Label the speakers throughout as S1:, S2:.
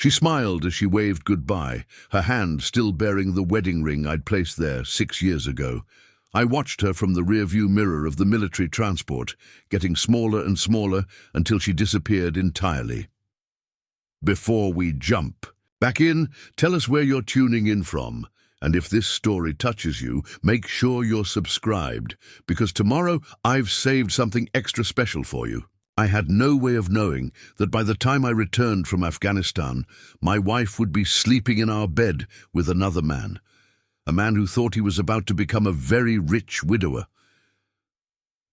S1: She smiled as she waved goodbye, her hand still bearing the wedding ring I'd placed there 6 years ago. I watched her from the rearview mirror of the military transport, getting smaller and smaller until she disappeared entirely. Before we jump back in, tell us where you're tuning in from. And if this story touches you, make sure you're subscribed, because tomorrow I've saved something extra special for you. I had no way of knowing that by the time I returned from Afghanistan, my wife would be sleeping in our bed with another man, a man who thought he was about to become a very rich widower.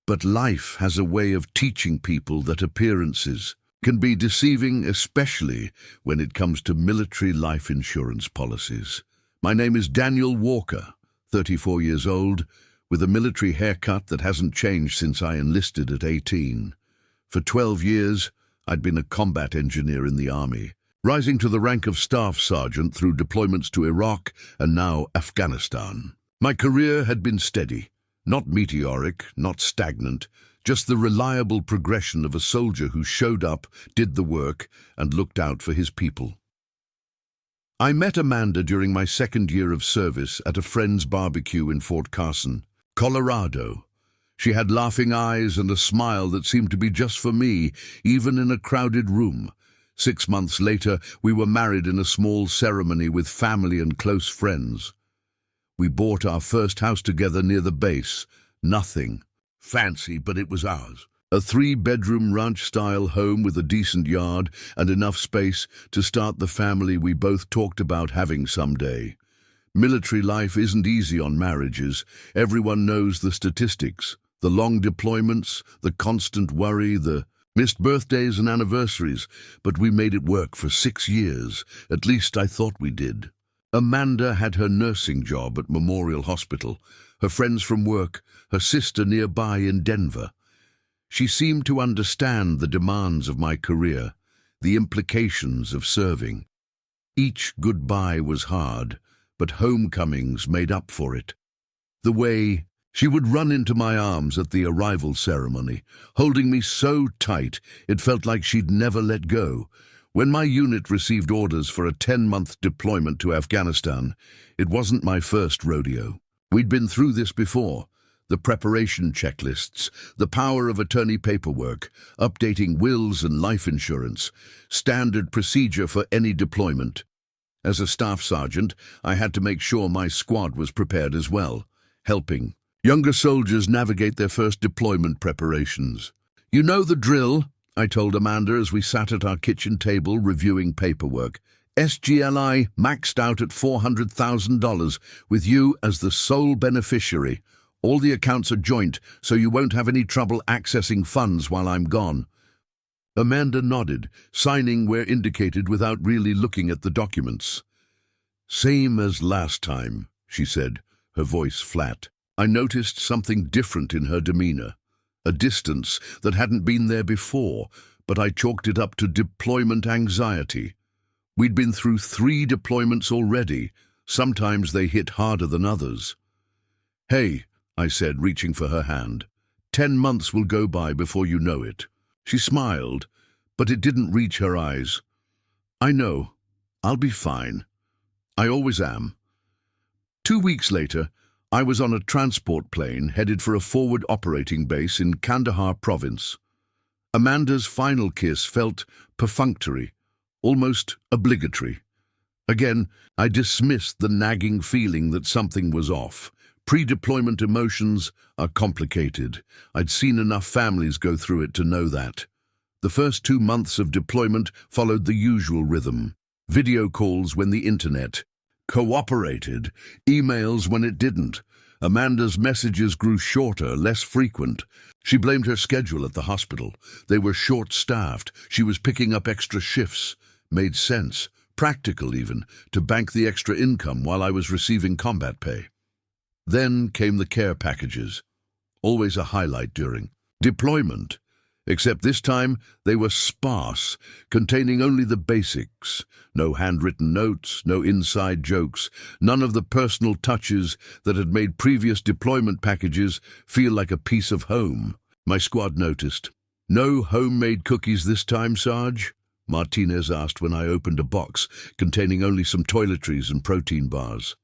S1: But life has a way of teaching people that appearances can be deceiving, especially when it comes to military life insurance policies. My name is Daniel Walker, 34 years old, with a military haircut that hasn't changed since I enlisted at 18. For 12 years, I'd been a combat engineer in the Army, rising to the rank of staff sergeant through deployments to Iraq and now Afghanistan. My career had been steady, not meteoric, not stagnant, just the reliable progression of a soldier who showed up, did the work, and looked out for his people. I met Amanda during my second year of service at a friend's barbecue in Fort Carson, Colorado. She had laughing eyes and a smile that seemed to be just for me, even in a crowded room. 6 months later, we were married in a small ceremony with family and close friends. We bought our first house together near the base. Nothing fancy, but it was ours. A 3-bedroom ranch-style home with a decent yard and enough space to start the family we both talked about having someday. Military life isn't easy on marriages. Everyone knows the statistics. The long deployments, the constant worry, the missed birthdays and anniversaries, but we made it work for 6 years. At least I thought we did. Amanda had her nursing job at Memorial Hospital, her friends from work, her sister nearby in Denver. She seemed to understand the demands of my career, the implications of serving. Each goodbye was hard, but homecomings made up for it. The way she would run into my arms at the arrival ceremony, holding me so tight it felt like she'd never let go. When my unit received orders for a 10-month deployment to Afghanistan, it wasn't my first rodeo. We'd been through this before. The preparation checklists, the power of attorney paperwork, updating wills and life insurance, standard procedure for any deployment. As a staff sergeant, I had to make sure my squad was prepared as well, helping younger soldiers navigate their first deployment preparations. "You know the drill," I told Amanda as we sat at our kitchen table reviewing paperwork. "SGLI maxed out at $400,000 with you as the sole beneficiary. All the accounts are joint, so you won't have any trouble accessing funds while I'm gone." Amanda nodded, signing where indicated without really looking at the documents. "Same as last time," she said, her voice flat. I noticed something different in her demeanor, a distance that hadn't been there before, but I chalked it up to deployment anxiety. We'd been through 3 deployments already. Sometimes they hit harder than others. "Hey," I said, reaching for her hand. 10 months will go by before you know it." She smiled, but it didn't reach her eyes. "I know. I'll be fine. I always am." 2 weeks later, I was on a transport plane headed for a forward operating base in Kandahar province. Amanda's final kiss felt perfunctory, almost obligatory. Again, I dismissed the nagging feeling that something was off. Pre-deployment emotions are complicated. I'd seen enough families go through it to know that. The first 2 months of deployment followed the usual rhythm. Video calls when the internet cooperated, emails when it didn't. Amanda's messages grew shorter, less frequent. She blamed her schedule at the hospital. They were short-staffed. She was picking up extra shifts. Made sense, practical even, to bank the extra income while I was receiving combat pay. Then came the care packages, always a highlight during deployment. Except this time, they were sparse, containing only the basics. No handwritten notes, no inside jokes, none of the personal touches that had made previous deployment packages feel like a piece of home. My squad noticed. "No homemade cookies this time, Sarge?" Martinez asked when I opened a box containing only some toiletries and protein bars.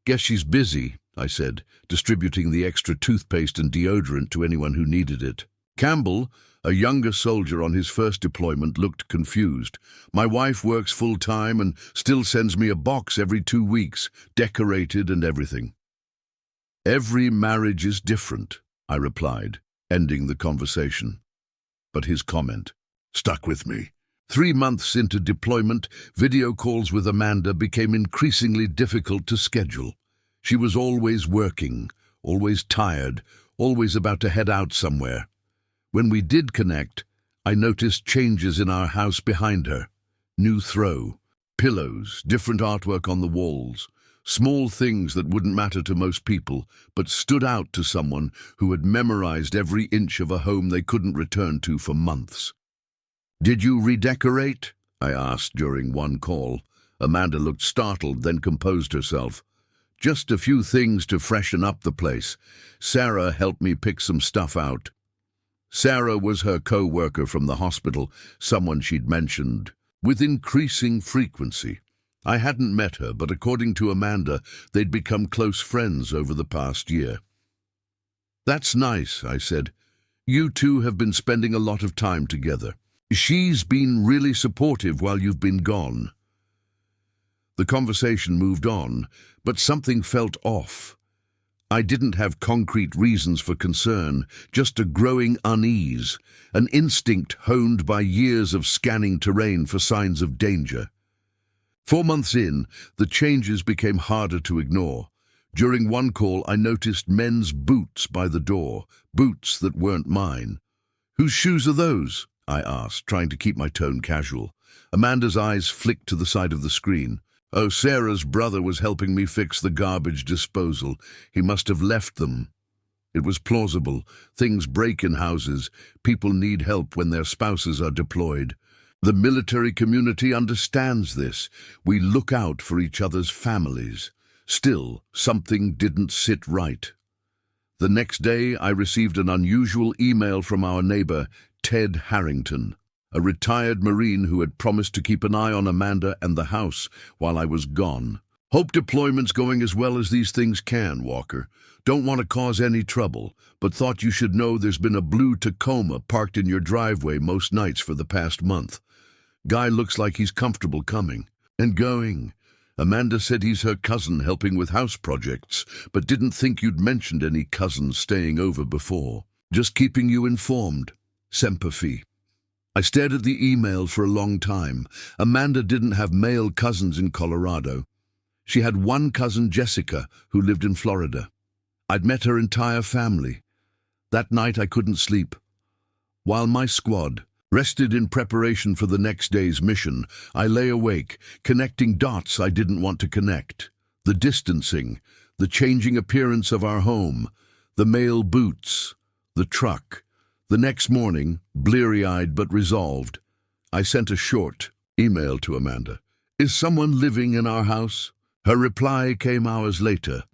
S1: Guess she's busy, I said, distributing the extra toothpaste and deodorant to anyone who needed it. Campbell, a younger soldier on his first deployment, looked confused. My wife works full-time and still sends me a box every 2 weeks, decorated and everything. Every marriage is different, I replied, ending the conversation. But his comment stuck with me. 3 months into deployment, video calls with Amanda became increasingly difficult to schedule. She was always working, always tired, always about to head out somewhere. When we did connect, I noticed changes in our house behind her. New throw, pillows, different artwork on the walls, small things that wouldn't matter to most people, but stood out to someone who had memorized every inch of a home they couldn't return to for months. "Did you redecorate?" I asked during one call. Amanda looked startled, then composed herself. "Just a few things to freshen up the place. Sarah helped me pick some stuff out." Sarah was her co-worker from the hospital, someone she'd mentioned with increasing frequency. I hadn't met her, but according to Amanda, they'd become close friends over the past year. "That's nice," I said. "You two have been spending a lot of time together. She's been really supportive while you've been gone." The conversation moved on, but something felt off. I didn't have concrete reasons for concern, just a growing unease, an instinct honed by years of scanning terrain for signs of danger. 4 months in, the changes became harder to ignore. During one call, I noticed men's boots by the door, boots that weren't mine. "Whose shoes are those?" I asked, trying to keep my tone casual. Amanda's eyes flicked to the side of the screen. "Oh, Sarah's brother was helping me fix the garbage disposal. He must have left them." It was plausible. Things break in houses. People need help when their spouses are deployed. The military community understands this. We look out for each other's families. Still, something didn't sit right. The next day, I received an unusual email from our neighbor, Ted Harrington, a retired Marine who had promised to keep an eye on Amanda and the house while I was gone. "Hope deployment's going as well as these things can, Walker. Don't want to cause any trouble, but thought you should know there's been a blue Tacoma parked in your driveway most nights for the past month. Guy looks like he's comfortable coming and going. Amanda said he's her cousin helping with house projects, but didn't think you'd mentioned any cousins staying over before. Just keeping you informed. Semper Fi." I stared at the email for a long time. Amanda didn't have male cousins in Colorado. She had one cousin, Jessica, who lived in Florida. I'd met her entire family. That night I couldn't sleep. While my squad rested in preparation for the next day's mission, I lay awake, connecting dots I didn't want to connect. The distancing, the changing appearance of our home, the male boots, the truck. The next morning, bleary-eyed but resolved, I sent a short email to Amanda. "Is someone living in our house?" Her reply came hours later.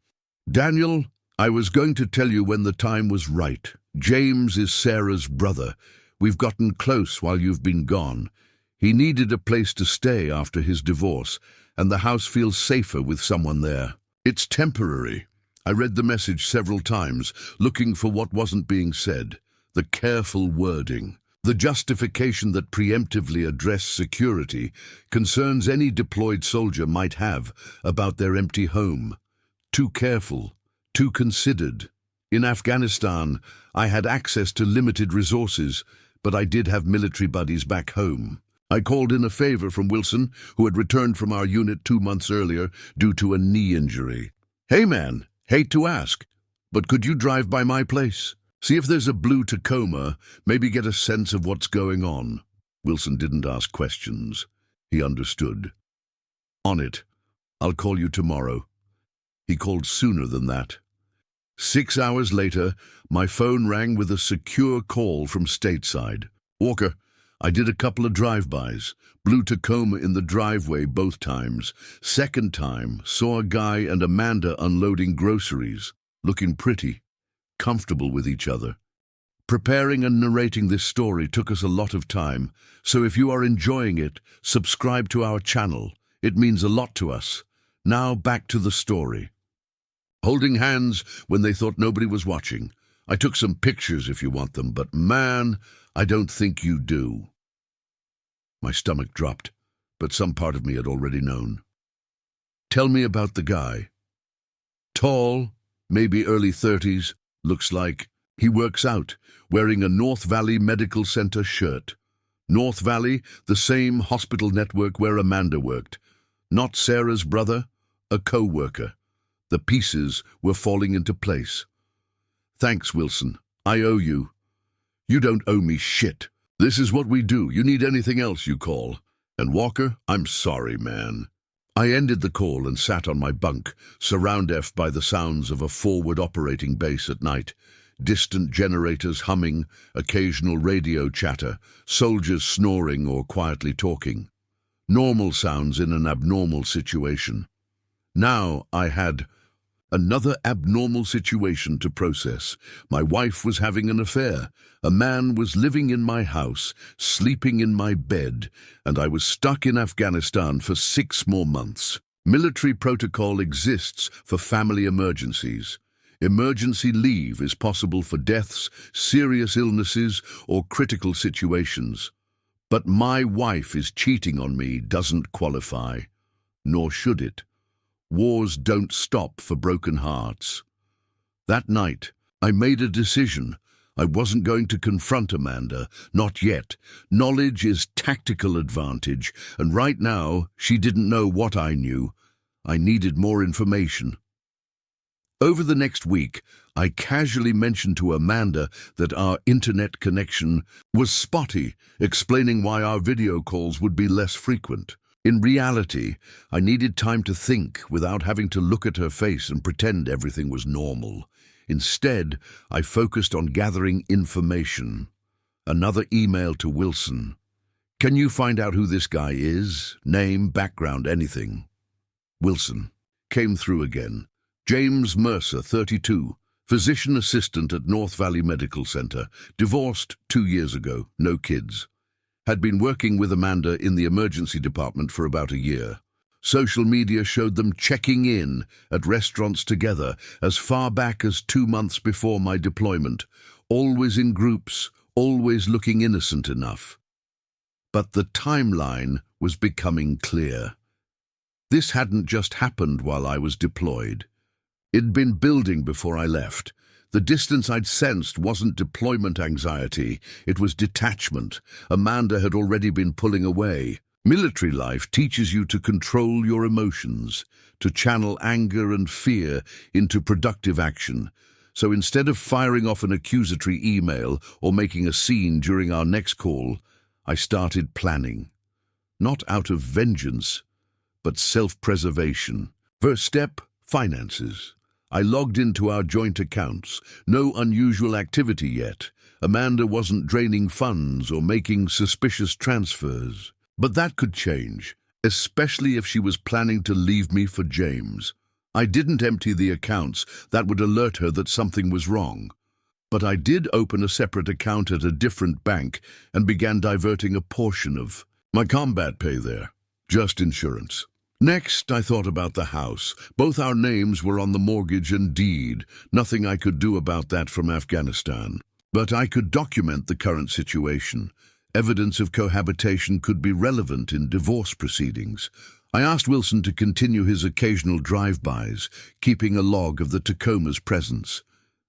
S1: "Daniel, I was going to tell you when the time was right. James is Sarah's brother. We've gotten close while you've been gone. He needed a place to stay after his divorce, and the house feels safer with someone there. It's temporary." I read the message several times, looking for what wasn't being said. The careful wording, the justification that preemptively addressed security, concerns any deployed soldier might have about their empty home. Too careful, too considered. In Afghanistan, I had access to limited resources, but I did have military buddies back home. I called in a favor from Wilson, who had returned from our unit 2 months earlier due to a knee injury. "Hey man, hate to ask, but could you drive by my place? See if there's a blue Tacoma, maybe get a sense of what's going on." Wilson didn't ask questions. He understood. "On it. I'll call you tomorrow." He called sooner than that. 6 hours later, my phone rang with a secure call from stateside. "Walker, I did a couple of drive-bys. Blue Tacoma in the driveway both times. Second time, saw a guy and Amanda unloading groceries, looking pretty, comfortable with each other. Preparing and narrating this story took us a lot of time, so if you are enjoying it, subscribe to our channel. It means a lot to us. Now back to the story. Holding hands when they thought nobody was watching. I took some pictures if you want them, but man, I don't think you do. My stomach dropped, but some part of me had already known. Tell me about the guy. Tall, maybe early 30s, looks like. He works out, wearing a North Valley Medical Center shirt. North Valley, the same hospital network where Amanda worked. Not Sarah's brother, a co-worker. The pieces were falling into place. Thanks, Wilson. I owe you. You don't owe me shit. This is what we do. You need anything else, you call. And Walker, I'm sorry, man. I ended the call and sat on my bunk, surround F by the sounds of a forward operating base at night. Distant generators humming, occasional radio chatter, soldiers snoring or quietly talking. Normal sounds in an abnormal situation. Now I had another abnormal situation to process. My wife was having an affair. A man was living in my house, sleeping in my bed, and I was stuck in Afghanistan for 6 more months. Military protocol exists for family emergencies. Emergency leave is possible for deaths, serious illnesses, or critical situations. But my wife is cheating on me doesn't qualify, nor should it. Wars don't stop for broken hearts. That night, I made a decision. I wasn't going to confront Amanda, not yet. Knowledge is tactical advantage, and right now, she didn't know what I knew. I needed more information. Over the next week, I casually mentioned to Amanda that our internet connection was spotty, explaining why our video calls would be less frequent. In reality, I needed time to think without having to look at her face and pretend everything was normal. Instead, I focused on gathering information. Another email to Wilson. Can you find out who this guy is? Name, background, anything. Wilson. Came through again. James Mercer, 32, physician assistant at North Valley Medical Center, divorced 2 years ago, no kids. Had been working with Amanda in the emergency department for about a year. Social media showed them checking in at restaurants together as far back as 2 months before my deployment, always in groups, always looking innocent enough. But the timeline was becoming clear. This hadn't just happened while I was deployed. It'd been building before I left. The distance I'd sensed wasn't deployment anxiety, it was detachment. Amanda had already been pulling away. Military life teaches you to control your emotions, to channel anger and fear into productive action. So instead of firing off an accusatory email or making a scene during our next call, I started planning. Not out of vengeance, but self-preservation. First step, finances. I logged into our joint accounts. No unusual activity yet. Amanda wasn't draining funds or making suspicious transfers. But that could change, especially if she was planning to leave me for James. I didn't empty the accounts. That would alert her that something was wrong. But I did open a separate account at a different bank and began diverting a portion of my combat pay there. Just insurance. Next, I thought about the house. Both our names were on the mortgage and deed. Nothing I could do about that from Afghanistan. But I could document the current situation. Evidence of cohabitation could be relevant in divorce proceedings. I asked Wilson to continue his occasional drive-bys, keeping a log of the Tacoma's presence.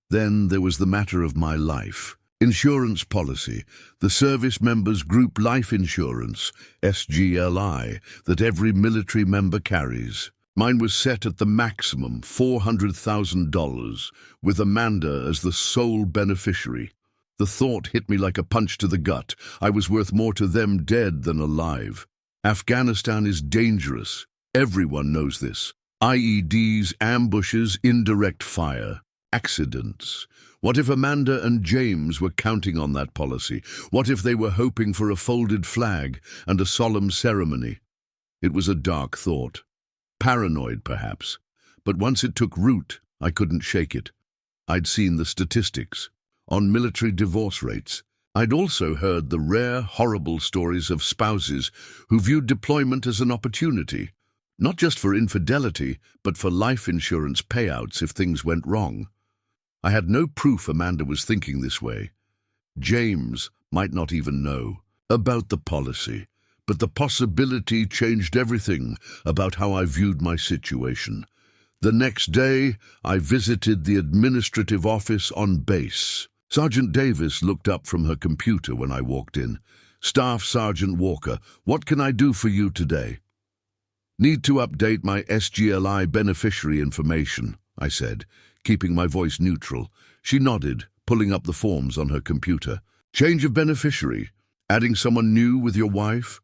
S1: Then there was the matter of my life. Insurance policy, the service members' group life insurance, SGLI, that every military member carries. Mine was set at the maximum, $400,000, with Amanda as the sole beneficiary. The thought hit me like a punch to the gut. I was worth more to them dead than alive. Afghanistan is dangerous. Everyone knows this. IEDs, ambushes, indirect fire, accidents. What if Amanda and James were counting on that policy? What if they were hoping for a folded flag and a solemn ceremony? It was a dark thought. Paranoid, perhaps. But once it took root, I couldn't shake it. I'd seen the statistics. on military divorce rates. I'd also heard the rare, horrible stories of spouses who viewed deployment as an opportunity, not just for infidelity, but for life insurance payouts if things went wrong. I had no proof Amanda was thinking this way. James might not even know about the policy, but the possibility changed everything about how I viewed my situation. The next day, I visited the administrative office on base. Sergeant Davis looked up from her computer when I walked in. "Staff Sergeant Walker, what can I do for you today?" "Need to update my SGLI beneficiary information," I said, keeping my voice neutral. She nodded, pulling up the forms on her computer. "Change of beneficiary? Adding someone new with your wife?"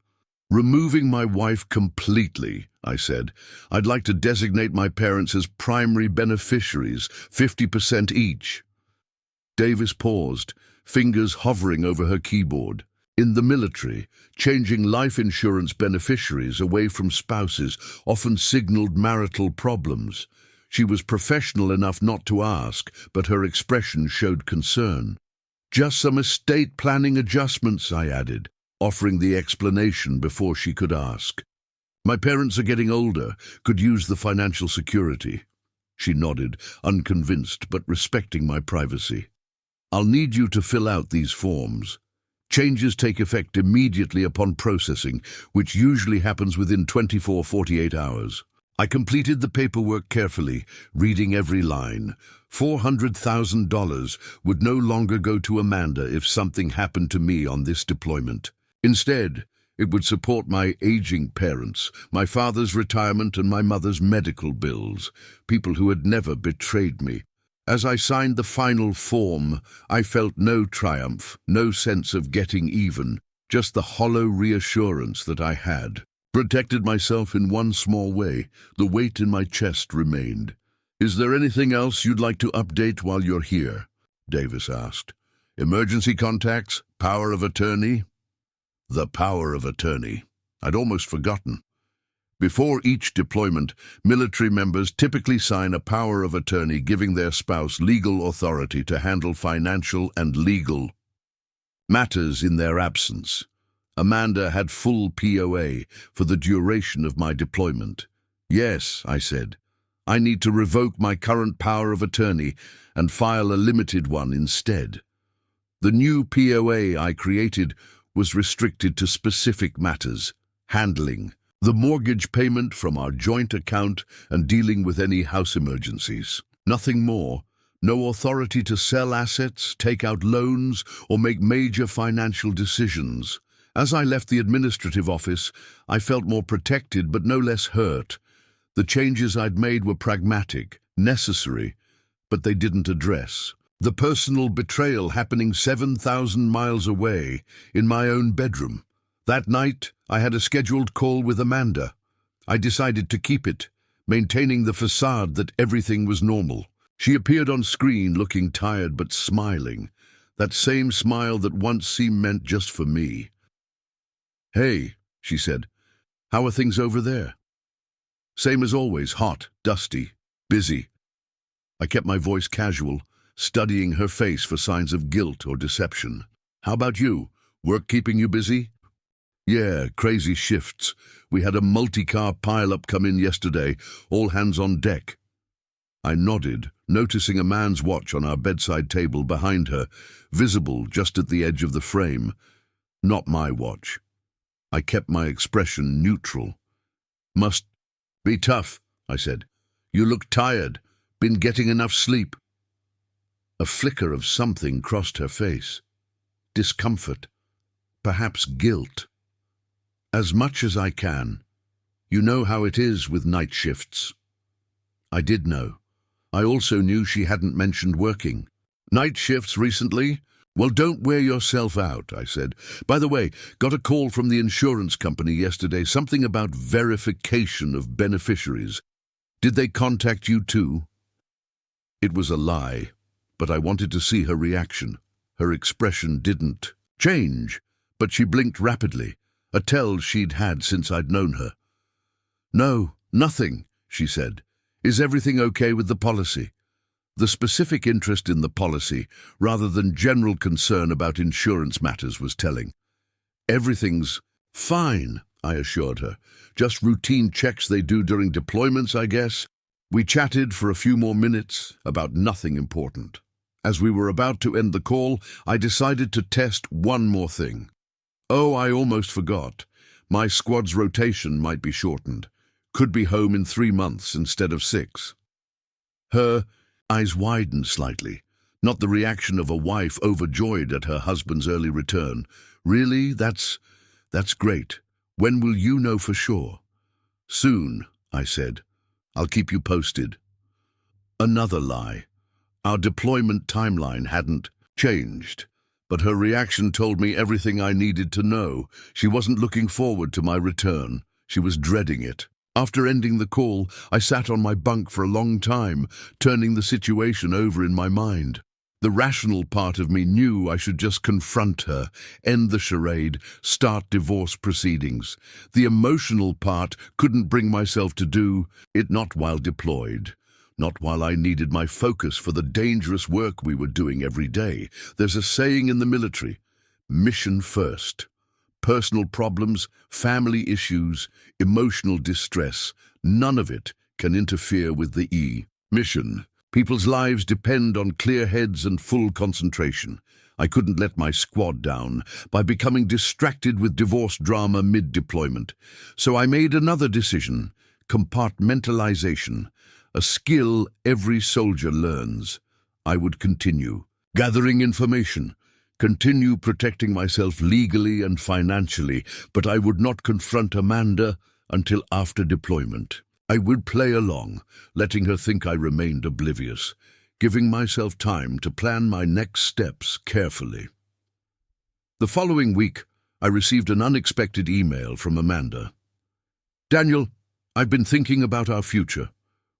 S1: "Removing my wife completely," I said. "I'd like to designate my parents as primary beneficiaries, 50% each." Davis paused, fingers hovering over her keyboard. In the military, changing life insurance beneficiaries away from spouses often signaled marital problems. She was professional enough not to ask, but her expression showed concern. "Just some estate planning adjustments," I added, offering the explanation before she could ask. "My parents are getting older, could use the financial security." She nodded, unconvinced but respecting my privacy. "I'll need you to fill out these forms. Changes take effect immediately upon processing, which usually happens within 24-48 hours. I completed the paperwork carefully, reading every line. $400,000 would no longer go to Amanda if something happened to me on this deployment. Instead, it would support my aging parents, my father's retirement and my mother's medical bills, people who had never betrayed me. As I signed the final form, I felt no triumph, no sense of getting even, just the hollow reassurance that I had protected myself in one small way. The weight in my chest remained. "Is there anything else you'd like to update while you're here?" Davis asked. "Emergency contacts? Power of attorney?" The power of attorney. I'd almost forgotten. Before each deployment, military members typically sign a power of attorney giving their spouse legal authority to handle financial and legal matters in their absence. Amanda had full POA for the duration of my deployment. "Yes," I said. "I need to revoke my current power of attorney and file a limited one instead." The new POA I created was restricted to specific matters: handling the mortgage payment from our joint account and dealing with any house emergencies. Nothing more. No authority to sell assets, take out loans, or make major financial decisions. As I left the administrative office, I felt more protected but no less hurt. The changes I'd made were pragmatic, necessary, but they didn't address the personal betrayal happening 7,000 miles away in my own bedroom. That night, I had a scheduled call with Amanda. I decided to keep it, maintaining the facade that everything was normal. She appeared on screen looking tired but smiling, that same smile that once seemed meant just for me. "Hey," she said, "how are things over there?" "Same as always, hot, dusty, busy." I kept my voice casual, studying her face for signs of guilt or deception. "How about you? Work keeping you busy?" "Yeah, crazy shifts. We had a multi-car pile-up come in yesterday, all hands on deck." I nodded, noticing a man's watch on our bedside table behind her, visible just at the edge of the frame. Not my watch. I kept my expression neutral. "Must be tough," I said. "You look tired. Been getting enough sleep?" A flicker of something crossed her face. Discomfort. Perhaps guilt. "As much as I can. You know how it is with night shifts." I did know. I also knew she hadn't mentioned working. "Night shifts recently? Well, don't wear yourself out," I said. "By the way, got a call from the insurance company yesterday, something about verification of beneficiaries. Did they contact you too?" It was a lie, but I wanted to see her reaction. Her expression didn't change, but she blinked rapidly, a tell she'd had since I'd known her. "No, nothing," she said. "Is everything okay with the policy?" The specific interest in the policy, rather than general concern about insurance matters, was telling. "Everything's fine," I assured her. "Just routine checks they do during deployments, I guess." We chatted for a few more minutes about nothing important. As we were about to end the call, I decided to test one more thing. "Oh, I almost forgot. My squad's rotation might be shortened. Could be home in 3 months instead of 6. Her eyes widened slightly, not the reaction of a wife overjoyed at her husband's early return. "Really? That's great. When will you know for sure?" "Soon," I said. "I'll keep you posted." Another lie. Our deployment timeline hadn't changed, but her reaction told me everything I needed to know. She wasn't looking forward to my return. She was dreading it. After ending the call, I sat on my bunk for a long time, turning the situation over in my mind. The rational part of me knew I should just confront her, end the charade, start divorce proceedings. The emotional part couldn't bring myself to do it, not while deployed. Not while I needed my focus for the dangerous work we were doing every day. There's a saying in the military: mission first. Personal problems, family issues, emotional distress, none of it can interfere with the mission. People's lives depend on clear heads and full concentration. I couldn't let my squad down by becoming distracted with divorce drama mid-deployment. So I made another decision: compartmentalization, a skill every soldier learns. I would continue gathering information, continue protecting myself legally and financially, but I would not confront Amanda until after deployment. I would play along, letting her think I remained oblivious, giving myself time to plan my next steps carefully. The following week, I received an unexpected email from Amanda. "Daniel, I've been thinking about our future.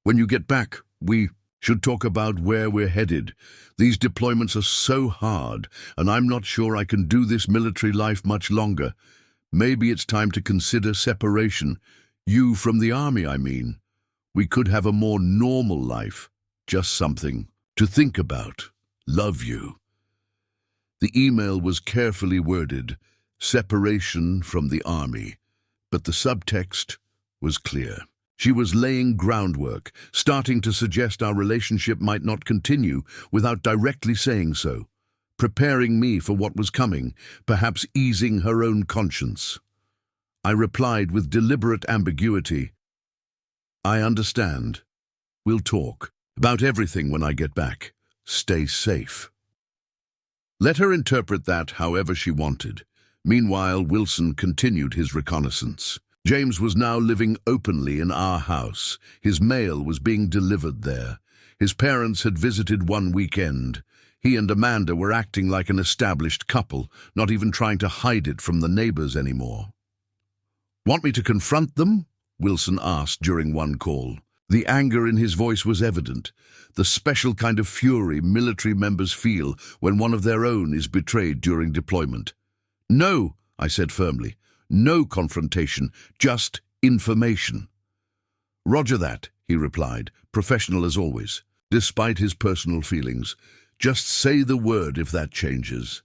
S1: When you get back, we should talk about where we're headed. These deployments are so hard, and I'm not sure I can do this military life much longer. Maybe it's time to consider separation. You from the army, I mean. We could have a more normal life. Just something to think about. Love you." The email was carefully worded, separation from the army, but the subtext was clear. She was laying groundwork, starting to suggest our relationship might not continue without directly saying so, preparing me for what was coming, perhaps easing her own conscience. I replied with deliberate ambiguity, "I understand. We'll talk about everything when I get back. Stay safe." Let her interpret that however she wanted. Meanwhile, Wilson continued his reconnaissance. James was now living openly in our house. His mail was being delivered there. His parents had visited one weekend. He and Amanda were acting like an established couple, not even trying to hide it from the neighbors anymore. "Want me to confront them?" Wilson asked during one call. The anger in his voice was evident, the special kind of fury military members feel when one of their own is betrayed during deployment. "No," I said firmly. "No confrontation, just information." "Roger that," he replied, professional as always, despite his personal feelings. "Just say the word if that changes."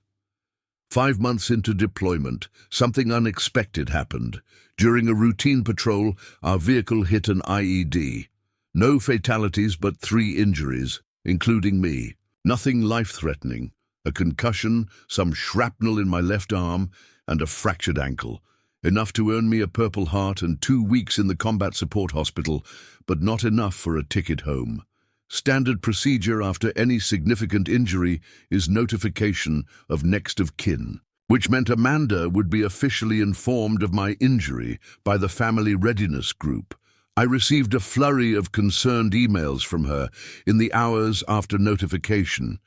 S1: 5 months into deployment, something unexpected happened. During a routine patrol, our vehicle hit an IED. No fatalities, but 3 injuries, including me. Nothing life-threatening. A concussion, some shrapnel in my left arm, and a fractured ankle. Enough to earn me a Purple Heart and 2 weeks in the combat support hospital, but not enough for a ticket home. Standard procedure after any significant injury is notification of next of kin, which meant Amanda would be officially informed of my injury by the Family Readiness Group. I received a flurry of concerned emails from her in the hours after notification.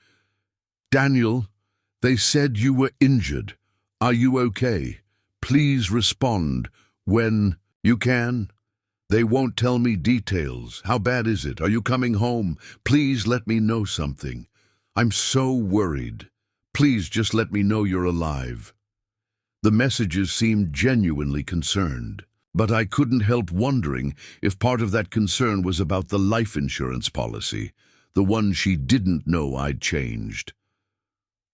S1: "Daniel, they said you were injured. Are you okay? Please respond when you can. They won't tell me details. How bad is it? Are you coming home? Please let me know something. I'm so worried. Please just let me know you're alive." The messages seemed genuinely concerned, but I couldn't help wondering if part of that concern was about the life insurance policy. the one she didn't know I'd changed.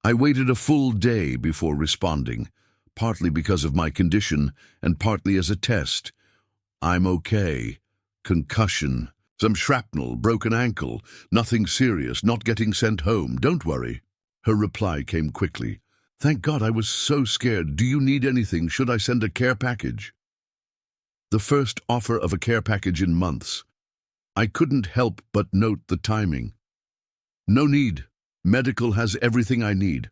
S1: I waited a full day before responding, partly because of my condition and partly as a test. I'm okay. Concussion. Some shrapnel, broken ankle. Nothing serious, not getting sent home. Don't worry. Her reply came quickly. Thank God, I was so scared. Do you need anything? Should I send a care package? The first offer of a care package in months. I couldn't help but note the timing. No need. Medical has everything I need.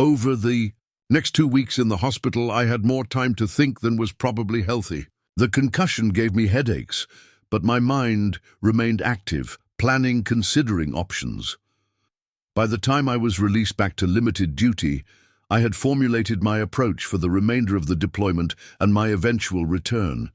S1: Over the next 2 weeks in the hospital, I had more time to think than was probably healthy. The concussion gave me headaches, but my mind remained active, planning, considering options. By the time I was released back to limited duty, I had formulated my approach for the remainder of the deployment and my eventual return.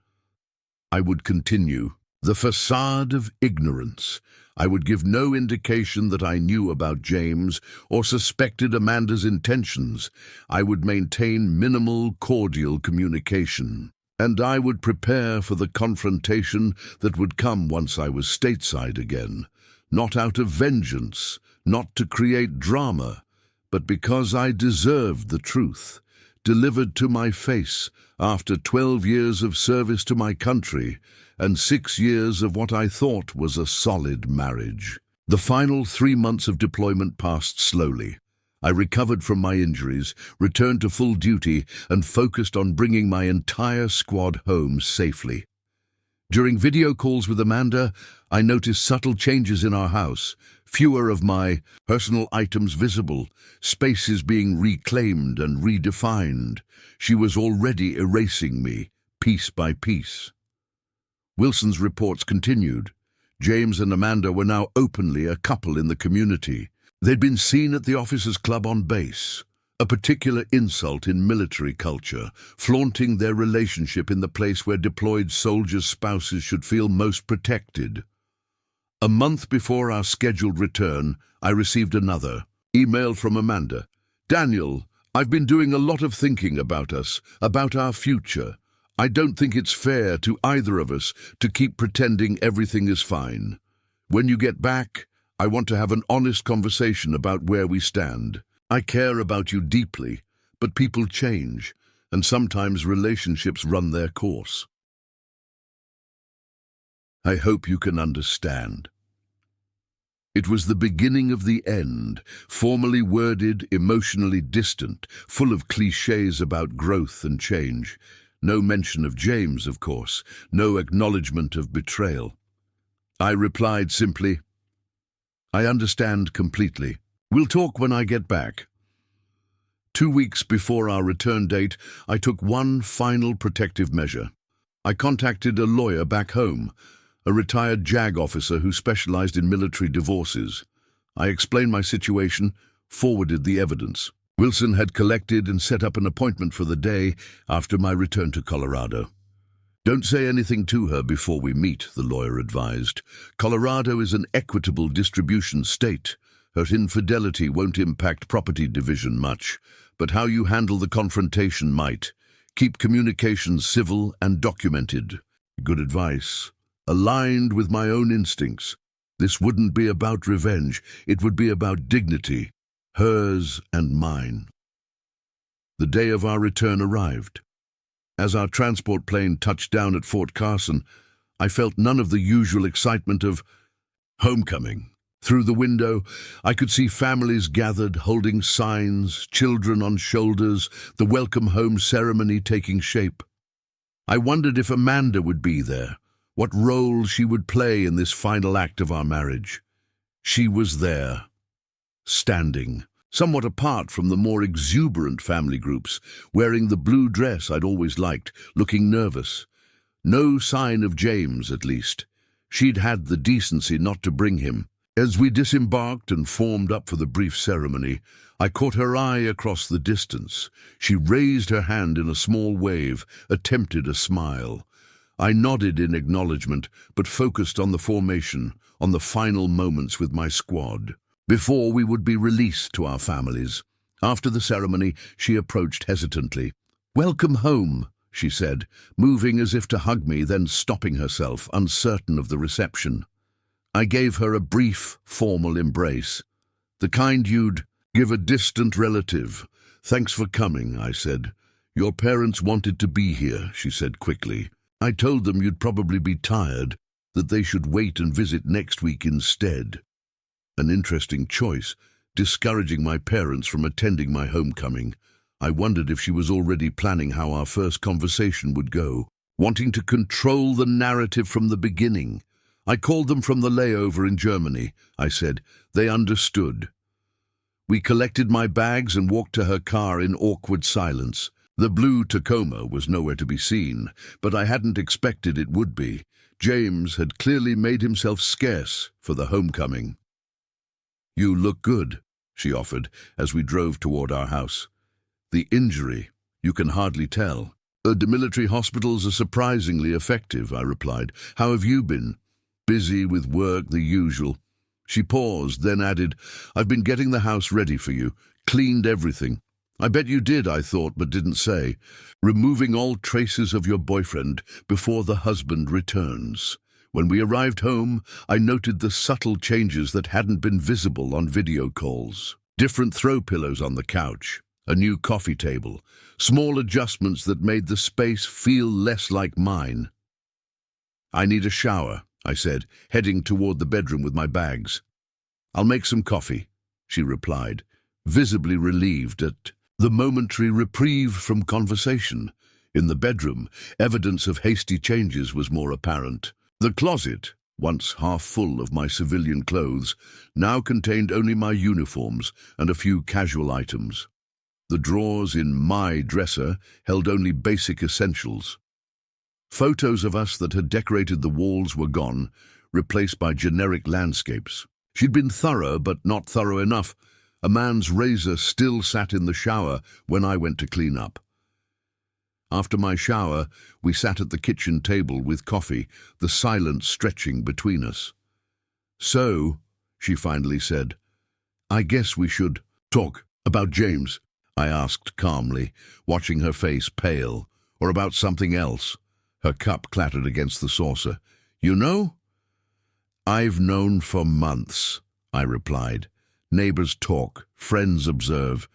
S1: I would continue the facade of ignorance. I would give no indication that I knew about James or suspected Amanda's intentions. I would maintain minimal, cordial communication. And I would prepare for the confrontation that would come once I was stateside again, not out of vengeance, not to create drama, but because I deserved the truth, delivered to my face after 12 years of service to my country and 6 years of what I thought was a solid marriage. The final 3 months of deployment passed slowly. I recovered from my injuries, returned to full duty, and focused on bringing my entire squad home safely. During video calls with Amanda, I noticed subtle changes in our house, fewer of my personal items visible, spaces being reclaimed and redefined. She was already erasing me, piece by piece. Wilson's reports continued. James and Amanda were now openly a couple in the community. They'd been seen at the officers' club on base, a particular insult in military culture, flaunting their relationship in the place where deployed soldiers' spouses should feel most protected. A month before our scheduled return, I received another email from Amanda. Daniel, I've been doing a lot of thinking about us, about our future. I don't think it's fair to either of us to keep pretending everything is fine. When you get back, I want to have an honest conversation about where we stand. I care about you deeply, but people change, and sometimes relationships run their course. I hope you can understand. It was the beginning of the end, formally worded, emotionally distant, full of clichés about growth and change. No mention of James, of course, no acknowledgement of betrayal. I replied simply, I understand completely. We'll talk when I get back. 2 weeks before our return date, I took one final protective measure. I contacted a lawyer back home, a retired JAG officer who specialized in military divorces. I explained my situation, forwarded the evidence. Wilson had collected and set up an appointment for the day after my return to Colorado. Don't say anything to her before we meet, the lawyer advised. Colorado is an equitable distribution state. Her infidelity won't impact property division much, but how you handle the confrontation might. Keep communications civil and documented. Good advice. Aligned with my own instincts. This wouldn't be about revenge. It would be about dignity. Hers and mine. The day of our return arrived. As our transport plane touched down at Fort Carson, I felt none of the usual excitement of homecoming. Through the window, I could see families gathered, holding signs, children on shoulders, the welcome home ceremony taking shape. I wondered if Amanda would be there, what role she would play in this final act of our marriage. She was there, standing, somewhat apart from the more exuberant family groups, wearing the blue dress I'd always liked, looking nervous. No sign of James, at least. She'd had the decency not to bring him. As we disembarked and formed up for the brief ceremony, I caught her eye across the distance. She raised her hand in a small wave, attempted a smile. I nodded in acknowledgement, but focused on the formation, on the final moments with my squad, before we would be released to our families. After the ceremony, she approached hesitantly. "Welcome home," she said, moving as if to hug me, then stopping herself, uncertain of the reception. I gave her a brief, formal embrace. The kind you'd give a distant relative. Thanks for coming, I said. Your parents wanted to be here, she said quickly. I told them you'd probably be tired, that they should wait and visit next week instead. An interesting choice, discouraging my parents from attending my homecoming. I wondered if she was already planning how our first conversation would go, wanting to control the narrative from the beginning. I called them from the layover in Germany, I said. They understood. We collected my bags and walked to her car in awkward silence. The blue Tacoma was nowhere to be seen, but I hadn't expected it would be. James had clearly made himself scarce for the homecoming. You look good, she offered as we drove toward our house. The injury, you can hardly tell. The military hospitals are surprisingly effective, I replied. How have you been? Busy with work, the usual. She paused, then added, I've been getting the house ready for you, cleaned everything. I bet you did, I thought, but didn't say. Removing all traces of your boyfriend before the husband returns. When we arrived home, I noted the subtle changes that hadn't been visible on video calls. Different throw pillows on the couch, a new coffee table, small adjustments that made the space feel less like mine. I need a shower, I said, heading toward the bedroom with my bags. I'll make some coffee, she replied, visibly relieved at the momentary reprieve from conversation. In the bedroom, evidence of hasty changes was more apparent. The closet, once half full of my civilian clothes, now contained only my uniforms and a few casual items. The drawers in my dresser held only basic essentials. Photos of us that had decorated the walls were gone, replaced by generic landscapes. She'd been thorough, but not thorough enough. A man's razor still sat in the shower when I went to clean up. After my shower, we sat at the kitchen table with coffee, the silence stretching between us. So, she finally said, I guess we should talk about James, I asked calmly, watching her face pale, or about something else. Her cup clattered against the saucer. You know? I've known for months, I replied. Neighbors talk, friends observe.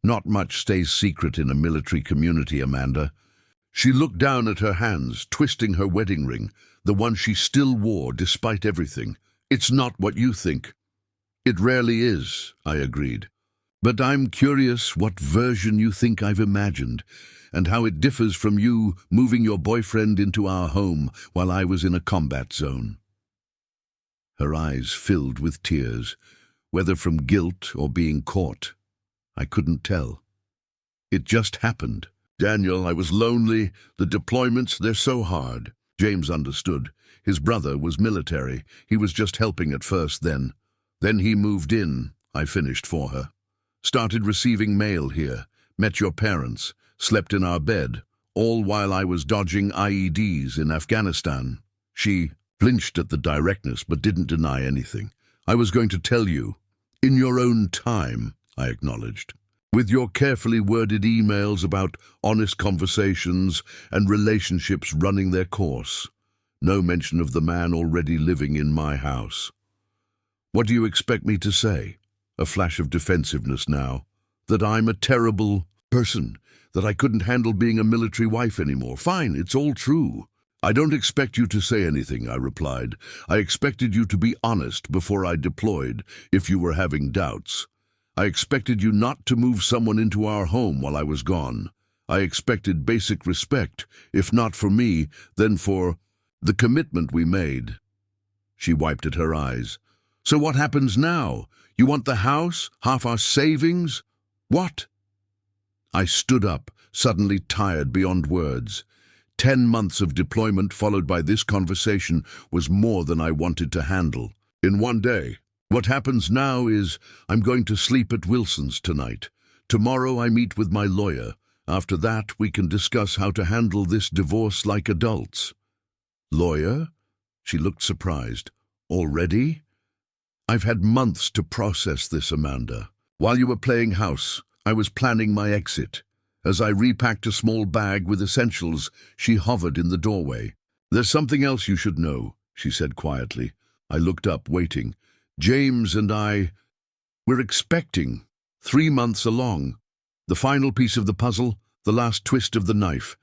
S1: Not much stays secret in a military community, Amanda. She looked down at her hands, twisting her wedding ring, the one she still wore despite everything. It's not what you think. It rarely is, I agreed. But I'm curious what version you think I've imagined, and how it differs from you moving your boyfriend into our home while I was in a combat zone. Her eyes filled with tears, whether from guilt or being caught. I couldn't tell. It just happened. Daniel, I was lonely. The deployments, they're so hard. James understood. His brother was military. He was just helping at first then. Then he moved in, I finished for her. Started receiving mail here. Met your parents. Slept in our bed. All while I was dodging IEDs in Afghanistan. She flinched at the directness but didn't deny anything. I was going to tell you. In your own time, I acknowledged. With your carefully worded emails about honest conversations and relationships running their course. No mention of the man already living in my house. What do you expect me to say? A flash of defensiveness now. That I'm a terrible person. That I couldn't handle being a military wife anymore. Fine, it's all true. I don't expect you to say anything, I replied. I expected you to be honest before I deployed, if you were having doubts. I expected you not to move someone into our home while I was gone. I expected basic respect, if not for me, then for the commitment we made. She wiped at her eyes. So what happens now? You want the house? Half our savings? What? I stood up, suddenly tired beyond words. 10 months of deployment followed by this conversation was more than I wanted to handle. In one day. What happens now is I'm going to sleep at Wilson's tonight. Tomorrow I meet with my lawyer. After that, we can discuss how to handle this divorce like adults. Lawyer? She looked surprised. Already? I've had months to process this, Amanda. While you were playing house, I was planning my exit. As I repacked a small bag with essentials, she hovered in the doorway. There's something else you should know, she said quietly. I looked up, waiting. James and I, we're expecting. 3 months along. The final piece of the puzzle, the last twist of the knife.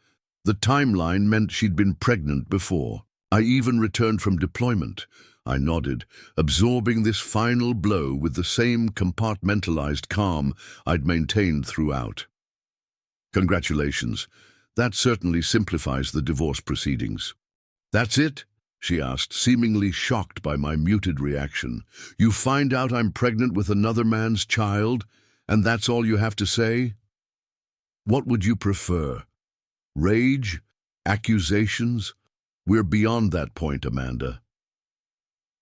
S1: The timeline meant she'd been pregnant before. I even returned from deployment. I nodded, absorbing this final blow with the same compartmentalized calm I'd maintained throughout. Congratulations. That certainly simplifies the divorce proceedings. That's it? She asked, seemingly shocked by my muted reaction. You find out I'm pregnant with another man's child, and that's all you have to say? What would you prefer? Rage? Accusations? We're beyond that point, Amanda.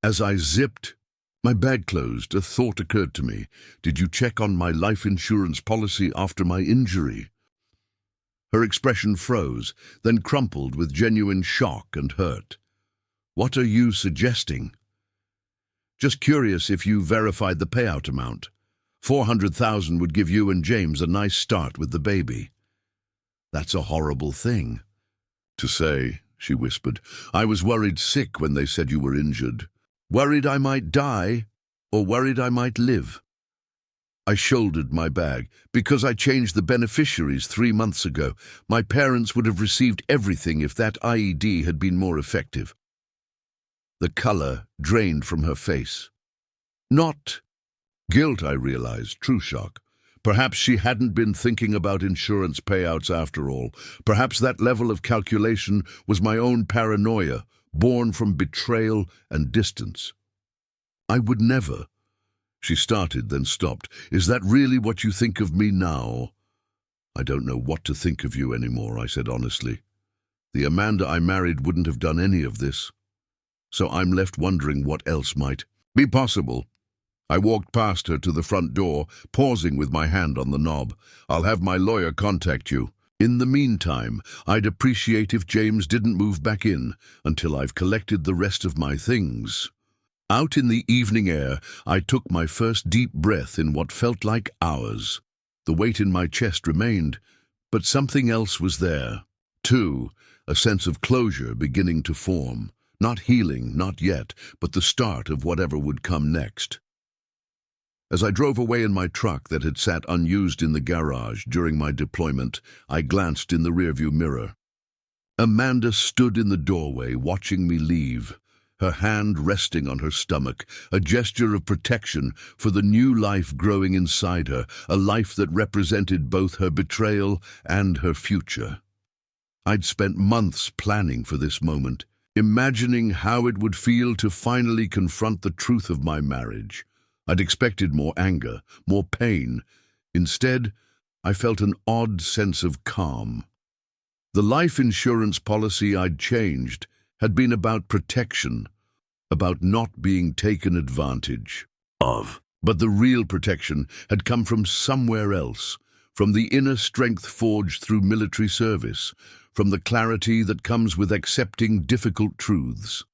S1: As I zipped my bag closed, a thought occurred to me. Did you check on my life insurance policy after my injury? Her expression froze, then crumpled with genuine shock and hurt. What are you suggesting? Just curious if you verified the payout amount. 400,000 would give you and James a nice start with the baby. That's a horrible thing to say, she whispered. I was worried sick when they said you were injured. Worried I might die, or worried I might live. I shouldered my bag. Because I changed the beneficiaries 3 months ago, my parents would have received everything if that IED had been more effective. The color drained from her face. Not guilt, I realized, true shock. Perhaps she hadn't been thinking about insurance payouts after all. Perhaps that level of calculation was my own paranoia, born from betrayal and distance. I would never. She started, then stopped. Is that really what you think of me now? I don't know what to think of you anymore, I said honestly. The Amanda I married wouldn't have done any of this. So I'm left wondering what else might be possible. I walked past her to the front door, pausing with my hand on the knob. I'll have my lawyer contact you. In the meantime, I'd appreciate if James didn't move back in until I've collected the rest of my things. Out in the evening air, I took my first deep breath in what felt like hours. The weight in my chest remained, but something else was there, too, a sense of closure beginning to form. Not healing, not yet, but the start of whatever would come next. As I drove away in my truck that had sat unused in the garage during my deployment, I glanced in the rearview mirror. Amanda stood in the doorway, watching me leave, her hand resting on her stomach, a gesture of protection for the new life growing inside her, a life that represented both her betrayal and her future. I'd spent months planning for this moment, imagining how it would feel to finally confront the truth of my marriage. I'd expected more anger, more pain. Instead, I felt an odd sense of calm. The life insurance policy I'd changed had been about protection, about not being taken advantage of. But the real protection had come from somewhere else, from the inner strength forged through military service, from the clarity that comes with accepting difficult truths.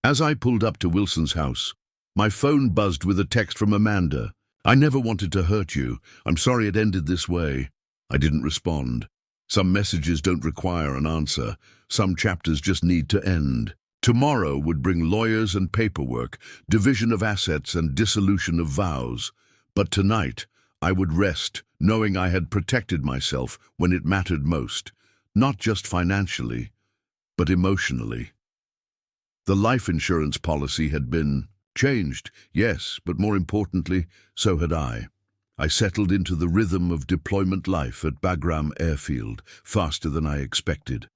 S1: As I pulled up to Wilson's house, my phone buzzed with a text from Amanda. I never wanted to hurt you. I'm sorry it ended this way. I didn't respond. Some messages don't require an answer. Some chapters just need to end. Tomorrow would bring lawyers and paperwork, division of assets and dissolution of vows. But tonight, I would rest, knowing I had protected myself when it mattered most, not just financially, but emotionally. The life insurance policy had been changed, yes, but more importantly, so had I. I settled into the rhythm of deployment life at Bagram Airfield faster than I expected.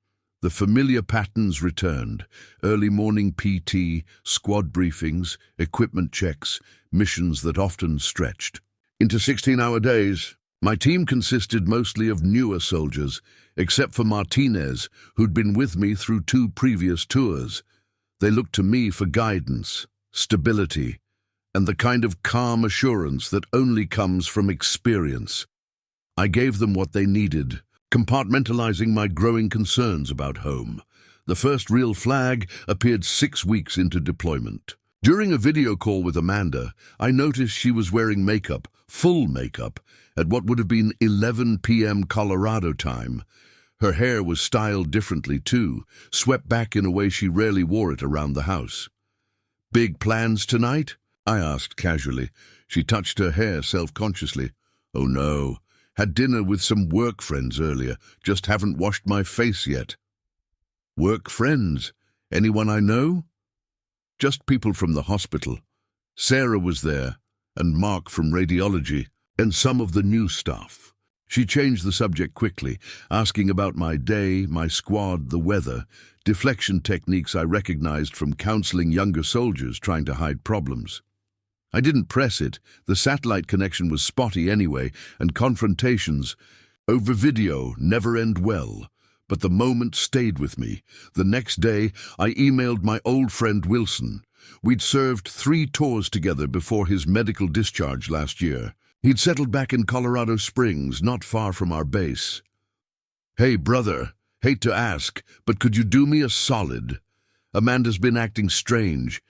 S1: The familiar patterns returned: early morning PT, squad briefings, equipment checks, missions that often stretched into 16-hour days. My team consisted mostly of newer soldiers, except for Martinez, who'd been with me through 2 previous tours. They looked to me for guidance, stability, and the kind of calm assurance that only comes from experience. I gave them what they needed, compartmentalizing my growing concerns about home. The first real flag appeared 6 weeks into deployment. During a video call with Amanda, I noticed she was wearing makeup, full makeup, at what would have been 11 p.m. Colorado time. Her hair was styled differently too, swept back in a way she rarely wore it around the house. Big plans tonight? I asked casually. She touched her hair self-consciously. Oh no, had dinner with some work friends earlier, just haven't washed my face yet. Work friends? Anyone I know? Just people from the hospital. Sarah was there, and Mark from radiology, and some of the new staff. She changed the subject quickly, asking about my day, my squad, the weather, deflection techniques I recognized from counseling younger soldiers trying to hide problems. I didn't press it. The satellite connection was spotty anyway, and confrontations over video never end well. But the moment stayed with me. The next day, I emailed my old friend Wilson. We'd served 3 tours together before his medical discharge last year. He'd settled back in Colorado Springs, not far from our base. Hey, brother, hate to ask, but could you do me a solid? Amanda's been acting strange.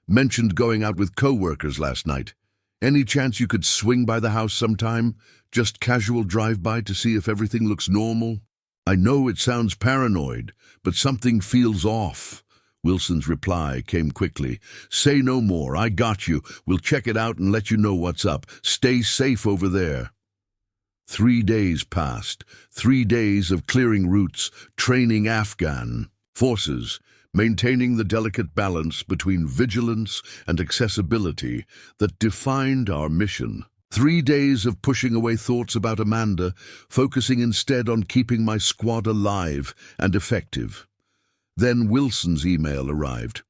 S1: Mentioned going out with co-workers last night. Any chance you could swing by the house sometime? Just casual drive-by to see if everything looks normal? I know it sounds paranoid, but something feels off. Wilson's reply came quickly. Say no more, I got you. We'll check it out and let you know what's up. Stay safe over there. 3 days passed. 3 days of clearing routes, training Afghan forces, maintaining the delicate balance between vigilance and accessibility that defined our mission. 3 days of pushing away thoughts about Amanda, focusing instead on keeping my squad alive and effective. Then Wilson's email arrived.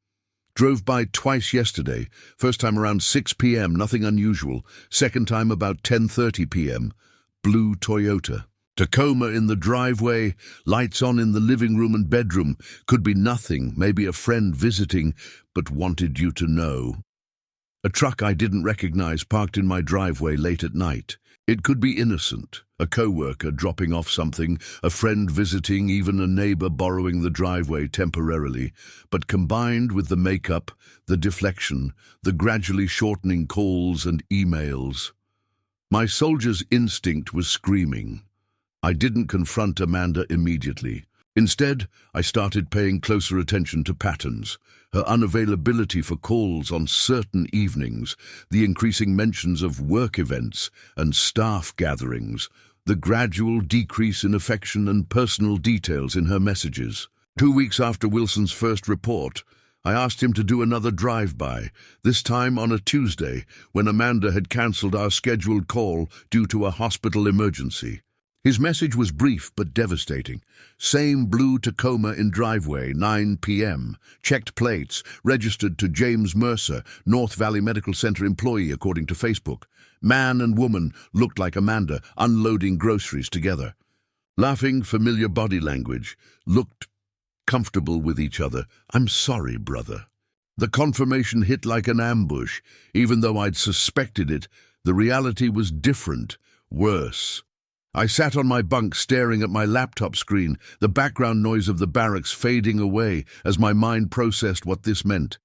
S1: Drove by twice yesterday, first time around 6 p.m., nothing unusual, second time about 10:30 p.m., blue Toyota. Tacoma in the driveway, lights on in the living room and bedroom, could be nothing, maybe a friend visiting, but wanted you to know. A truck I didn't recognize parked in my driveway late at night. It could be innocent, a co-worker dropping off something, a friend visiting, even a neighbor borrowing the driveway temporarily, but combined with the makeup, the deflection, the gradually shortening calls and emails. My soldier's instinct was screaming. I didn't confront Amanda immediately. Instead, I started paying closer attention to patterns, her unavailability for calls on certain evenings, the increasing mentions of work events and staff gatherings, the gradual decrease in affection and personal details in her messages. 2 weeks after Wilson's first report, I asked him to do another drive-by, this time on a Tuesday, when Amanda had cancelled our scheduled call due to a hospital emergency. His message was brief but devastating. Same blue Tacoma in driveway, 9 p.m. Checked plates, registered to James Mercer, North Valley Medical Center employee according to Facebook. Man and woman looked like Amanda, unloading groceries together. Laughing, familiar body language, looked comfortable with each other. I'm sorry, brother. The confirmation hit like an ambush. Even though I'd suspected it, the reality was different, worse. I sat on my bunk staring at my laptop screen, the background noise of the barracks fading away as my mind processed what this meant.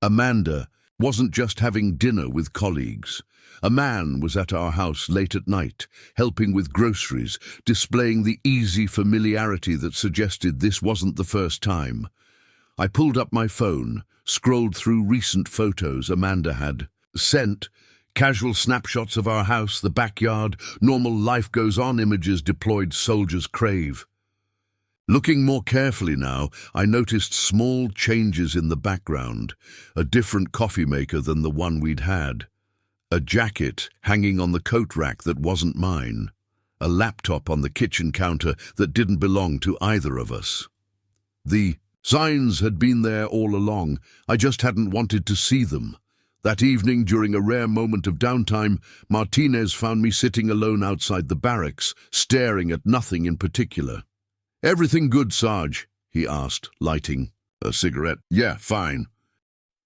S1: Amanda wasn't just having dinner with colleagues. A man was at our house late at night, helping with groceries, displaying the easy familiarity that suggested this wasn't the first time. I pulled up my phone, scrolled through recent photos Amanda had sent, casual snapshots of our house, the backyard, normal life goes on images deployed soldiers crave. Looking more carefully now, I noticed small changes in the background, a different coffee maker than the one we'd had, a jacket hanging on the coat rack that wasn't mine, a laptop on the kitchen counter that didn't belong to either of us. The signs had been there all along, I just hadn't wanted to see them. That evening, during a rare moment of downtime, Martinez found me sitting alone outside the barracks, staring at nothing in particular. Everything good, Sarge? He asked, lighting a cigarette. Yeah, fine.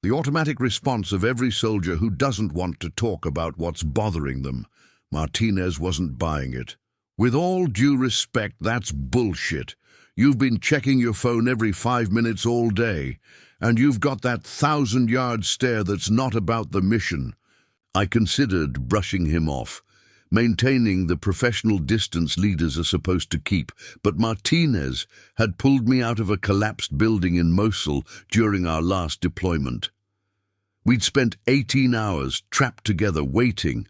S1: The automatic response of every soldier who doesn't want to talk about what's bothering them. Martinez wasn't buying it. With all due respect, that's bullshit. You've been checking your phone every 5 minutes all day. And you've got that 1,000-yard stare that's not about the mission. I considered brushing him off, maintaining the professional distance leaders are supposed to keep, but Martinez had pulled me out of a collapsed building in Mosul during our last deployment. We'd spent 18 hours trapped together waiting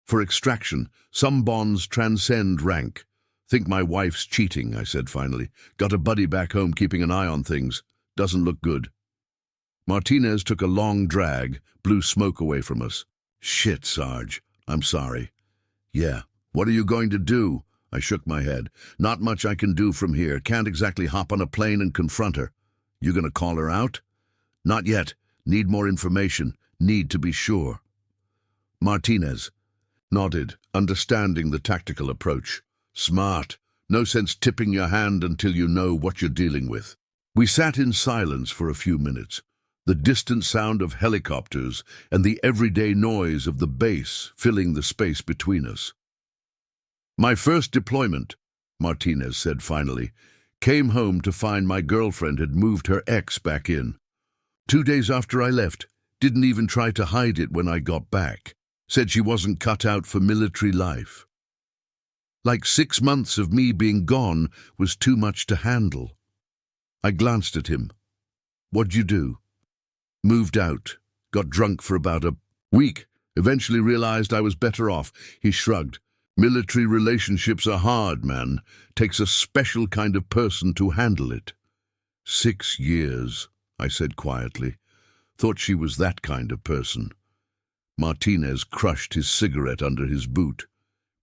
S1: for extraction. Some bonds transcend rank. Think my wife's cheating, I said finally. Got a buddy back home keeping an eye on things. Doesn't look good. Martinez took a long drag, blew smoke away from us. Shit, Sarge. I'm sorry. Yeah. What are you going to do? I shook my head. Not much I can do from here. Can't exactly hop on a plane and confront her. You gonna call her out? Not yet. Need more information. Need to be sure. Martinez nodded, understanding the tactical approach. Smart. No sense tipping your hand until you know what you're dealing with. We sat in silence for a few minutes, the distant sound of helicopters and the everyday noise of the base filling the space between us. My first deployment, Martinez said finally, came home to find my girlfriend had moved her ex back in. 2 days after I left, didn't even try to hide it when I got back. Said she wasn't cut out for military life. Like 6 months of me being gone was too much to handle. I glanced at him. What'd you do? Moved out. Got drunk for about a week. Eventually realized I was better off. He shrugged. Military relationships are hard, man. Takes a special kind of person to handle it. 6 years, I said quietly. Thought she was that kind of person. Martinez crushed his cigarette under his boot.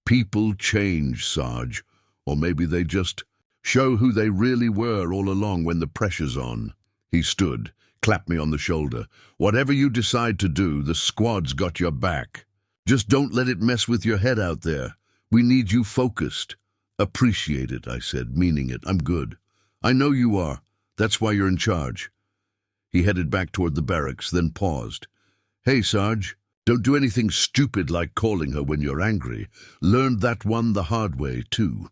S1: People change, Sarge. Or maybe they just show who they really were all along when the pressure's on. He stood, clapped me on the shoulder. Whatever you decide to do, the squad's got your back. Just don't let it mess with your head out there. We need you focused. Appreciate it, I said, meaning it. I'm good. I know you are. That's why you're in charge. He headed back toward the barracks, then paused. Hey, Sarge, don't do anything stupid like calling her when you're angry. Learned that one the hard way, too.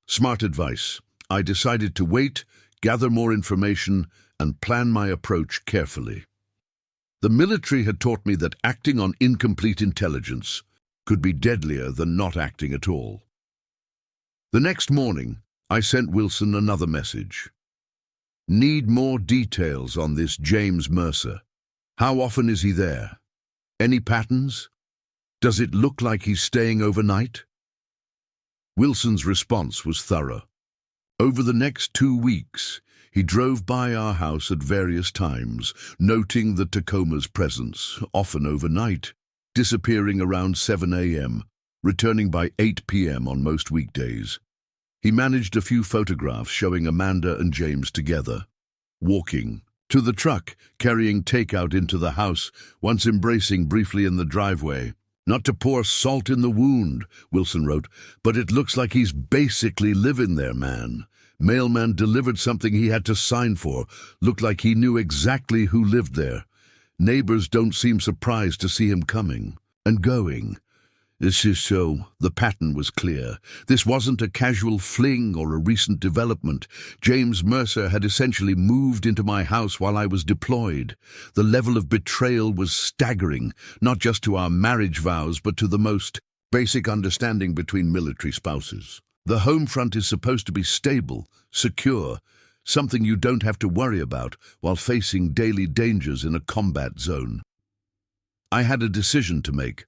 S1: Smart advice. I decided to wait, gather more information, and plan my approach carefully. The military had taught me that acting on incomplete intelligence could be deadlier than not acting at all. The next morning, I sent Wilson another message. Need more details on this James Mercer. How often is he there? Any patterns? Does it look like he's staying overnight? Wilson's response was thorough. Over the next 2 weeks, he drove by our house at various times, noting the Tacoma's presence, often overnight, disappearing around 7 a.m., returning by 8 p.m. on most weekdays. He managed a few photographs showing Amanda and James together, walking to the truck, carrying takeout into the house, once embracing briefly in the driveway. Not to pour salt in the wound, Wilson wrote, but it looks like he's basically living there, man. Mailman delivered something he had to sign for. Looked like he knew exactly who lived there. Neighbors don't seem surprised to see him coming and going. This is so. The pattern was clear. This wasn't a casual fling or a recent development. James Mercer had essentially moved into my house while I was deployed. The level of betrayal was staggering, not just to our marriage vows, but to the most basic understanding between military spouses. The home front is supposed to be stable, secure, something you don't have to worry about while facing daily dangers in a combat zone. I had a decision to make.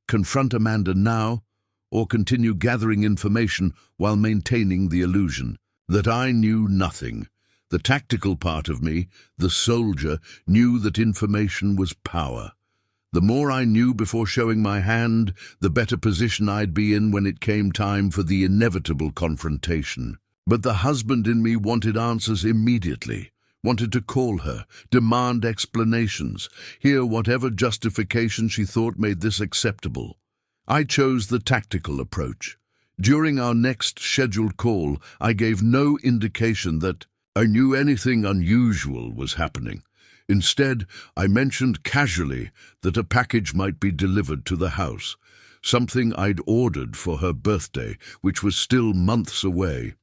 S1: Confront Amanda now, or continue gathering information while maintaining the illusion that I knew nothing. The tactical part of me, the soldier, knew that information was power. The more I knew before showing my hand, the better position I'd be in when it came time for the inevitable confrontation. But the husband in me wanted answers immediately. Wanted to call her, demand explanations, hear whatever justification she thought made this acceptable. I chose the tactical approach. During our next scheduled call, I gave no indication that I knew anything unusual was happening. Instead, I mentioned casually that a package might be delivered to the house, something I'd ordered for her birthday, which was still months away.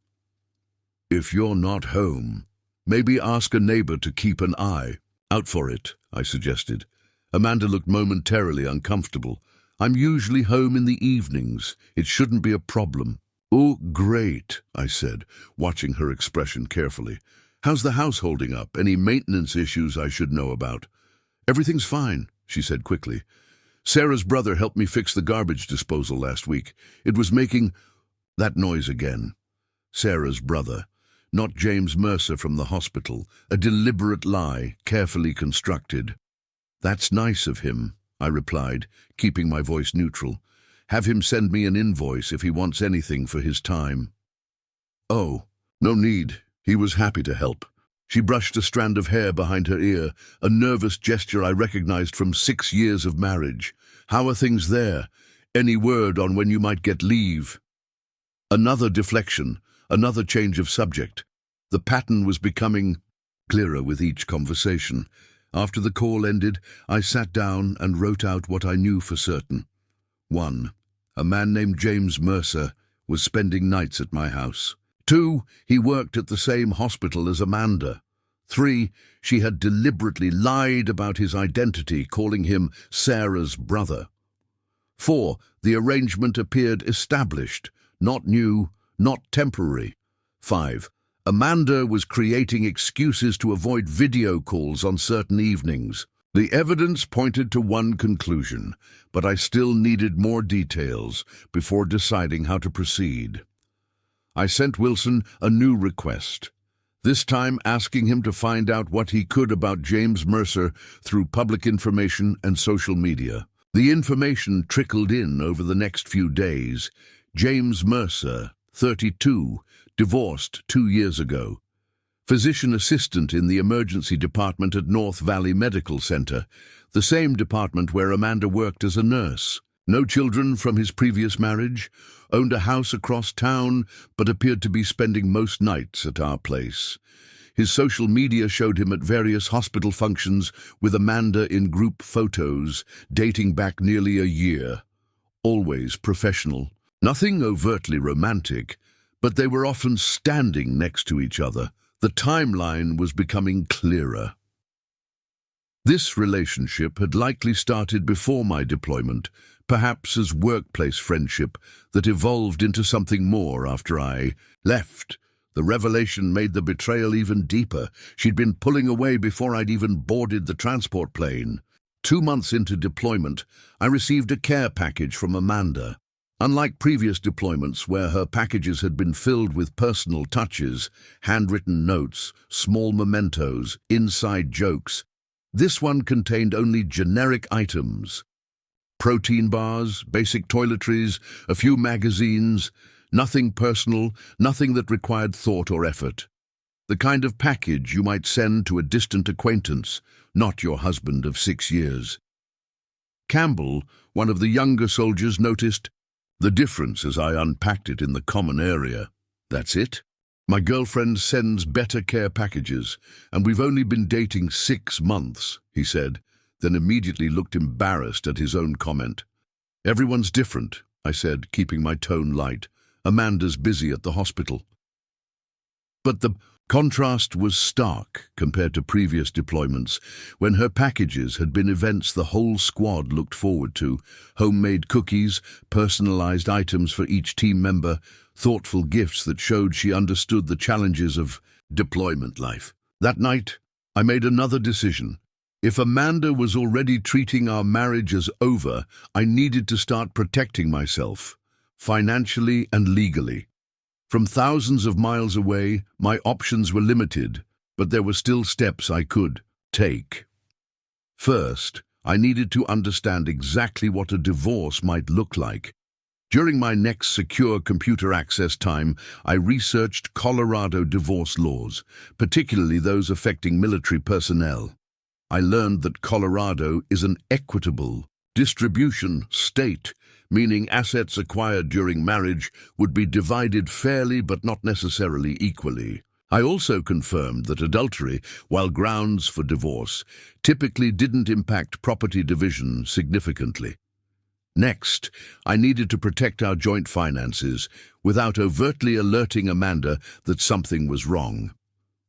S1: If you're not home, maybe ask a neighbor to keep an eye out for it, I suggested. Amanda looked momentarily uncomfortable. I'm usually home in the evenings. It shouldn't be a problem. Oh, great, I said, watching her expression carefully. How's the house holding up? Any maintenance issues I should know about? Everything's fine, she said quickly. Sarah's brother helped me fix the garbage disposal last week. It was making that noise again. Sarah's brother, not James Mercer from the hospital, a deliberate lie, carefully constructed. That's nice of him, I replied, keeping my voice neutral. Have him send me an invoice if he wants anything for his time. Oh, no need. He was happy to help. She brushed a strand of hair behind her ear, a nervous gesture I recognized from 6 years of marriage. How are things there? Any word on when you might get leave? Another deflection, another change of subject. The pattern was becoming clearer with each conversation. After the call ended, I sat down and wrote out what I knew for certain. 1. A man named James Mercer was spending nights at my house. 2. He worked at the same hospital as Amanda. 3. She had deliberately lied about his identity, calling him Sarah's brother. 4. The arrangement appeared established, not new, not temporary. 5. Amanda was creating excuses to avoid video calls on certain evenings. The evidence pointed to one conclusion, but I still needed more details before deciding how to proceed. I sent Wilson a new request, this time asking him to find out what he could about James Mercer through public information and social media. The information trickled in over the next few days. James Mercer, 32, divorced 2 years ago. Physician assistant in the emergency department at North Valley Medical Center, the same department where Amanda worked as a nurse. No children from his previous marriage, owned a house across town, but appeared to be spending most nights at our place. His social media showed him at various hospital functions with Amanda in group photos, dating back nearly a year. Always professional. Nothing overtly romantic, but they were often standing next to each other. The timeline was becoming clearer. This relationship had likely started before my deployment, perhaps as workplace friendship that evolved into something more after I left. The revelation made the betrayal even deeper. She'd been pulling away before I'd even boarded the transport plane. 2 months into deployment, I received a care package from Amanda. Unlike previous deployments where her packages had been filled with personal touches, handwritten notes, small mementos, inside jokes, this one contained only generic items. Protein bars, basic toiletries, a few magazines, nothing personal, nothing that required thought or effort. The kind of package you might send to a distant acquaintance, not your husband of 6 years. Campbell, one of the younger soldiers, noticed the difference as I unpacked it in the common area. That's it? My girlfriend sends better care packages, and we've only been dating 6 months, he said, then immediately looked embarrassed at his own comment. Everyone's different, I said, keeping my tone light. Amanda's busy at the hospital. But the contrast was stark compared to previous deployments, when her packages had been events the whole squad looked forward to, homemade cookies, personalized items for each team member, thoughtful gifts that showed she understood the challenges of deployment life. That night, I made another decision. If Amanda was already treating our marriage as over, I needed to start protecting myself, financially and legally. From thousands of miles away, my options were limited, but there were still steps I could take. First, I needed to understand exactly what a divorce might look like. During my next secure computer access time, I researched Colorado divorce laws, particularly those affecting military personnel. I learned that Colorado is an equitable distribution state, meaning assets acquired during marriage would be divided fairly but not necessarily equally. I also confirmed that adultery, while grounds for divorce, typically didn't impact property division significantly. Next, I needed to protect our joint finances without overtly alerting Amanda that something was wrong.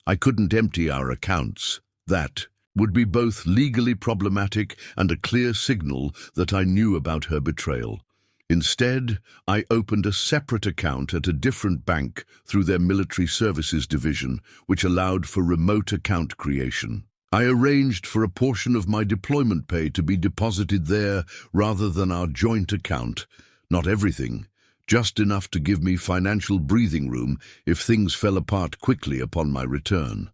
S1: I couldn't empty our accounts. That would be both legally problematic and a clear signal that I knew about her betrayal. Instead, I opened a separate account at a different bank through their military services division, which allowed for remote account creation. I arranged for a portion of my deployment pay to be deposited there rather than our joint account. Not everything, just enough to give me financial breathing room if things fell apart quickly upon my return.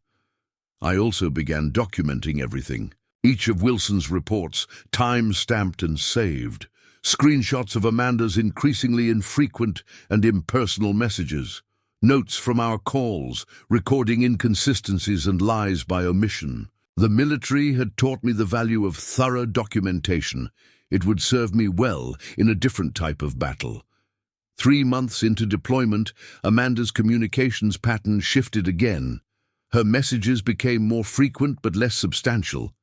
S1: I also began documenting everything. Each of Wilson's reports, time-stamped and saved. Screenshots of Amanda's increasingly infrequent and impersonal messages. Notes from our calls, recording inconsistencies and lies by omission. The military had taught me the value of thorough documentation. It would serve me well in a different type of battle. 3 months into deployment, Amanda's communications pattern shifted again. Her messages became more frequent but less substantial.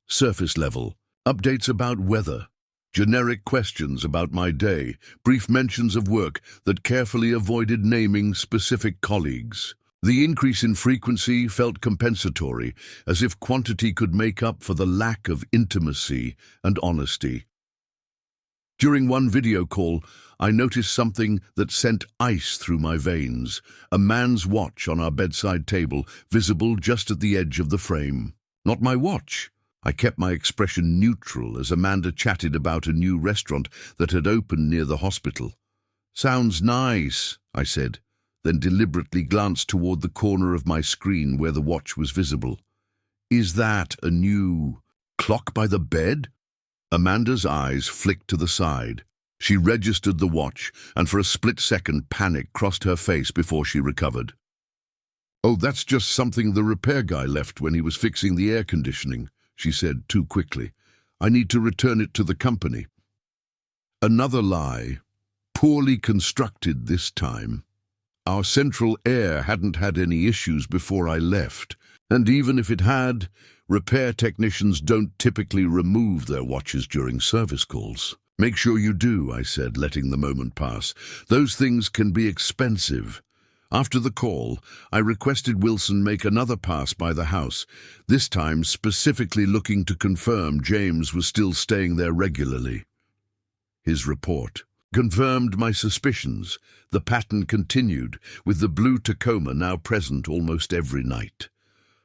S1: Surface level. Updates about weather. Generic questions about my day. Brief mentions of work that carefully avoided naming specific colleagues. The increase in frequency felt compensatory, as if quantity could make up for the lack of intimacy and honesty. During one video call, I noticed something that sent ice through my veins. A man's watch on our bedside table, visible just at the edge of the frame. Not my watch. I kept my expression neutral as Amanda chatted about a new restaurant that had opened near the hospital. "Sounds nice," I said, then deliberately glanced toward the corner of my screen where the watch was visible. "Is that a new clock by the bed?" Amanda's eyes flicked to the side. She registered the watch, and for a split second panic crossed her face before she recovered. "Oh, that's just something the repair guy left when he was fixing the air conditioning," she said too quickly. "I need to return it to the company." Another lie, poorly constructed this time. Our central air hadn't had any issues before I left, and even if it had, repair technicians don't typically remove their watches during service calls. "Make sure you do," I said, letting the moment pass. "Those things can be expensive." After the call, I requested Wilson make another pass by the house, this time specifically looking to confirm James was still staying there regularly. His report confirmed my suspicions. The pattern continued, with the blue Tacoma now present almost every night.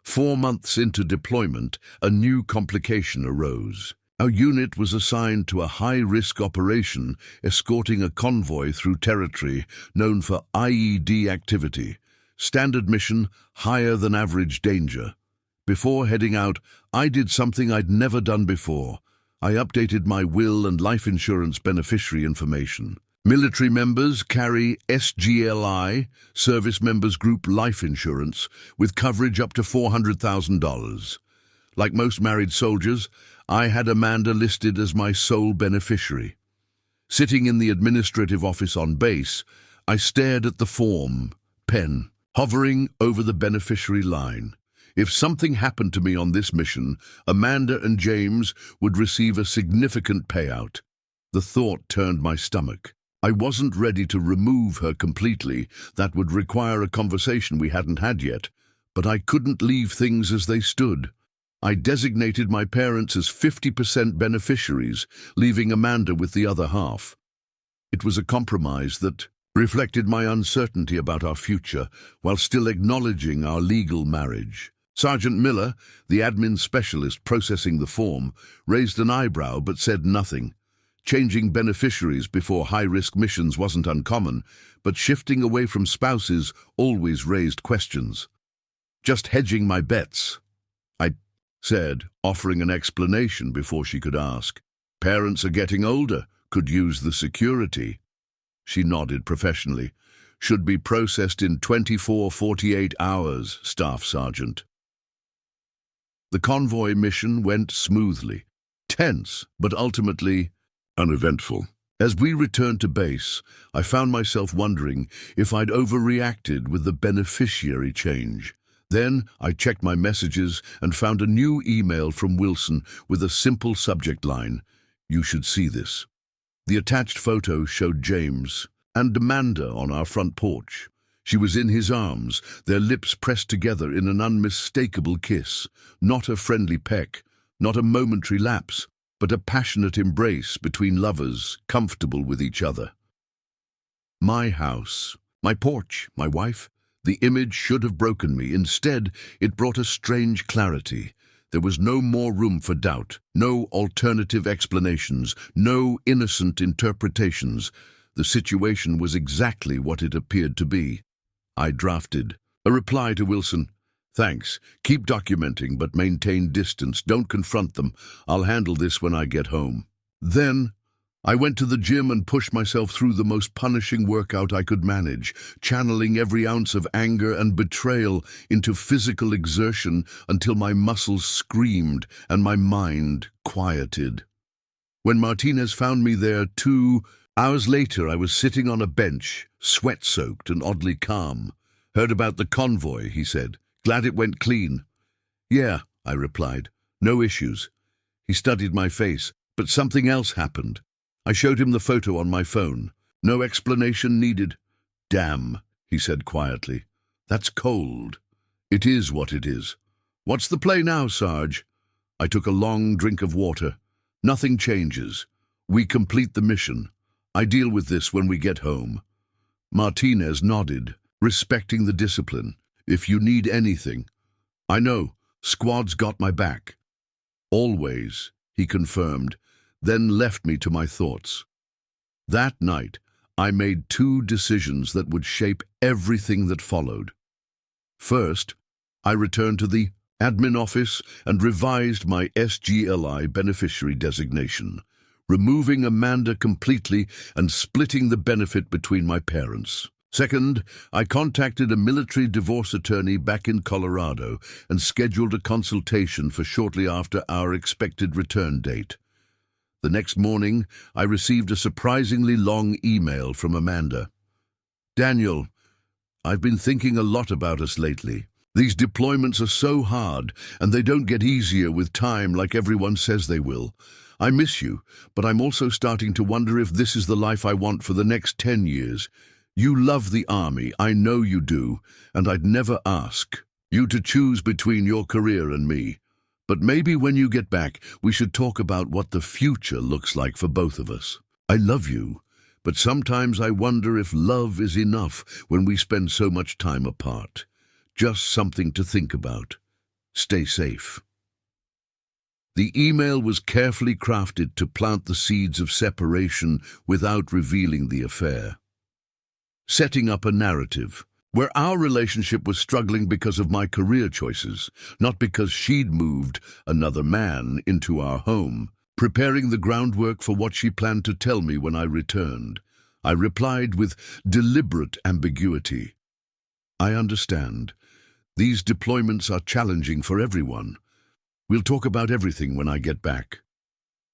S1: 4 months into deployment, a new complication arose. Our unit was assigned to a high-risk operation escorting a convoy through territory known for IED activity. Standard mission, higher than average danger. Before heading out, I did something I'd never done before. I updated my will and life insurance beneficiary information. Military members carry SGLI, Service Members Group Life Insurance, with coverage up to $400,000. Like most married soldiers, I had Amanda listed as my sole beneficiary. Sitting in the administrative office on base, I stared at the form, pen, hovering over the beneficiary line. If something happened to me on this mission, Amanda and James would receive a significant payout. The thought turned my stomach. I wasn't ready to remove her completely. That would require a conversation we hadn't had yet. But I couldn't leave things as they stood. I designated my parents as 50% beneficiaries, leaving Amanda with the other half. It was a compromise that reflected my uncertainty about our future, while still acknowledging our legal marriage. Sergeant Miller, the admin specialist processing the form, raised an eyebrow but said nothing. Changing beneficiaries before high-risk missions wasn't uncommon, but shifting away from spouses always raised questions. "Just hedging my bets," I said, offering an explanation before she could ask. "Parents are getting older, could use the security." She nodded professionally. "Should be processed in 24-48 hours, Staff Sergeant." The convoy mission went smoothly, tense, but ultimately uneventful. As we returned to base, I found myself wondering if I'd overreacted with the beneficiary change. Then I checked my messages and found a new email from Wilson with a simple subject line: "You should see this." The attached photo showed James and Amanda on our front porch. She was in his arms, their lips pressed together in an unmistakable kiss. Not a friendly peck, not a momentary lapse, but a passionate embrace between lovers, comfortable with each other. My house, my porch, my wife. The image should have broken me. Instead, it brought a strange clarity. There was no more room for doubt, no alternative explanations, no innocent interpretations. The situation was exactly what it appeared to be. I drafted a reply to Wilson. Thanks. Keep documenting, but maintain distance. Don't confront them. I'll handle this when I get home. Then I went to the gym and pushed myself through the most punishing workout I could manage, channeling every ounce of anger and betrayal into physical exertion until my muscles screamed and my mind quieted. When Martinez found me there 2 hours later, I was sitting on a bench, sweat-soaked and oddly calm. Heard about the convoy, he said. Glad it went clean. Yeah, I replied. No issues. He studied my face, but something else happened. I showed him the photo on my phone. No explanation needed. Damn, he said quietly. That's cold. It is what it is. What's the play now, Sarge? I took a long drink of water. Nothing changes. We complete the mission. I deal with this when we get home. Martinez nodded, respecting the discipline. If you need anything. I know. Squad's got my back. Always, he confirmed, then left me to my thoughts. That night, I made 2 decisions that would shape everything that followed. First, I returned to the admin office and revised my SGLI beneficiary designation, removing Amanda completely and splitting the benefit between my parents. Second, I contacted a military divorce attorney back in Colorado and scheduled a consultation for shortly after our expected return date. The next morning, I received a surprisingly long email from Amanda. Daniel, I've been thinking a lot about us lately. These deployments are so hard, and they don't get easier with time like everyone says they will. I miss you, but I'm also starting to wonder if this is the life I want for the next 10 years. You love the Army, I know you do, and I'd never ask you to choose between your career and me. But maybe when you get back, we should talk about what the future looks like for both of us. I love you, but sometimes I wonder if love is enough when we spend so much time apart. Just something to think about. Stay safe. The email was carefully crafted to plant the seeds of separation without revealing the affair. Setting up a narrative where our relationship was struggling because of my career choices, not because she'd moved another man into our home, preparing the groundwork for what she planned to tell me when I returned. I replied with deliberate ambiguity. I understand. These deployments are challenging for everyone. We'll talk about everything when I get back.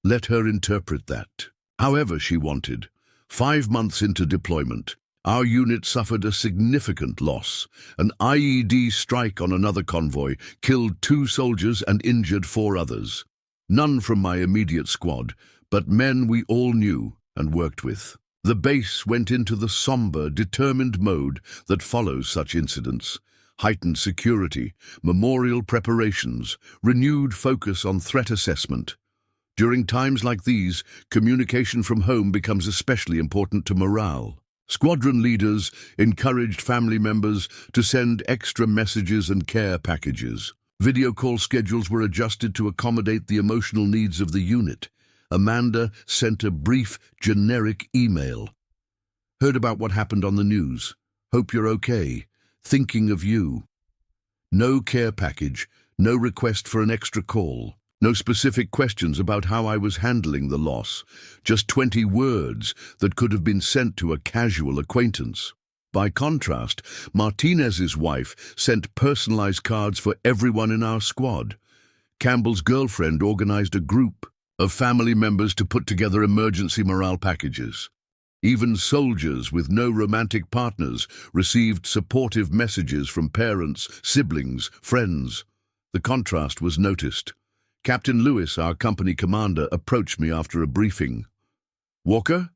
S1: Let her interpret that however she wanted. 5 months into deployment, our unit suffered a significant loss. An IED strike on another convoy killed 2 soldiers and injured 4 others. None from my immediate squad, but men we all knew and worked with. The base went into the somber, determined mode that follows such incidents. Heightened security, memorial preparations, renewed focus on threat assessment. During times like these, communication from home becomes especially important to morale. Squadron leaders encouraged family members to send extra messages and care packages. Video call schedules were adjusted to accommodate the emotional needs of the unit. Amanda sent a brief, generic email. Heard about what happened on the news. Hope you're okay. Thinking of you. No care package, no request for an extra call. No specific questions about how I was handling the loss, just 20 words that could have been sent to a casual acquaintance. By contrast, Martinez's wife sent personalized cards for everyone in our squad. Campbell's girlfriend organized a group of family members to put together emergency morale packages. Even soldiers with no romantic partners received supportive messages from parents, siblings, friends. The contrast was noticed. Captain Lewis, our company commander, approached me after a briefing. Walker,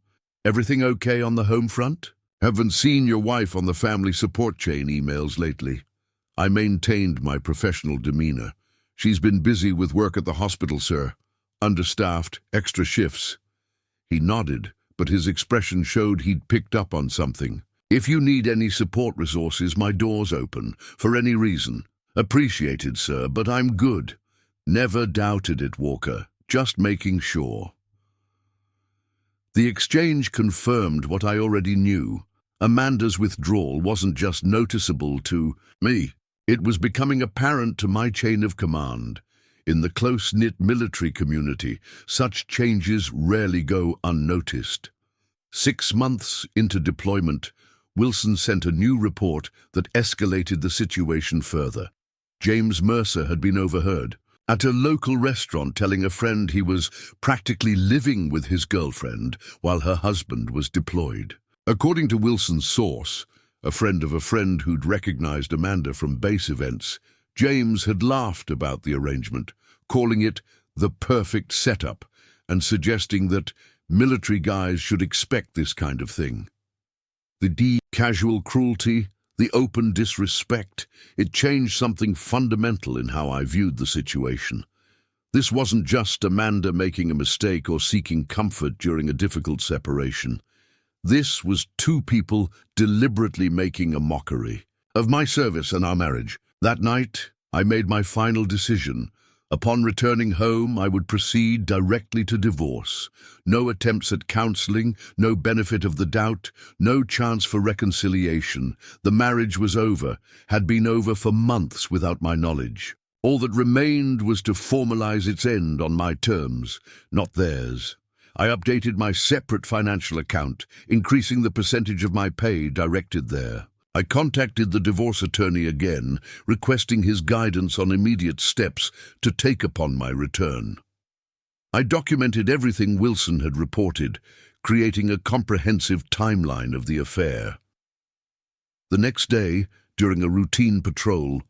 S1: everything okay on the home front? Haven't seen your wife on the family support chain emails lately. I maintained my professional demeanor. She's been busy with work at the hospital, sir. Understaffed, extra shifts. He nodded, but his expression showed he'd picked up on something. If you need any support resources, my door's open, for any reason. Appreciated, sir, but I'm good. Never doubted it, Walker. Just making sure. The exchange confirmed what I already knew. Amanda's withdrawal wasn't just noticeable to me. It was becoming apparent to my chain of command. In the close-knit military community, such changes rarely go unnoticed. 6 months into deployment, Wilson sent a new report that escalated the situation further. James Mercer had been overheard at a local restaurant telling a friend he was practically living with his girlfriend while her husband was deployed. According to Wilson's source, a friend of a friend who'd recognized Amanda from base events, James had laughed about the arrangement, calling it the perfect setup and suggesting that military guys should expect this kind of thing. The casual cruelty, the open disrespect, it changed something fundamental in how I viewed the situation. This wasn't just Amanda making a mistake or seeking comfort during a difficult separation. This was two people deliberately making a mockery of my service and our marriage. That night, I made my final decision. Upon returning home, I would proceed directly to divorce. No attempts at counseling, no benefit of the doubt, no chance for reconciliation. The marriage was over, had been over for months without my knowledge. All that remained was to formalize its end on my terms, not theirs. I updated my separate financial account, increasing the percentage of my pay directed there. I contacted the divorce attorney again, requesting his guidance on immediate steps to take upon my return. I documented everything Wilson had reported, creating a comprehensive timeline of the affair. The next day, during a routine patrol,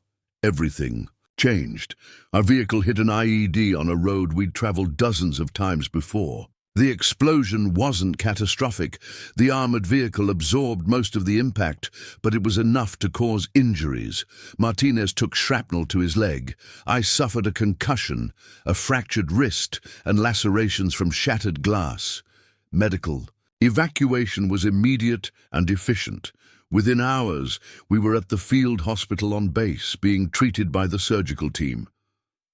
S1: everything changed. Our vehicle hit an IED on a road we'd traveled dozens of times before. The explosion wasn't catastrophic. The armored vehicle absorbed most of the impact, but it was enough to cause injuries. Martinez took shrapnel to his leg. I suffered a concussion, a fractured wrist, and lacerations from shattered glass. Medical evacuation was immediate and efficient. Within hours, we were at the field hospital on base, being treated by the surgical team.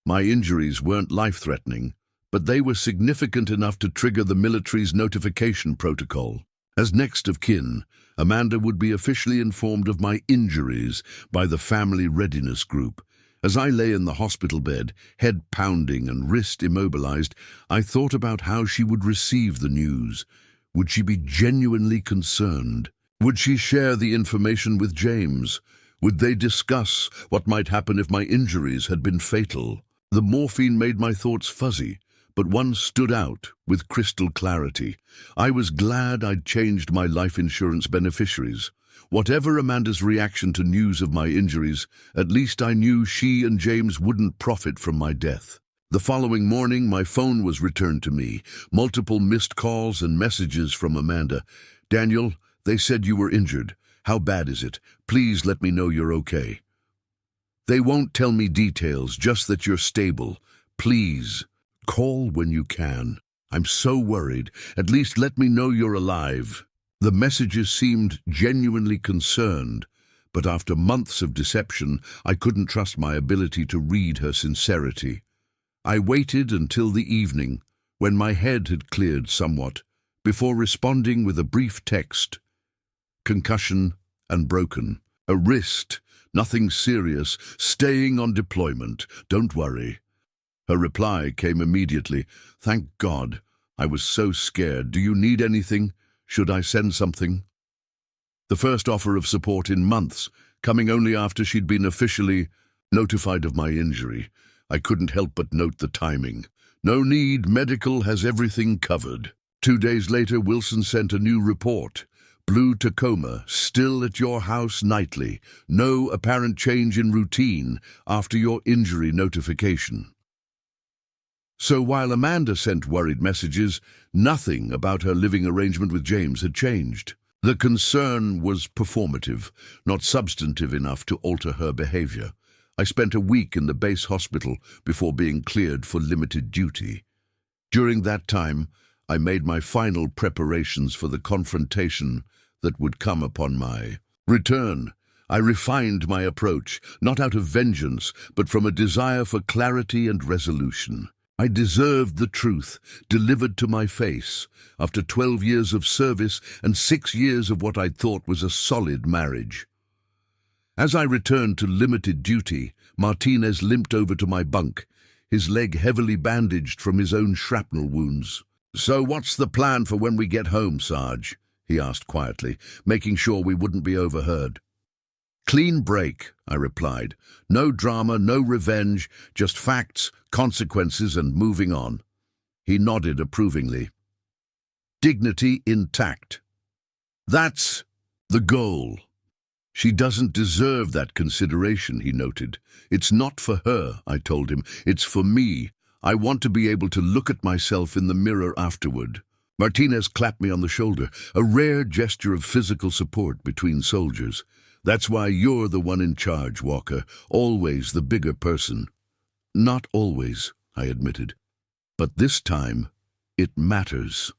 S1: My injuries weren't life-threatening, but they were significant enough to trigger the military's notification protocol. As next of kin, Amanda would be officially informed of my injuries by the Family Readiness Group. As I lay in the hospital bed, head pounding and wrist immobilized, I thought about how she would receive the news. Would she be genuinely concerned? Would she share the information with James? Would they discuss what might happen if my injuries had been fatal? The morphine made my thoughts fuzzy, but one stood out with crystal clarity. I was glad I'd changed my life insurance beneficiaries. Whatever Amanda's reaction to news of my injuries, at least I knew she and James wouldn't profit from my death. The following morning, my phone was returned to me. Multiple missed calls and messages from Amanda. "Daniel, they said you were injured. How bad is it? Please let me know you're okay." "They won't tell me details, just that you're stable. Please. Call when you can. I'm so worried. At least let me know you're alive." The messages seemed genuinely concerned, but after months of deception, I couldn't trust my ability to read her sincerity. I waited until the evening, when my head had cleared somewhat, before responding with a brief text. "Concussion and broken. A wrist. Nothing serious. Staying on deployment. Don't worry." Her reply came immediately. "Thank God. I was so scared. Do you need anything? Should I send something?" The first offer of support in months, coming only after she'd been officially notified of my injury. I couldn't help but note the timing. "No need. Medical has everything covered." 2 days later, Wilson sent a new report. "Blue Tacoma, still at your house nightly. No apparent change in routine after your injury notification." So while Amanda sent worried messages, nothing about her living arrangement with James had changed. The concern was performative, not substantive enough to alter her behavior. I spent a week in the base hospital before being cleared for limited duty. During that time, I made my final preparations for the confrontation that would come upon my return. I refined my approach, not out of vengeance, but from a desire for clarity and resolution. I deserved the truth, delivered to my face, after 12 years of service and 6 years of what I thought was a solid marriage. As I returned to limited duty, Martinez limped over to my bunk, his leg heavily bandaged from his own shrapnel wounds. "So what's the plan for when we get home, Sarge?" he asked quietly, making sure we wouldn't be overheard. "Clean break," I replied. "No drama, no revenge, just facts, consequences, and moving on." He nodded approvingly. "Dignity intact. That's the goal." "She doesn't deserve that consideration," he noted. "It's not for her," I told him. "It's for me. I want to be able to look at myself in the mirror afterward." Martinez clapped me on the shoulder, a rare gesture of physical support between soldiers. "That's why you're the one in charge, Walker, always the bigger person." "Not always," I admitted. "But this time, it matters."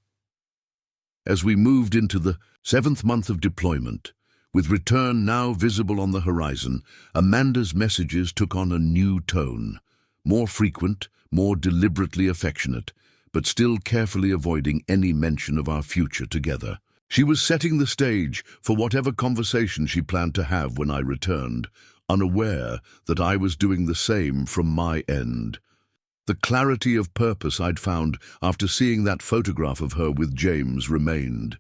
S1: As we moved into the 7th month of deployment, with return now visible on the horizon, Amanda's messages took on a new tone, more frequent, more deliberately affectionate, but still carefully avoiding any mention of our future together. She was setting the stage for whatever conversation she planned to have when I returned, unaware that I was doing the same from my end. The clarity of purpose I'd found after seeing that photograph of her with James remained.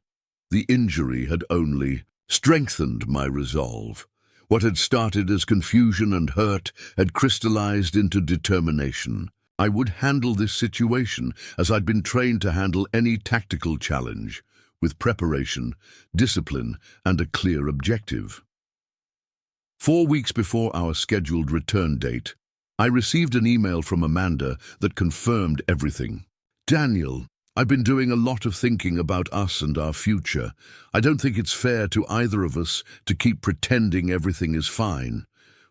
S1: The injury had only strengthened my resolve. What had started as confusion and hurt had crystallized into determination. I would handle this situation as I'd been trained to handle any tactical challenge, with preparation, discipline, and a clear objective. 4 weeks before our scheduled return date, I received an email from Amanda that confirmed everything. "Daniel, I've been doing a lot of thinking about us and our future. I don't think it's fair to either of us to keep pretending everything is fine.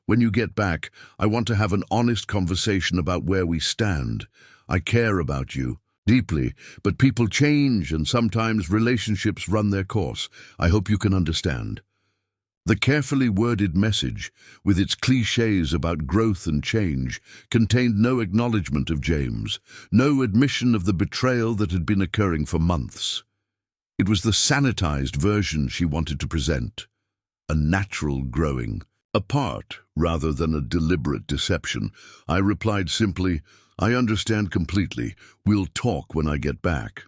S1: When you get back, I want to have an honest conversation about where we stand. I care about you deeply, but people change and sometimes relationships run their course. I hope you can understand." The carefully worded message, with its clichés about growth and change, contained no acknowledgement of James, no admission of the betrayal that had been occurring for months. It was the sanitized version she wanted to present, a natural growing, apart rather than a deliberate deception. I replied simply, "I understand completely. We'll talk when I get back."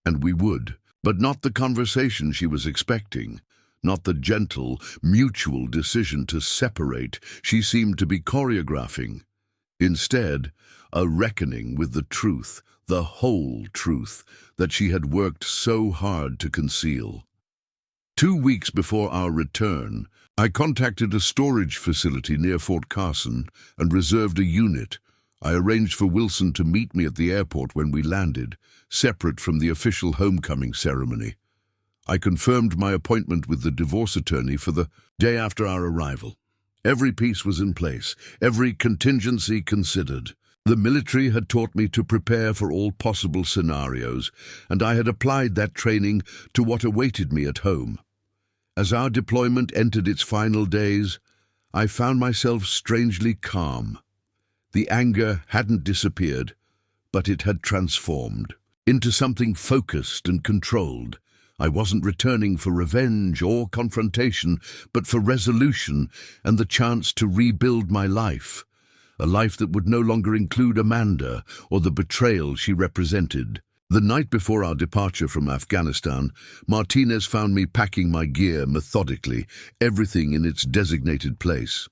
S1: And we would, but not the conversation she was expecting. Not the gentle, mutual decision to separate she seemed to be choreographing. Instead, a reckoning with the truth, the whole truth, that she had worked so hard to conceal. 2 weeks before our return, I contacted a storage facility near Fort Carson and reserved a unit. I arranged for Wilson to meet me at the airport when we landed, separate from the official homecoming ceremony. I confirmed my appointment with the divorce attorney for the day after our arrival. Every piece was in place, every contingency considered. The military had taught me to prepare for all possible scenarios, and I had applied that training to what awaited me at home. As our deployment entered its final days, I found myself strangely calm. The anger hadn't disappeared, but it had transformed into something focused and controlled. I wasn't returning for revenge or confrontation, but for resolution and the chance to rebuild my life, a life that would no longer include Amanda or the betrayal she represented. The night before our departure from Afghanistan, Martinez found me packing my gear methodically, everything in its designated place.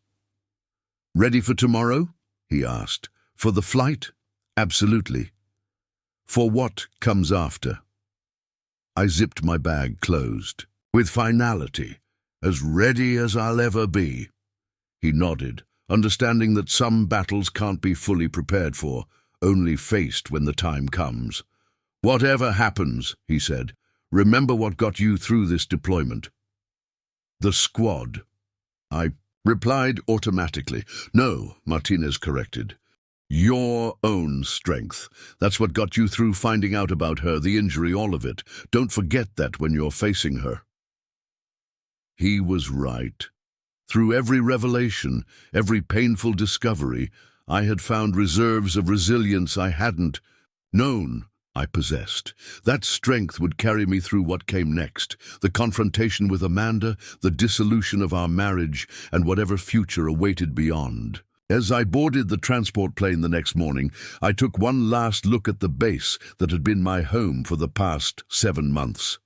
S1: "Ready for tomorrow?" he asked. "For the flight? Absolutely. For what comes after?" I zipped my bag closed, with finality, as ready as I'll ever be. He nodded, understanding that some battles can't be fully prepared for, only faced when the time comes. "Whatever happens," he said, "remember what got you through this deployment." "The squad," I replied automatically. "No," Martinez corrected. "Your own strength. That's what got you through finding out about her, the injury, all of it. Don't forget that when you're facing her." He was right. Through every revelation, every painful discovery, I had found reserves of resilience I hadn't known I possessed. That strength would carry me through what came next, the confrontation with Amanda, the dissolution of our marriage, and whatever future awaited beyond. As I boarded the transport plane the next morning, I took one last look at the base that had been my home for the past 7 months.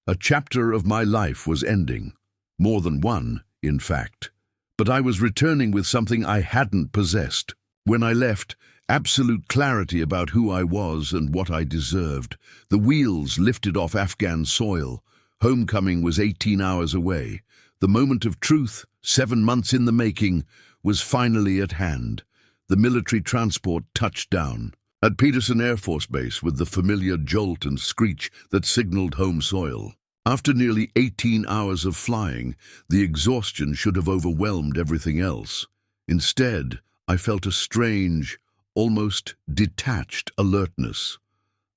S1: A chapter of my life was ending. More than one, in fact. But I was returning with something I hadn't possessed. When I left, absolute clarity about who I was and what I deserved. The wheels lifted off Afghan soil. Homecoming was 18 hours away. The moment of truth, 7 months in the making, was finally at hand. The military transport touched down at Peterson Air Force Base with the familiar jolt and screech that signaled home soil. After nearly 18 hours of flying, the exhaustion should have overwhelmed everything else. Instead, I felt a strange, almost detached alertness,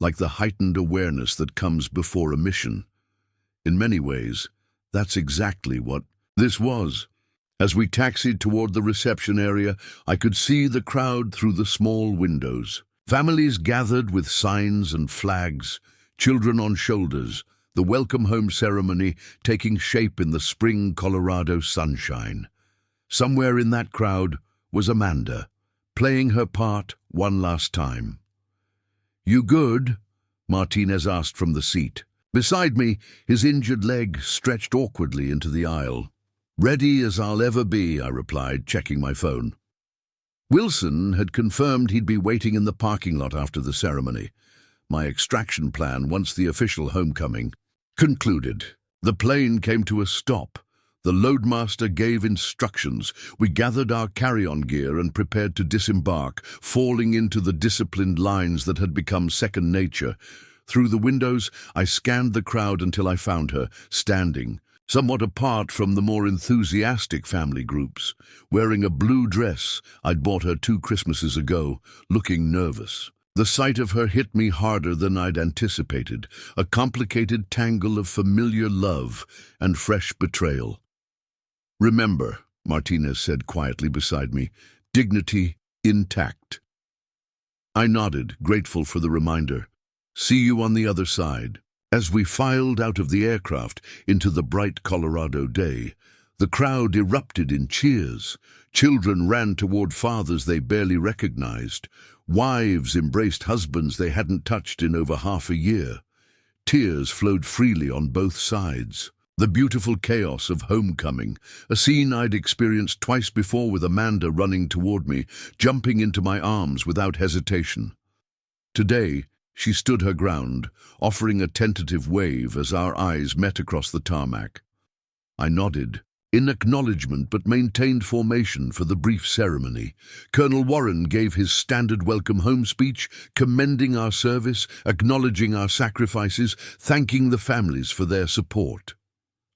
S1: like the heightened awareness that comes before a mission. In many ways, that's exactly what this was. As we taxied toward the reception area, I could see the crowd through the small windows. Families gathered with signs and flags, children on shoulders, the welcome home ceremony taking shape in the spring Colorado sunshine. Somewhere in that crowd was Amanda, playing her part one last time. "You good?" Martinez asked from the seat. Beside me, his injured leg stretched awkwardly into the aisle. "Ready as I'll ever be," I replied, checking my phone. Wilson had confirmed he'd be waiting in the parking lot after the ceremony. My extraction plan, once the official homecoming concluded. The plane came to a stop. The loadmaster gave instructions. We gathered our carry-on gear and prepared to disembark, falling into the disciplined lines that had become second nature. Through the windows, I scanned the crowd until I found her, standing, somewhat apart from the more enthusiastic family groups, wearing a blue dress I'd bought her 2 Christmases ago, looking nervous. The sight of her hit me harder than I'd anticipated, a complicated tangle of familiar love and fresh betrayal. "Remember," Martinez said quietly beside me, "dignity intact." I nodded, grateful for the reminder. "See you on the other side." As we filed out of the aircraft into the bright Colorado day, the crowd erupted in cheers. Children ran toward fathers they barely recognized. Wives embraced husbands they hadn't touched in over half a year. Tears flowed freely on both sides. The beautiful chaos of homecoming, a scene I'd experienced twice before with Amanda running toward me, jumping into my arms without hesitation. Today, she stood her ground, offering a tentative wave as our eyes met across the tarmac. I nodded, in acknowledgement, but maintained formation for the brief ceremony. Colonel Warren gave his standard welcome home speech, commending our service, acknowledging our sacrifices, thanking the families for their support.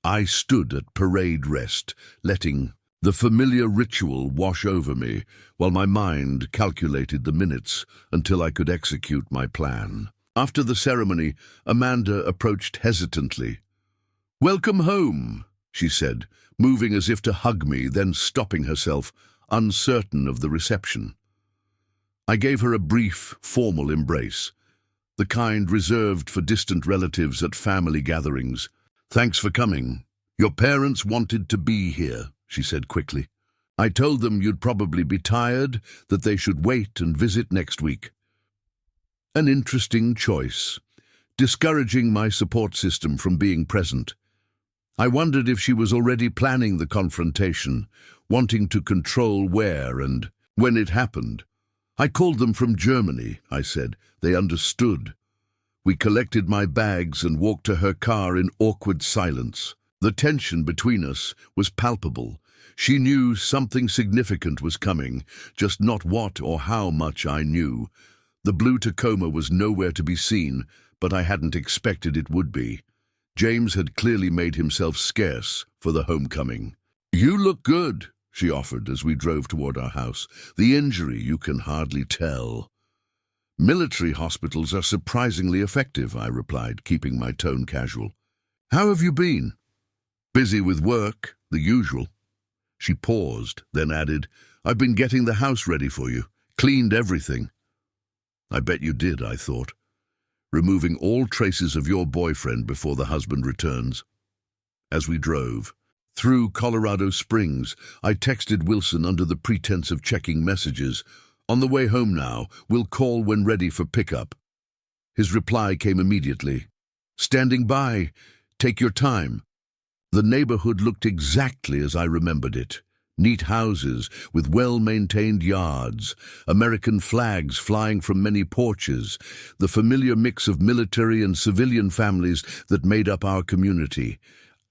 S1: I stood at parade rest, letting the familiar ritual wash over me, while my mind calculated the minutes until I could execute my plan. After the ceremony, Amanda approached hesitantly. "Welcome home," she said, moving as if to hug me, then stopping herself, uncertain of the reception. I gave her a brief, formal embrace, the kind reserved for distant relatives at family gatherings. "Thanks for coming. Your parents wanted to be here," she said quickly. "I told them you'd probably be tired, that they should wait and visit next week." An interesting choice, discouraging my support system from being present. I wondered if she was already planning the confrontation, wanting to control where and when it happened. "I called them from Germany," I said. "They understood." We collected my bags and walked to her car in awkward silence. The tension between us was palpable. She knew something significant was coming, just not what or how much I knew. The blue Tacoma was nowhere to be seen, but I hadn't expected it would be. James had clearly made himself scarce for the homecoming. "You look good," she offered as we drove toward our house. "The injury, you can hardly tell." "Military hospitals are surprisingly effective," I replied, keeping my tone casual. "How have you been?" "Busy with work, the usual." She paused, then added, "I've been getting the house ready for you. Cleaned everything." "I bet you did," I thought. "Removing all traces of your boyfriend before the husband returns." As we drove through Colorado Springs, I texted Wilson under the pretense of checking messages. "On the way home now, we'll call when ready for pickup." His reply came immediately. "Standing by. Take your time." The neighborhood looked exactly as I remembered it. Neat houses with well-maintained yards, American flags flying from many porches, the familiar mix of military and civilian families that made up our community.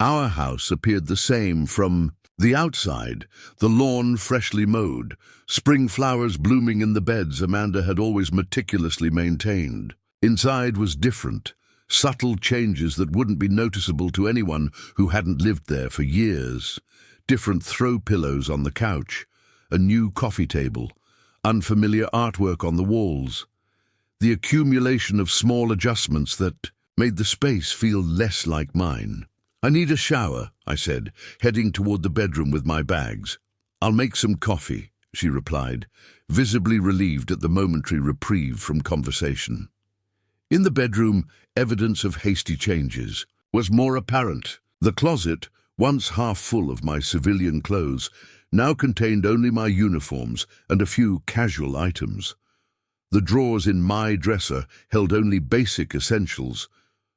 S1: Our house appeared the same from the outside, the lawn freshly mowed, spring flowers blooming in the beds Amanda had always meticulously maintained. Inside was different, subtle changes that wouldn't be noticeable to anyone who hadn't lived there for years. Different throw pillows on the couch, a new coffee table, unfamiliar artwork on the walls. The accumulation of small adjustments that made the space feel less like mine. "I need a shower," I said, heading toward the bedroom with my bags. "I'll make some coffee," she replied, visibly relieved at the momentary reprieve from conversation. In the bedroom, evidence of hasty changes was more apparent. The closet, once half full of my civilian clothes, now contained only my uniforms and a few casual items. The drawers in my dresser held only basic essentials.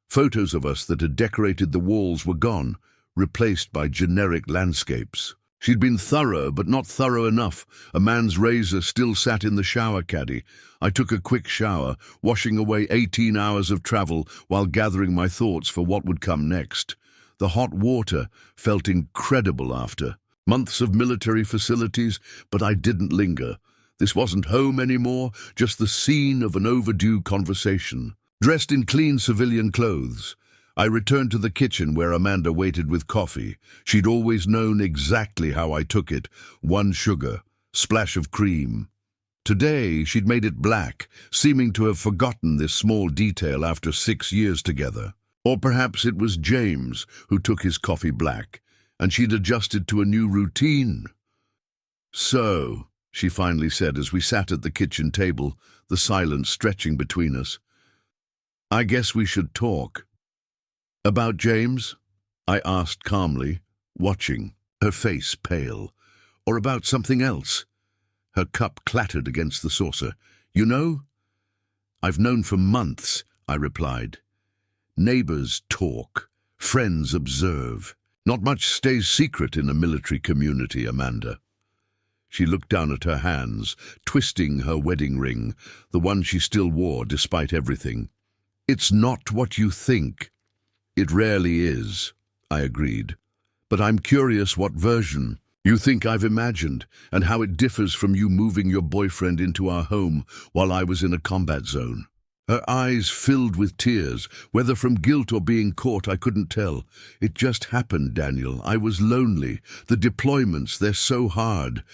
S1: Photos of us that had decorated the walls were gone, replaced by generic landscapes. She'd been thorough, but not thorough enough. A man's razor still sat in the shower caddy. I took a quick shower, washing away 18 hours of travel while gathering my thoughts for what would come next. The hot water felt incredible after months of military facilities, but I didn't linger. This wasn't home anymore, just the scene of an overdue conversation. Dressed in clean civilian clothes, I returned to the kitchen where Amanda waited with coffee. She'd always known exactly how I took it. 1 sugar, splash of cream. Today, she'd made it black, seeming to have forgotten this small detail after 6 years together. Or perhaps it was James who took his coffee black, and she'd adjusted to a new routine. "So," she finally said as we sat at the kitchen table, the silence stretching between us, "I guess we should talk." "About James?" I asked calmly, watching, her face pale. "Or about something else?" Her cup clattered against the saucer. "You know?" "I've known for months," I replied. "Neighbors talk, friends observe. Not much stays secret in a military community, Amanda." She looked down at her hands, twisting her wedding ring, the one she still wore despite everything. "It's not what you think." "It rarely is," I agreed. "But I'm curious what version you think I've imagined, and how it differs from you moving your boyfriend into our home while I was in a combat zone." Her eyes filled with tears, whether from guilt or being caught, I couldn't tell. "It just happened, Daniel. I was lonely. The deployments, they're so hard.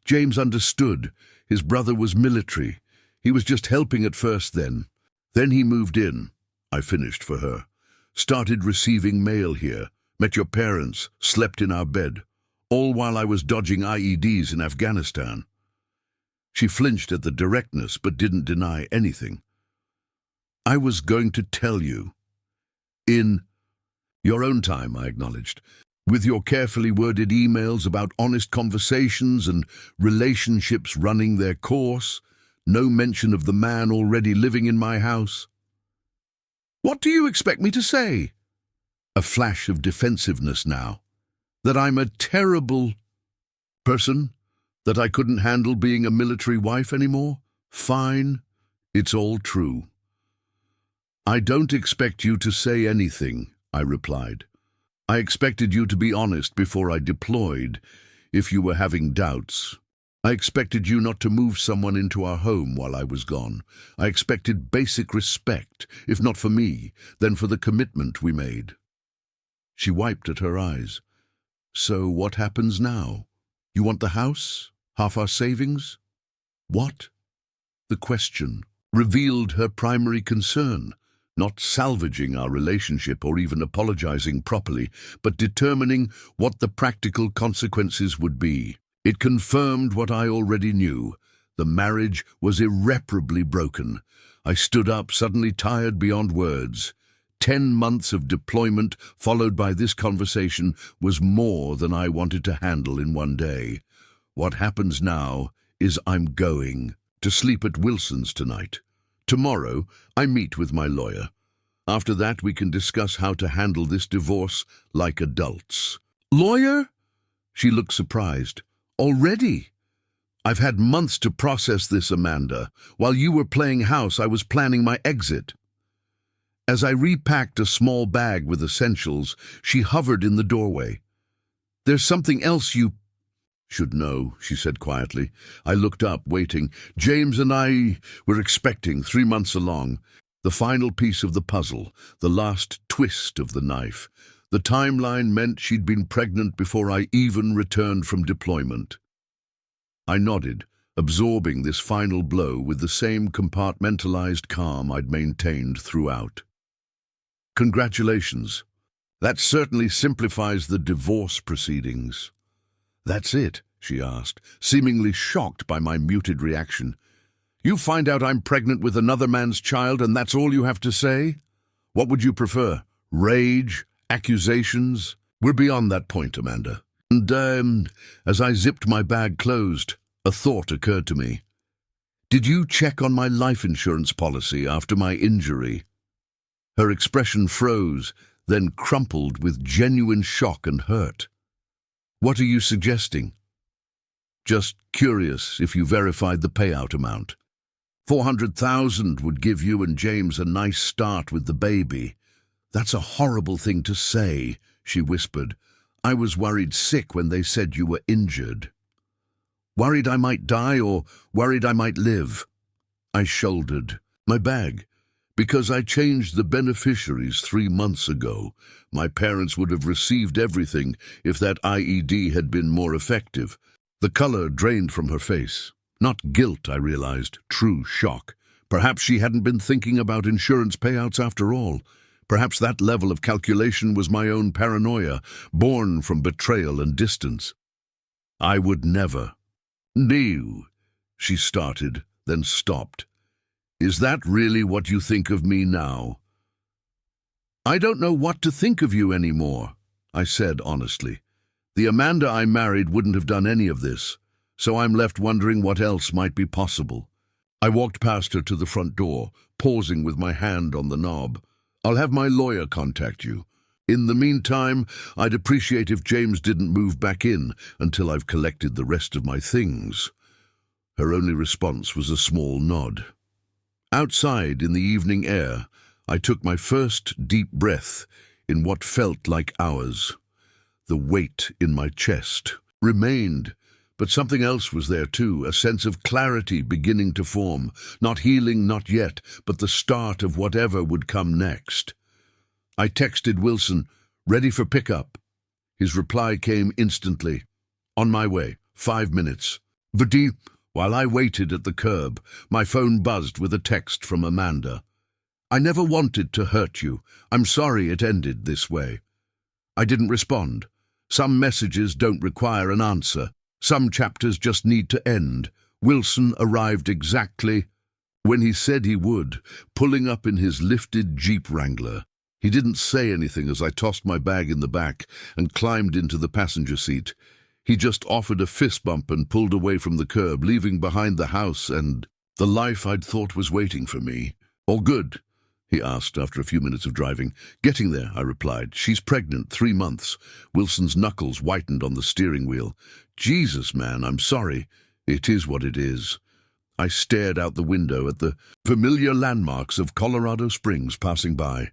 S1: James understood. His brother was military. He was just helping at first then. Then he moved in," I finished for her. "Started receiving mail here. Met your parents. Slept in our bed. All while I was dodging IEDs in Afghanistan." She flinched at the directness, but didn't deny anything. "I was going to tell you." "In your own time," I acknowledged. "With your carefully worded emails about honest conversations and relationships running their course. No mention of the man already living in my house." "What do you expect me to say?" A flash of defensiveness now. "That I'm a terrible person? That I couldn't handle being a military wife anymore? Fine. It's all true." "I don't expect you to say anything," I replied. "I expected you to be honest before I deployed, if you were having doubts. I expected you not to move someone into our home while I was gone. I expected basic respect, if not for me, then for the commitment we made." She wiped at her eyes. "So what happens now? You want the house? Half our savings?" "What?" The question revealed her primary concern. Not salvaging our relationship or even apologizing properly, but determining what the practical consequences would be. It confirmed what I already knew. The marriage was irreparably broken. I stood up, suddenly tired beyond words. 10 months of deployment, followed by this conversation, was more than I wanted to handle in one day. What happens now is I'm going to sleep at Wilson's tonight. Tomorrow, I meet with my lawyer. After that, we can discuss how to handle this divorce like adults. Lawyer? She looked surprised. Already? I've had months to process this, Amanda. While you were playing house, I was planning my exit. As I repacked a small bag with essentials, she hovered in the doorway. There's something else you should know, she said quietly. I looked up, waiting. James and I were expecting 3 months along. The final piece of the puzzle, the last twist of the knife. The timeline meant she'd been pregnant before I even returned from deployment. I nodded, absorbing this final blow with the same compartmentalized calm I'd maintained throughout. Congratulations. That certainly simplifies the divorce proceedings. That's it, she asked, seemingly shocked by my muted reaction. You find out I'm pregnant with another man's child and that's all you have to say? What would you prefer? Rage? Accusations? We're beyond that point, Amanda. And, as I zipped my bag closed, a thought occurred to me. Did you check on my life insurance policy after my injury? Her expression froze, then crumpled with genuine shock and hurt. What are you suggesting? Just curious if you verified the payout amount. 400,000 would give you and James a nice start with the baby. That's a horrible thing to say, she whispered. I was worried sick when they said you were injured. Worried I might die or worried I might live? I shouldered my bag. Because I changed the beneficiaries 3 months ago, my parents would have received everything if that IED had been more effective. The color drained from her face. Not guilt, I realized, true shock. Perhaps she hadn't been thinking about insurance payouts after all. Perhaps that level of calculation was my own paranoia, born from betrayal and distance. I would never. No, she started, then stopped. Is that really what you think of me now? I don't know what to think of you anymore, I said honestly. The Amanda I married wouldn't have done any of this, so I'm left wondering what else might be possible. I walked past her to the front door, pausing with my hand on the knob. I'll have my lawyer contact you. In the meantime, I'd appreciate if James didn't move back in until I've collected the rest of my things. Her only response was a small nod. Outside in the evening air, I took my first deep breath in what felt like hours. The weight in my chest remained, but something else was there too, a sense of clarity beginning to form, not healing, not yet, but the start of whatever would come next. I texted Wilson, ready for pickup. His reply came instantly. On my way, 5 minutes. Vadi. While I waited at the curb, my phone buzzed with a text from Amanda. I never wanted to hurt you. I'm sorry it ended this way. I didn't respond. Some messages don't require an answer. Some chapters just need to end. Wilson arrived exactly when he said he would, pulling up in his lifted Jeep Wrangler. He didn't say anything as I tossed my bag in the back and climbed into the passenger seat. He just offered a fist bump and pulled away from the curb, leaving behind the house and the life I'd thought was waiting for me. All good? He asked after a few minutes of driving. Getting there, I replied. She's pregnant, 3 months. Wilson's knuckles whitened on the steering wheel. Jesus, man, I'm sorry. It is what it is. I stared out the window at the familiar landmarks of Colorado Springs passing by.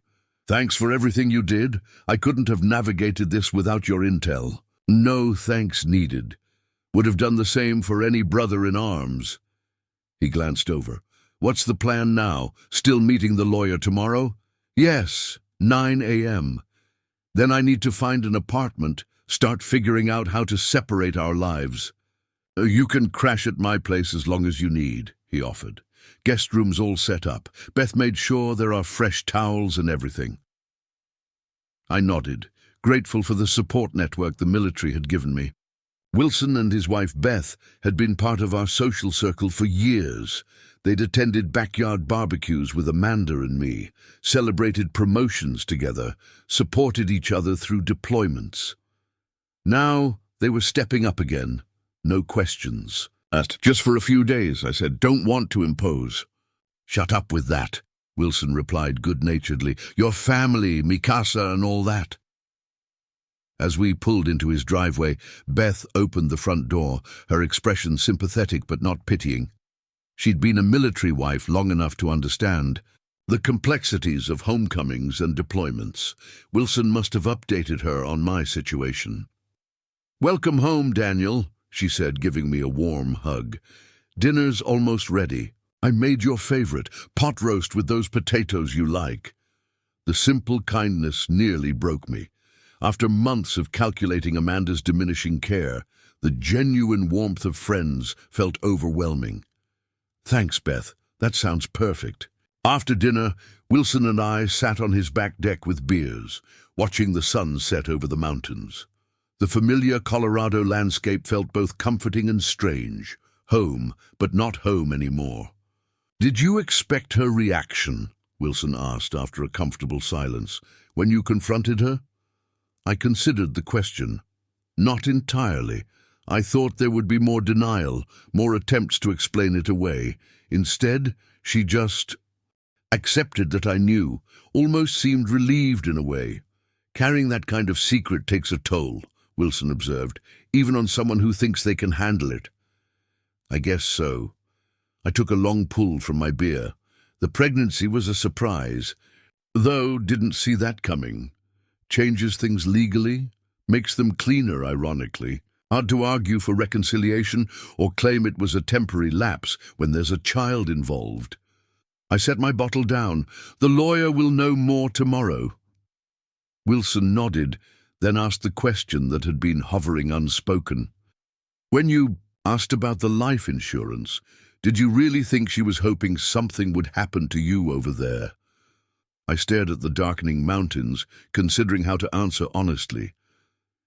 S1: Thanks for everything you did. I couldn't have navigated this without your intel. No thanks needed. Would have done the same for any brother in arms. He glanced over. What's the plan now? Still meeting the lawyer tomorrow? Yes, 9 a.m. Then I need to find an apartment, start figuring out how to separate our lives. You can crash at my place as long as you need, he offered. Guest rooms all set up. Beth made sure there are fresh towels and everything. I nodded, grateful for the support network the military had given me. Wilson and his wife Beth had been part of our social circle for years. They'd attended backyard barbecues with Amanda and me, celebrated promotions together, supported each other through deployments. Now they were stepping up again, no questions. Just for a few days, I said, don't want to impose. Shut up with that, Wilson replied good-naturedly. Your family, Mikasa and all that. As we pulled into his driveway, Beth opened the front door, her expression sympathetic but not pitying. She'd been a military wife long enough to understand the complexities of homecomings and deployments. Wilson must have updated her on my situation. Welcome home, Daniel, she said, giving me a warm hug. Dinner's almost ready. I made your favorite, pot roast with those potatoes you like. The simple kindness nearly broke me. After months of calculating Amanda's diminishing care, the genuine warmth of friends felt overwhelming. Thanks, Beth. That sounds perfect. After dinner, Wilson and I sat on his back deck with beers, watching the sun set over the mountains. The familiar Colorado landscape felt both comforting and strange. Home, but not home anymore. Did you expect her reaction? Wilson asked after a comfortable silence. When you confronted her? I considered the question. Not entirely. I thought there would be more denial, more attempts to explain it away. Instead, she just accepted that I knew, almost seemed relieved in a way. Carrying that kind of secret takes a toll, Wilson observed, even on someone who thinks they can handle it. I guess so. I took a long pull from my beer. The pregnancy was a surprise, though didn't see that coming. Changes things legally, makes them cleaner, ironically. Hard to argue for reconciliation or claim it was a temporary lapse when there's a child involved. I set my bottle down. The lawyer will know more tomorrow. Wilson nodded, then asked the question that had been hovering unspoken. When you asked about the life insurance, did you really think she was hoping something would happen to you over there? I stared at the darkening mountains, considering how to answer honestly.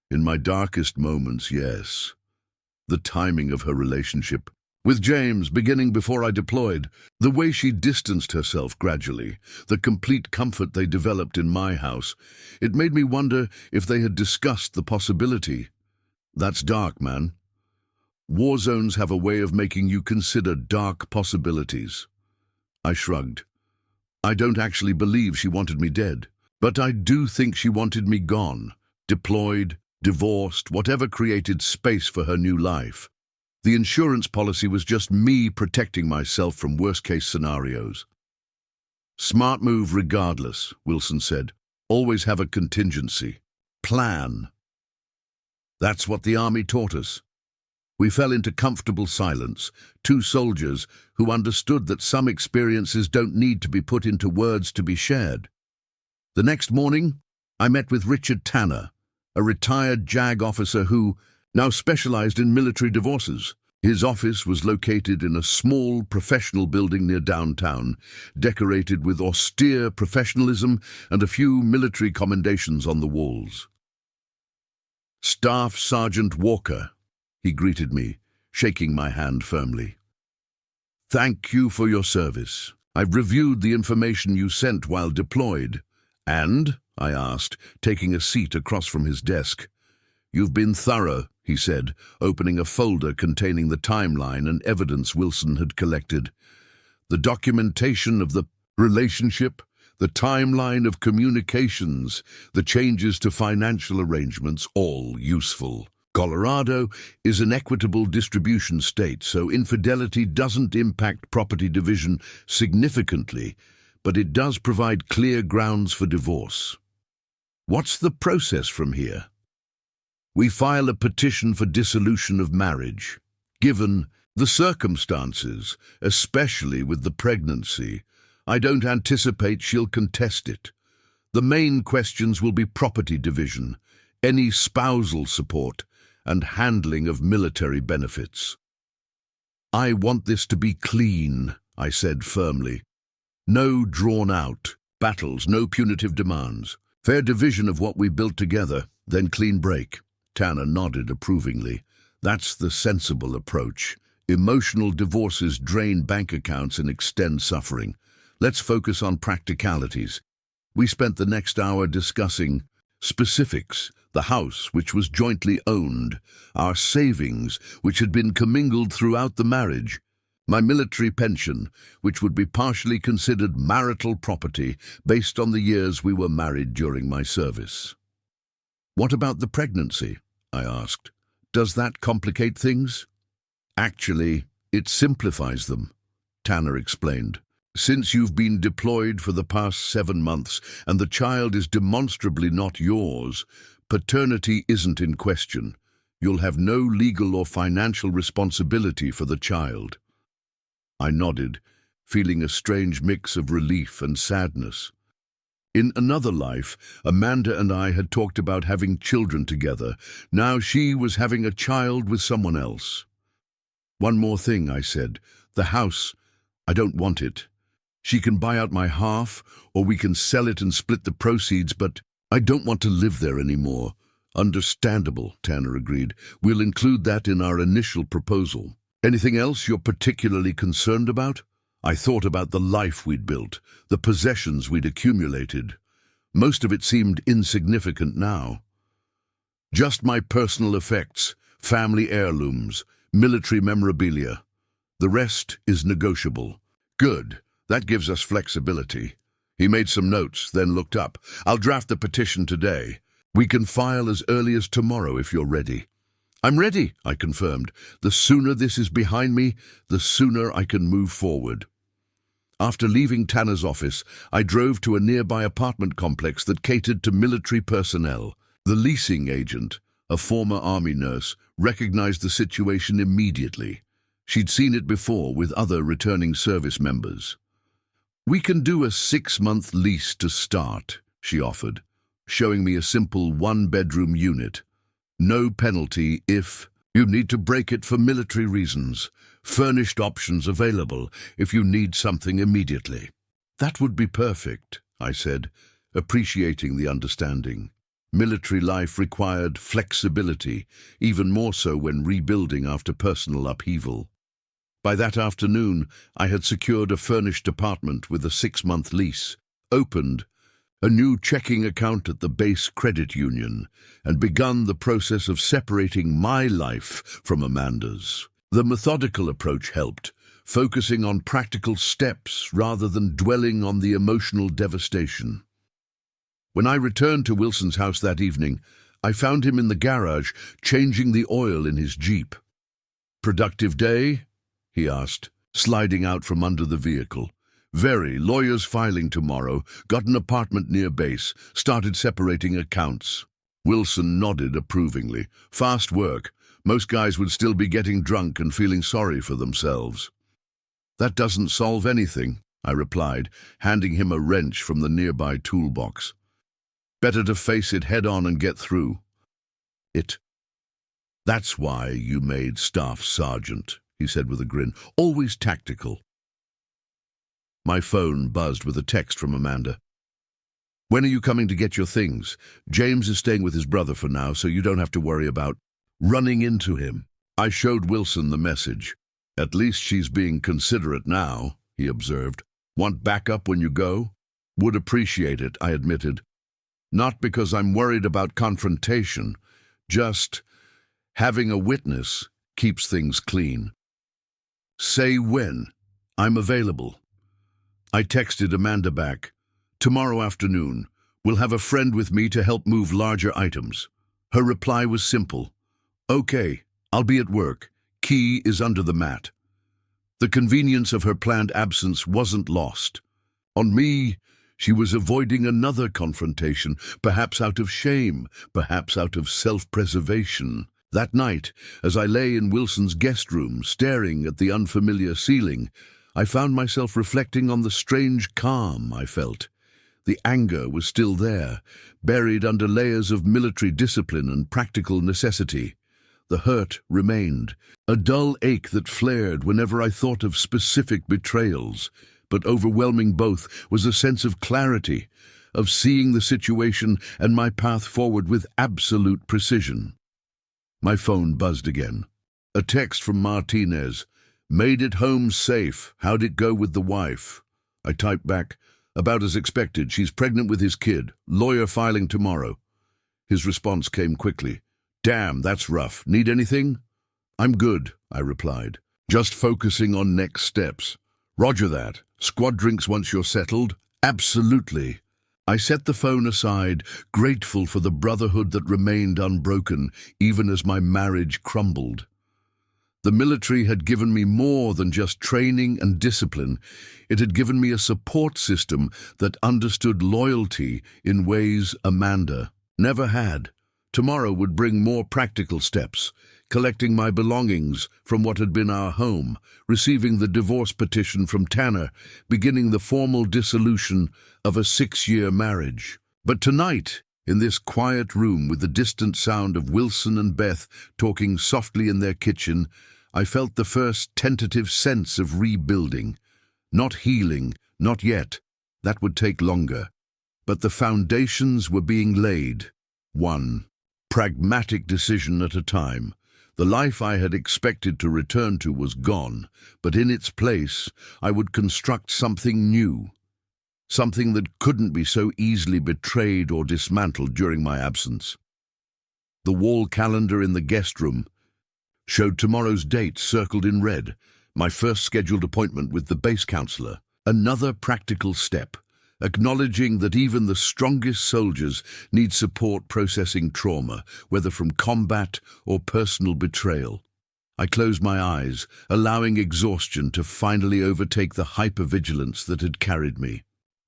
S1: In my darkest moments, yes. The timing of her relationship with James, beginning before I deployed, the way she distanced herself gradually, the complete comfort they developed in my house, it made me wonder if they had discussed the possibility. That's dark, man. War zones have a way of making you consider dark possibilities. I shrugged. I don't actually believe she wanted me dead, but I do think she wanted me gone, deployed, divorced, whatever created space for her new life. The insurance policy was just me protecting myself from worst-case scenarios. Smart move regardless, Wilson said. Always have a contingency. Plan. That's what the army taught us. We fell into comfortable silence, two soldiers who understood that some experiences don't need to be put into words to be shared. The next morning, I met with Richard Tanner, a retired JAG officer who now specialized in military divorces. His office was located in a small professional building near downtown, decorated with austere professionalism and a few military commendations on the walls. Staff Sergeant Walker, he greeted me, shaking my hand firmly. Thank you for your service. I've reviewed the information you sent while deployed. And, I asked, taking a seat across from his desk. You've been thorough, he said, opening a folder containing the timeline and evidence Wilson had collected. The documentation of the relationship, the timeline of communications, the changes to financial arrangements, all useful. Colorado is an equitable distribution state, so infidelity doesn't impact property division significantly, but it does provide clear grounds for divorce. What's the process from here? We file a petition for dissolution of marriage. Given the circumstances, especially with the pregnancy, I don't anticipate she'll contest it. The main questions will be property division, any spousal support, and handling of military benefits. I want this to be clean, I said firmly. No drawn-out battles, no punitive demands. Fair division of what we built together, then clean break. Tanner nodded approvingly. That's the sensible approach. Emotional divorces drain bank accounts and extend suffering. Let's focus on practicalities. We spent the next hour discussing specifics, the house, which was jointly owned, our savings, which had been commingled throughout the marriage, my military pension, which would be partially considered marital property based on the years we were married during my service. What about the pregnancy? I asked. Does that complicate things? Actually, it simplifies them, Tanner explained. Since you've been deployed for the past 7 months and the child is demonstrably not yours, paternity isn't in question. You'll have no legal or financial responsibility for the child. I nodded, feeling a strange mix of relief and sadness. In another life, Amanda and I had talked about having children together. Now she was having a child with someone else. One more thing, I said. The house, I don't want it. She can buy out my half, or we can sell it and split the proceeds, but I don't want to live there anymore. Understandable, Tanner agreed. We'll include that in our initial proposal. Anything else you're particularly concerned about? I thought about the life we'd built, the possessions we'd accumulated. Most of it seemed insignificant now. Just my personal effects, family heirlooms, military memorabilia. The rest is negotiable. Good. That gives us flexibility. He made some notes, then looked up. I'll draft the petition today. We can file as early as tomorrow if you're ready. I'm ready, I confirmed. The sooner this is behind me, the sooner I can move forward. After leaving Tanner's office, I drove to a nearby apartment complex that catered to military personnel. The leasing agent, a former army nurse, recognized the situation immediately. She'd seen it before with other returning service members. We can do a 6-month lease to start, she offered, showing me a simple 1-bedroom unit. No penalty if you need to break it for military reasons. Furnished options available if you need something immediately. That would be perfect, I said, appreciating the understanding. Military life required flexibility, even more so when rebuilding after personal upheaval. By that afternoon, I had secured a furnished apartment with a 6-month lease, opened a new checking account at the base credit union, and begun the process of separating my life from Amanda's. The methodical approach helped, focusing on practical steps rather than dwelling on the emotional devastation. When I returned to Wilson's house that evening, I found him in the garage, changing the oil in his Jeep. "Productive day?" he asked, sliding out from under the vehicle. "Very. Lawyers filing tomorrow. Got an apartment near base. Started separating accounts." Wilson nodded approvingly. "Fast work. Most guys would still be getting drunk and feeling sorry for themselves." "That doesn't solve anything," I replied, handing him a wrench from the nearby toolbox. "Better to face it head-on and get through it." "That's why you made Staff Sergeant," he said with a grin. "Always tactical." My phone buzzed with a text from Amanda. "When are you coming to get your things? James is staying with his brother for now, so you don't have to worry about running into him." I showed Wilson the message. "At least she's being considerate now," he observed. "Want backup when you go?" "Would appreciate it," I admitted. "Not because I'm worried about confrontation. Just having a witness keeps things clean." "Say when. I'm available." I texted Amanda back. "Tomorrow afternoon. Will have a friend with me to help move larger items." Her reply was simple. "Okay, I'll be at work. Key is under the mat." The convenience of her planned absence wasn't lost. On me, she was avoiding another confrontation, perhaps out of shame, perhaps out of self-preservation. That night, as I lay in Wilson's guest room, staring at the unfamiliar ceiling, I found myself reflecting on the strange calm I felt. The anger was still there, buried under layers of military discipline and practical necessity. The hurt remained, a dull ache that flared whenever I thought of specific betrayals, but overwhelming both was a sense of clarity, of seeing the situation and my path forward with absolute precision. My phone buzzed again. A text from Martinez. "Made it home safe. How'd it go with the wife?" I typed back, "About as expected. She's pregnant with his kid. Lawyer filing tomorrow." His response came quickly. "Damn, that's rough. Need anything?" "I'm good," I replied. "Just focusing on next steps." "Roger that. Squad drinks once you're settled?" "Absolutely." I set the phone aside, grateful for the brotherhood that remained unbroken, even as my marriage crumbled. The military had given me more than just training and discipline. It had given me a support system that understood loyalty in ways Amanda never had. Tomorrow would bring more practical steps, collecting my belongings from what had been our home, receiving the divorce petition from Tanner, beginning the formal dissolution of a 6-year marriage. But tonight, in this quiet room with the distant sound of Wilson and Beth talking softly in their kitchen, I felt the first tentative sense of rebuilding. Not healing, not yet. That would take longer. But the foundations were being laid. One pragmatic decision at a time. The life I had expected to return to was gone, but in its place I would construct something new. Something that couldn't be so easily betrayed or dismantled during my absence. The wall calendar in the guest room showed tomorrow's date circled in red, my first scheduled appointment with the base counselor. Another practical step, acknowledging that even the strongest soldiers need support processing trauma, whether from combat or personal betrayal. I closed my eyes, allowing exhaustion to finally overtake the hypervigilance that had carried me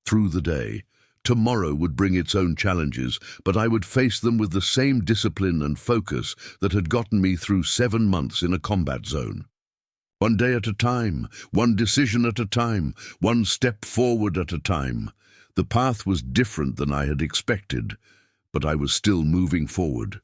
S1: through the day. Tomorrow would bring its own challenges, but I would face them with the same discipline and focus that had gotten me through 7 months in a combat zone. One day at a time, one decision at a time, one step forward at a time. The path was different than I had expected, but I was still moving forward.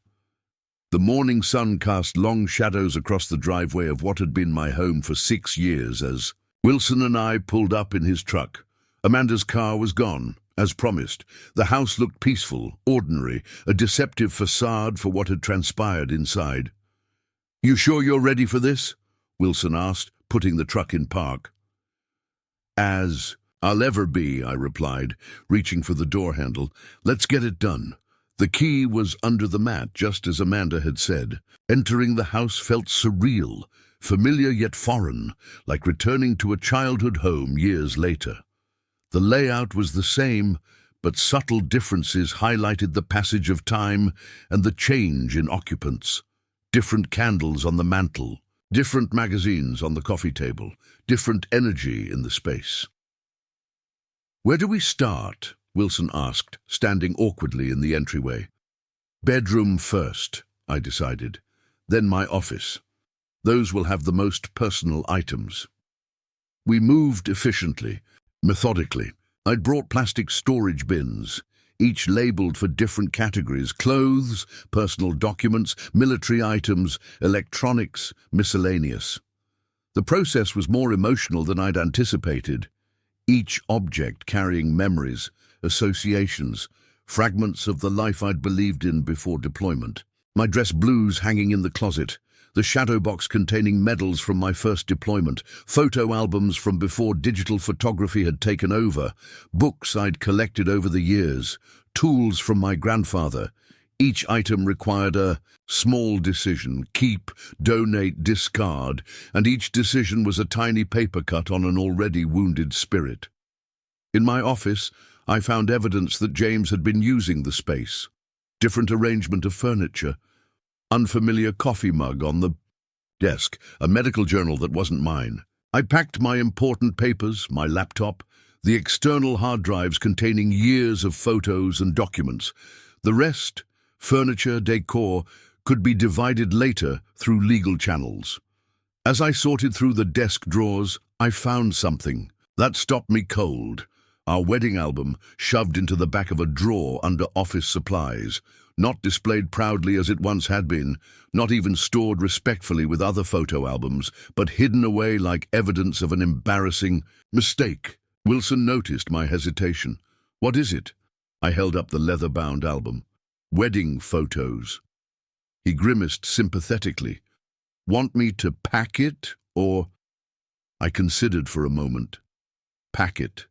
S1: The morning sun cast long shadows across the driveway of what had been my home for 6 years as Wilson and I pulled up in his truck. Amanda's car was gone. As promised, the house looked peaceful, ordinary, a deceptive facade for what had transpired inside. "You sure you're ready for this?" Wilson asked, putting the truck in park. "As I'll ever be," I replied, reaching for the door handle. "Let's get it done." The key was under the mat, just as Amanda had said. Entering the house felt surreal, familiar yet foreign, like returning to a childhood home years later. The layout was the same, but subtle differences highlighted the passage of time and the change in occupants. Different candles on the mantel, different magazines on the coffee table, different energy in the space. "Where do we start?" Wilson asked, standing awkwardly in the entryway. "Bedroom first," I decided. "Then my office. Those will have the most personal items." We moved efficiently, methodically. I'd brought plastic storage bins, each labeled for different categories: clothes, personal documents, military items, electronics, miscellaneous. The process was more emotional than I'd anticipated. Each object carrying memories, associations, fragments of the life I'd believed in before deployment. My dress blues hanging in the closet, the shadow box containing medals from my first deployment, photo albums from before digital photography had taken over, books I'd collected over the years, tools from my grandfather. Each item required a small decision: keep, donate, discard, and each decision was a tiny paper cut on an already wounded spirit. In my office, I found evidence that James had been using the space. Different arrangement of furniture, unfamiliar coffee mug on the desk, a medical journal that wasn't mine. I packed my important papers, my laptop, the external hard drives containing years of photos and documents. The rest, furniture, decor, could be divided later through legal channels. As I sorted through the desk drawers, I found something that stopped me cold. Our wedding album shoved into the back of a drawer under office supplies, not displayed proudly as it once had been, not even stored respectfully with other photo albums, but hidden away like evidence of an embarrassing mistake. Wilson noticed my hesitation. "What is it?" I held up the leather-bound album. "Wedding photos." He grimaced sympathetically. "Want me to pack it, or—" I considered for a moment. Pack it.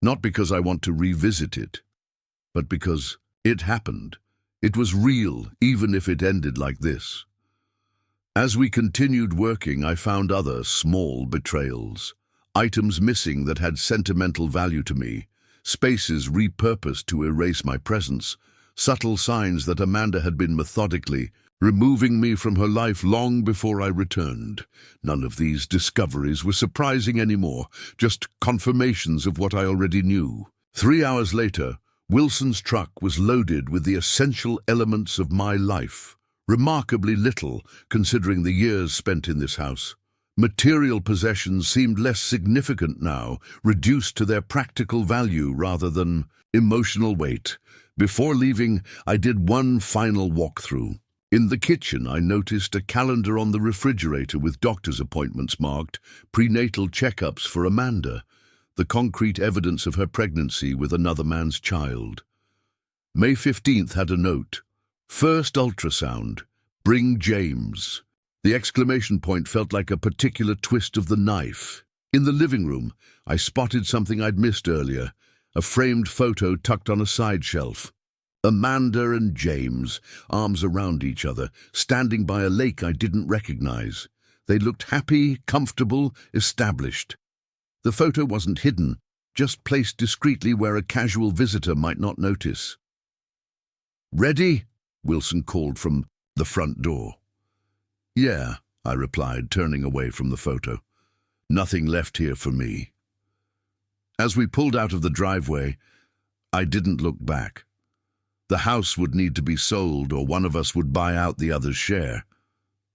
S1: Not because I want to revisit it, but because it happened. It was real, even if it ended like this. As we continued working, I found other small betrayals. Items missing that had sentimental value to me, spaces repurposed to erase my presence, subtle signs that Amanda had been methodically removing me from her life long before I returned. None of these discoveries were surprising anymore, just confirmations of what I already knew. 3 hours later, Wilson's truck was loaded with the essential elements of my life. Remarkably little, considering the years spent in this house. Material possessions seemed less significant now, reduced to their practical value rather than emotional weight. Before leaving, I did one final walkthrough. In the kitchen, I noticed a calendar on the refrigerator with doctor's appointments marked, prenatal checkups for Amanda, the concrete evidence of her pregnancy with another man's child. May 15th had a note. First ultrasound. Bring James. The exclamation point felt like a particular twist of the knife. In the living room, I spotted something I'd missed earlier, a framed photo tucked on a side shelf. Amanda and James, arms around each other, standing by a lake I didn't recognize. They looked happy, comfortable, established. The photo wasn't hidden, just placed discreetly where a casual visitor might not notice. "Ready?" Wilson called from the front door. "Yeah," I replied, turning away from the photo. "Nothing left here for me." As we pulled out of the driveway, I didn't look back. The house would need to be sold, or one of us would buy out the other's share.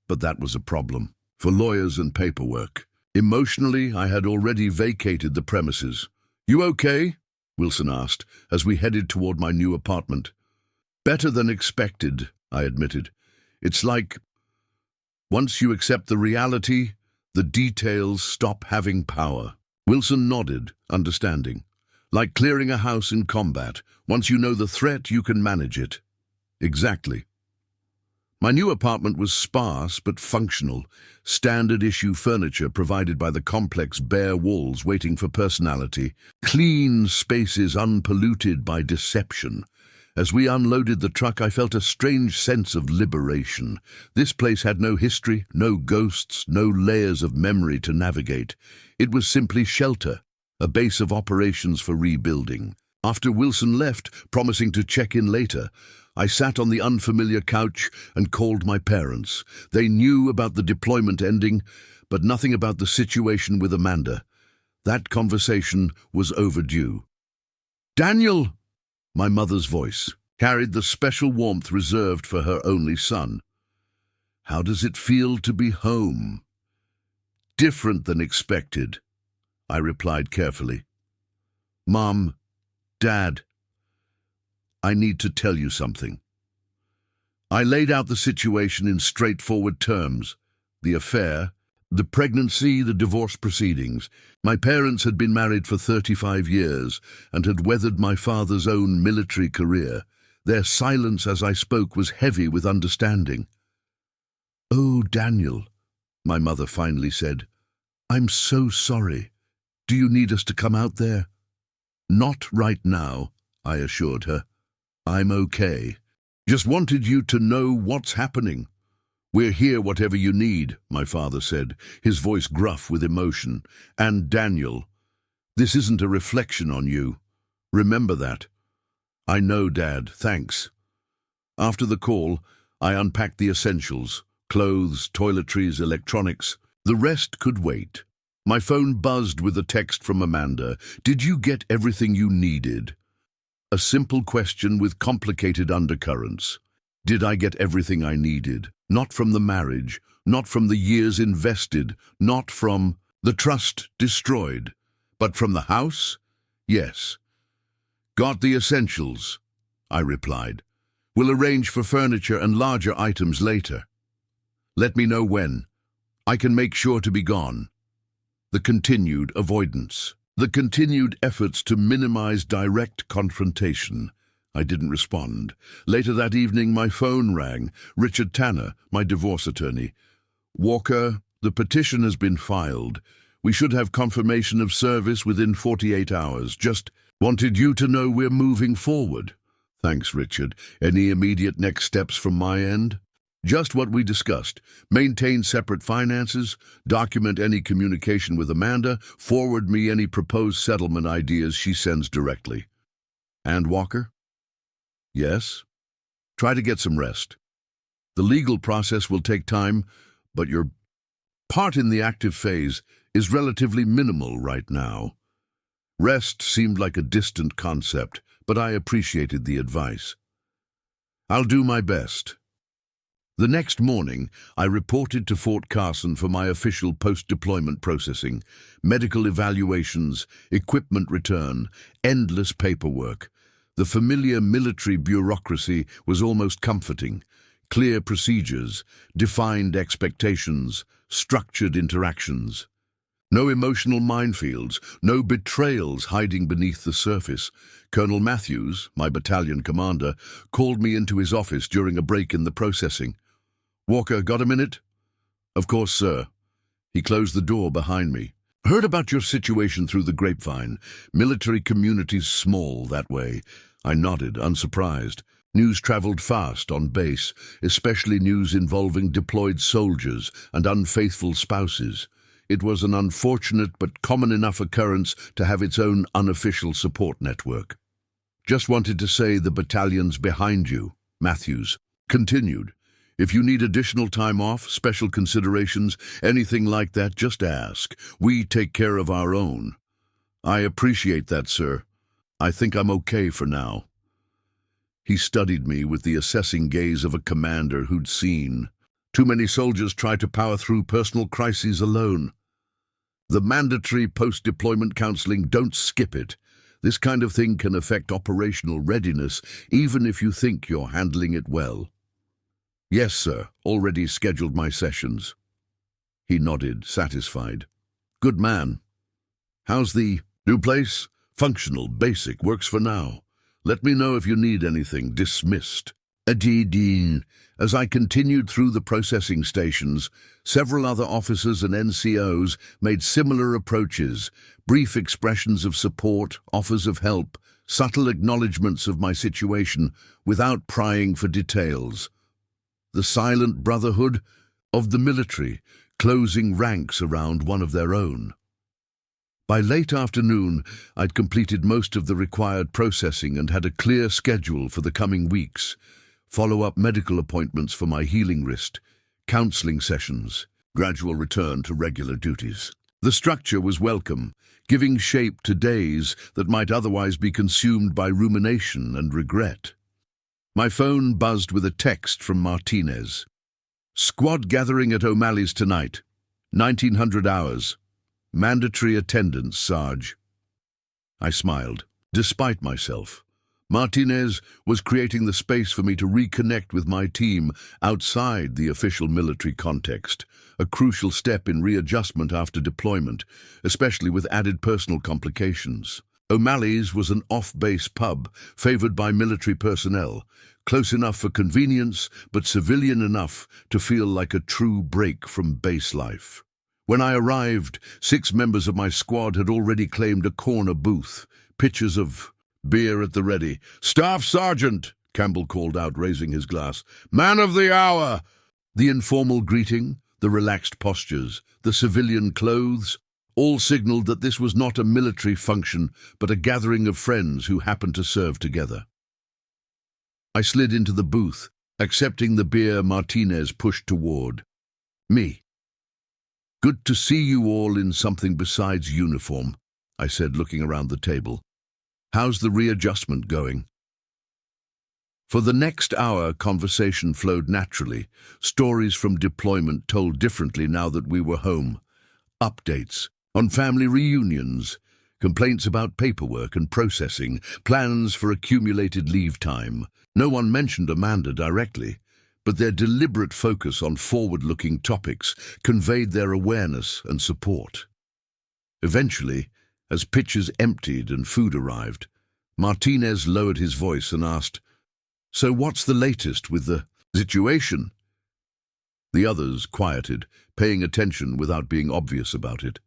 S1: But that was a problem, for lawyers and paperwork. Emotionally, I had already vacated the premises. "You okay?" Wilson asked, as we headed toward my new apartment. "Better than expected," I admitted. "It's like, once you accept the reality, the details stop having power." Wilson nodded, understanding. "Like clearing a house in combat. Once you know the threat, you can manage it." "Exactly." My new apartment was sparse but functional, standard-issue furniture provided by the complex bare walls waiting for personality, clean spaces unpolluted by deception. As we unloaded the truck, I felt a strange sense of liberation. This place had no history, no ghosts, no layers of memory to navigate. It was simply shelter, a base of operations for rebuilding. After Wilson left, promising to check in later, I sat on the unfamiliar couch and called my parents. They knew about the deployment ending, but nothing about the situation with Amanda. That conversation was overdue. "Daniel!" My mother's voice carried the special warmth reserved for her only son. "How does it feel to be home?" "Different than expected," I replied carefully. "Mom, Dad, I need to tell you something." I laid out the situation in straightforward terms. The affair, the pregnancy, the divorce proceedings. My parents had been married for 35 years and had weathered my father's own military career. Their silence as I spoke was heavy with understanding. "Oh, Daniel," my mother finally said, "I'm so sorry. Do you need us to come out there?" "Not right now," I assured her. "I'm okay. Just wanted you to know what's happening." "We're here whatever you need," my father said, his voice gruff with emotion. "And Daniel, this isn't a reflection on you. Remember that." "I know, Dad, thanks." After the call, I unpacked the essentials: clothes, toiletries, electronics. The rest could wait. My phone buzzed with a text from Amanda. "Did you get everything you needed?" A simple question with complicated undercurrents. Did I get everything I needed? Not from the marriage, not from the years invested, not from the trust destroyed, but from the house? Yes. Got the essentials, I replied. We'll arrange for furniture and larger items later. Let me know when. I can make sure to be gone. The continued avoidance. The continued efforts to minimize direct confrontation. I didn't respond. Later that evening, my phone rang. Richard Tanner, my divorce attorney. Walker, the petition has been filed. We should have confirmation of service within 48 hours. Just wanted you to know we're moving forward. Thanks, Richard. Any immediate next steps from my end? Just what we discussed. Maintain separate finances, document any communication with Amanda, forward me any proposed settlement ideas she sends directly. And Walker? Yes? Try to get some rest. The legal process will take time, but your part in the active phase is relatively minimal right now. Rest seemed like a distant concept, but I appreciated the advice. I'll do my best. The next morning, I reported to Fort Carson for my official post-deployment processing, medical evaluations, equipment return, endless paperwork. The familiar military bureaucracy was almost comforting. Clear procedures, defined expectations, structured interactions. No emotional minefields, no betrayals hiding beneath the surface. Colonel Matthews, my battalion commander, called me into his office during a break in the processing. Walker, got a minute? Of course, sir. He closed the door behind me. Heard about your situation through the grapevine. Military community's small that way. I nodded, unsurprised. News traveled fast on base, especially news involving deployed soldiers and unfaithful spouses. It was an unfortunate but common enough occurrence to have its own unofficial support network. Just wanted to say the battalion's behind you, Matthews continued. If you need additional time off, special considerations, anything like that, just ask. We take care of our own. I appreciate that, sir. I think I'm okay for now. He studied me with the assessing gaze of a commander who'd seen. Too many soldiers try to power through personal crises alone. The mandatory post-deployment counseling, don't skip it. This kind of thing can affect operational readiness, even if you think you're handling it well. Yes, sir. Already scheduled my sessions. He nodded, satisfied. Good man. How's the new place? Functional, basic, works for now. Let me know if you need anything. Dismissed. Adideen. As I continued through the processing stations, several other officers and NCOs made similar approaches, brief expressions of support, offers of help, subtle acknowledgements of my situation, without prying for details. The silent brotherhood of the military, closing ranks around one of their own. By late afternoon, I'd completed most of the required processing and had a clear schedule for the coming weeks. Follow-up medical appointments for my healing wrist, counseling sessions, gradual return to regular duties. The structure was welcome, giving shape to days that might otherwise be consumed by rumination and regret. My phone buzzed with a text from Martinez. Squad gathering at O'Malley's tonight. 1900 hours. Mandatory attendance, Sarge. I smiled, despite myself. Martinez was creating the space for me to reconnect with my team outside the official military context, a crucial step in readjustment after deployment, especially with added personal complications. O'Malley's was an off-base pub, favored by military personnel, close enough for convenience, but civilian enough to feel like a true break from base life. When I arrived, 6 members of my squad had already claimed a corner booth, pitchers of beer at the ready. "Staff Sergeant," Campbell called out, raising his glass. "Man of the hour!" The informal greeting, the relaxed postures, the civilian clothes, all signaled that this was not a military function, but a gathering of friends who happened to serve together. I slid into the booth, accepting the beer Martinez pushed toward me. "Good to see you all in something besides uniform," I said, looking around the table. "How's the readjustment going?" For the next hour, conversation flowed naturally, stories from deployment told differently now that we were home. Updates on family reunions, Complaints about paperwork and processing, plans for accumulated leave time. No one mentioned Amanda directly, but their deliberate focus on forward-looking topics conveyed their awareness and support. Eventually, as pitchers emptied and food arrived, Martinez lowered his voice and asked, "So what's the latest with the situation?" The others quieted, paying attention without being obvious about it.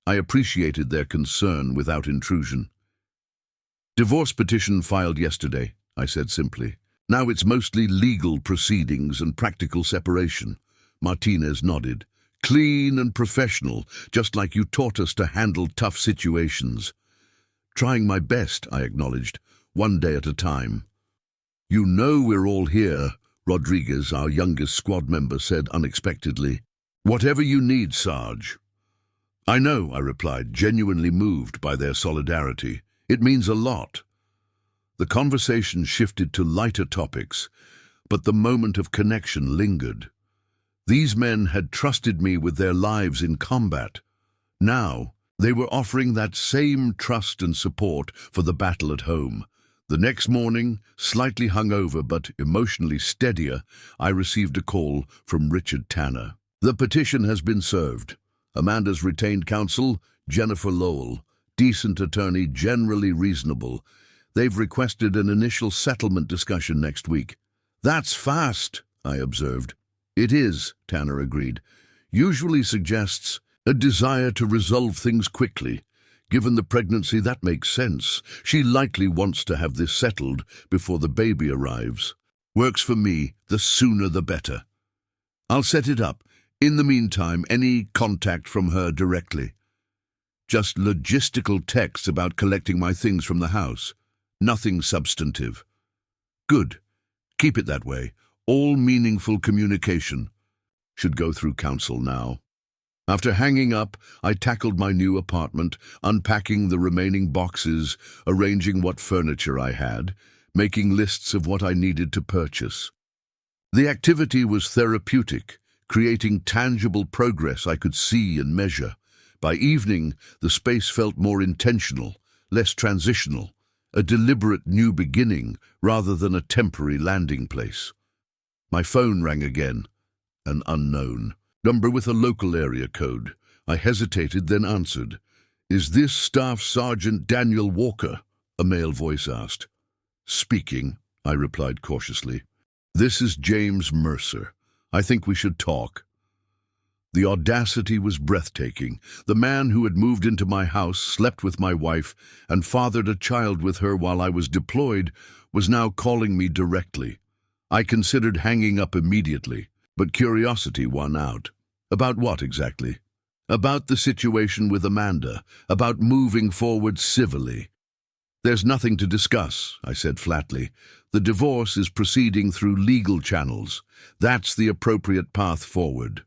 S1: I appreciated their concern without intrusion. "Divorce petition filed yesterday," I said simply. "Now it's mostly legal proceedings and practical separation." Martinez nodded. "Clean and professional, just like you taught us to handle tough situations." "Trying my best," I acknowledged, "one day at a time." "You know we're all here," Rodriguez, our youngest squad member, said unexpectedly. "Whatever you need, Sarge." "I know," I replied, genuinely moved by their solidarity. "It means a lot." The conversation shifted to lighter topics, but the moment of connection lingered. These men had trusted me with their lives in combat. Now, they were offering that same trust and support for the battle at home. The next morning, slightly hungover but emotionally steadier, I received a call from Richard Tanner. "The petition has been served. Amanda's retained counsel, Jennifer Lowell, decent attorney, generally reasonable. They've requested an initial settlement discussion next week." "That's fast," I observed. "It is," Tanner agreed. "Usually suggests a desire to resolve things quickly. Given the pregnancy, that makes sense. She likely wants to have this settled before the baby arrives. Works for me, the sooner the better. I'll set it up. In the meantime, any contact from her directly?" "Just logistical texts about collecting my things from the house. Nothing substantive." "Good. Keep it that way. All meaningful communication. Should go through counsel now." After hanging up, I tackled my new apartment, unpacking the remaining boxes, arranging what furniture I had, making lists of what I needed to purchase. The activity was therapeutic, creating tangible progress I could see and measure. By evening, the space felt more intentional, less transitional, a deliberate new beginning rather than a temporary landing place. My phone rang again, an unknown number with a local area code. I hesitated, then answered. "Is this Staff Sergeant Daniel Walker?" a male voice asked. "Speaking," I replied cautiously. "This is James Mercer. I think we should talk." The audacity was breathtaking. The man who had moved into my house, slept with my wife, and fathered a child with her while I was deployed, was now calling me directly. I considered hanging up immediately, but curiosity won out. About what exactly? About the situation with Amanda, about moving forward civilly. "There's nothing to discuss," I said flatly. "The divorce is proceeding through legal channels. That's the appropriate path forward."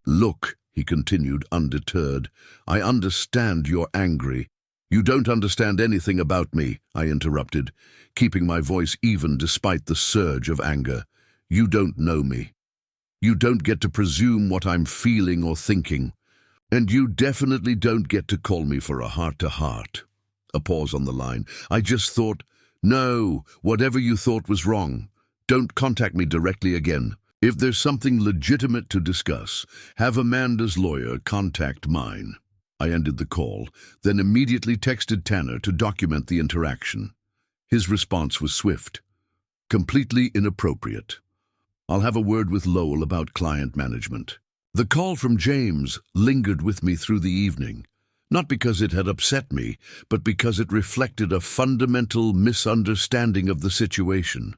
S1: "Look," he continued, undeterred, "I understand you're angry." "You don't understand anything about me," I interrupted, keeping my voice even despite the surge of anger. "You don't know me. You don't get to presume what I'm feeling or thinking. And you definitely don't get to call me for a heart-to-heart." A pause on the line. "I just thought, no, whatever you thought was wrong. Don't contact me directly again. If there's something legitimate to discuss, have Amanda's lawyer contact mine." I ended the call, then immediately texted Tanner to document the interaction. His response was swift. "Completely inappropriate. I'll have a word with Lowell about client management." The call from James lingered with me through the evening, not because it had upset me, but because it reflected a fundamental misunderstanding of the situation.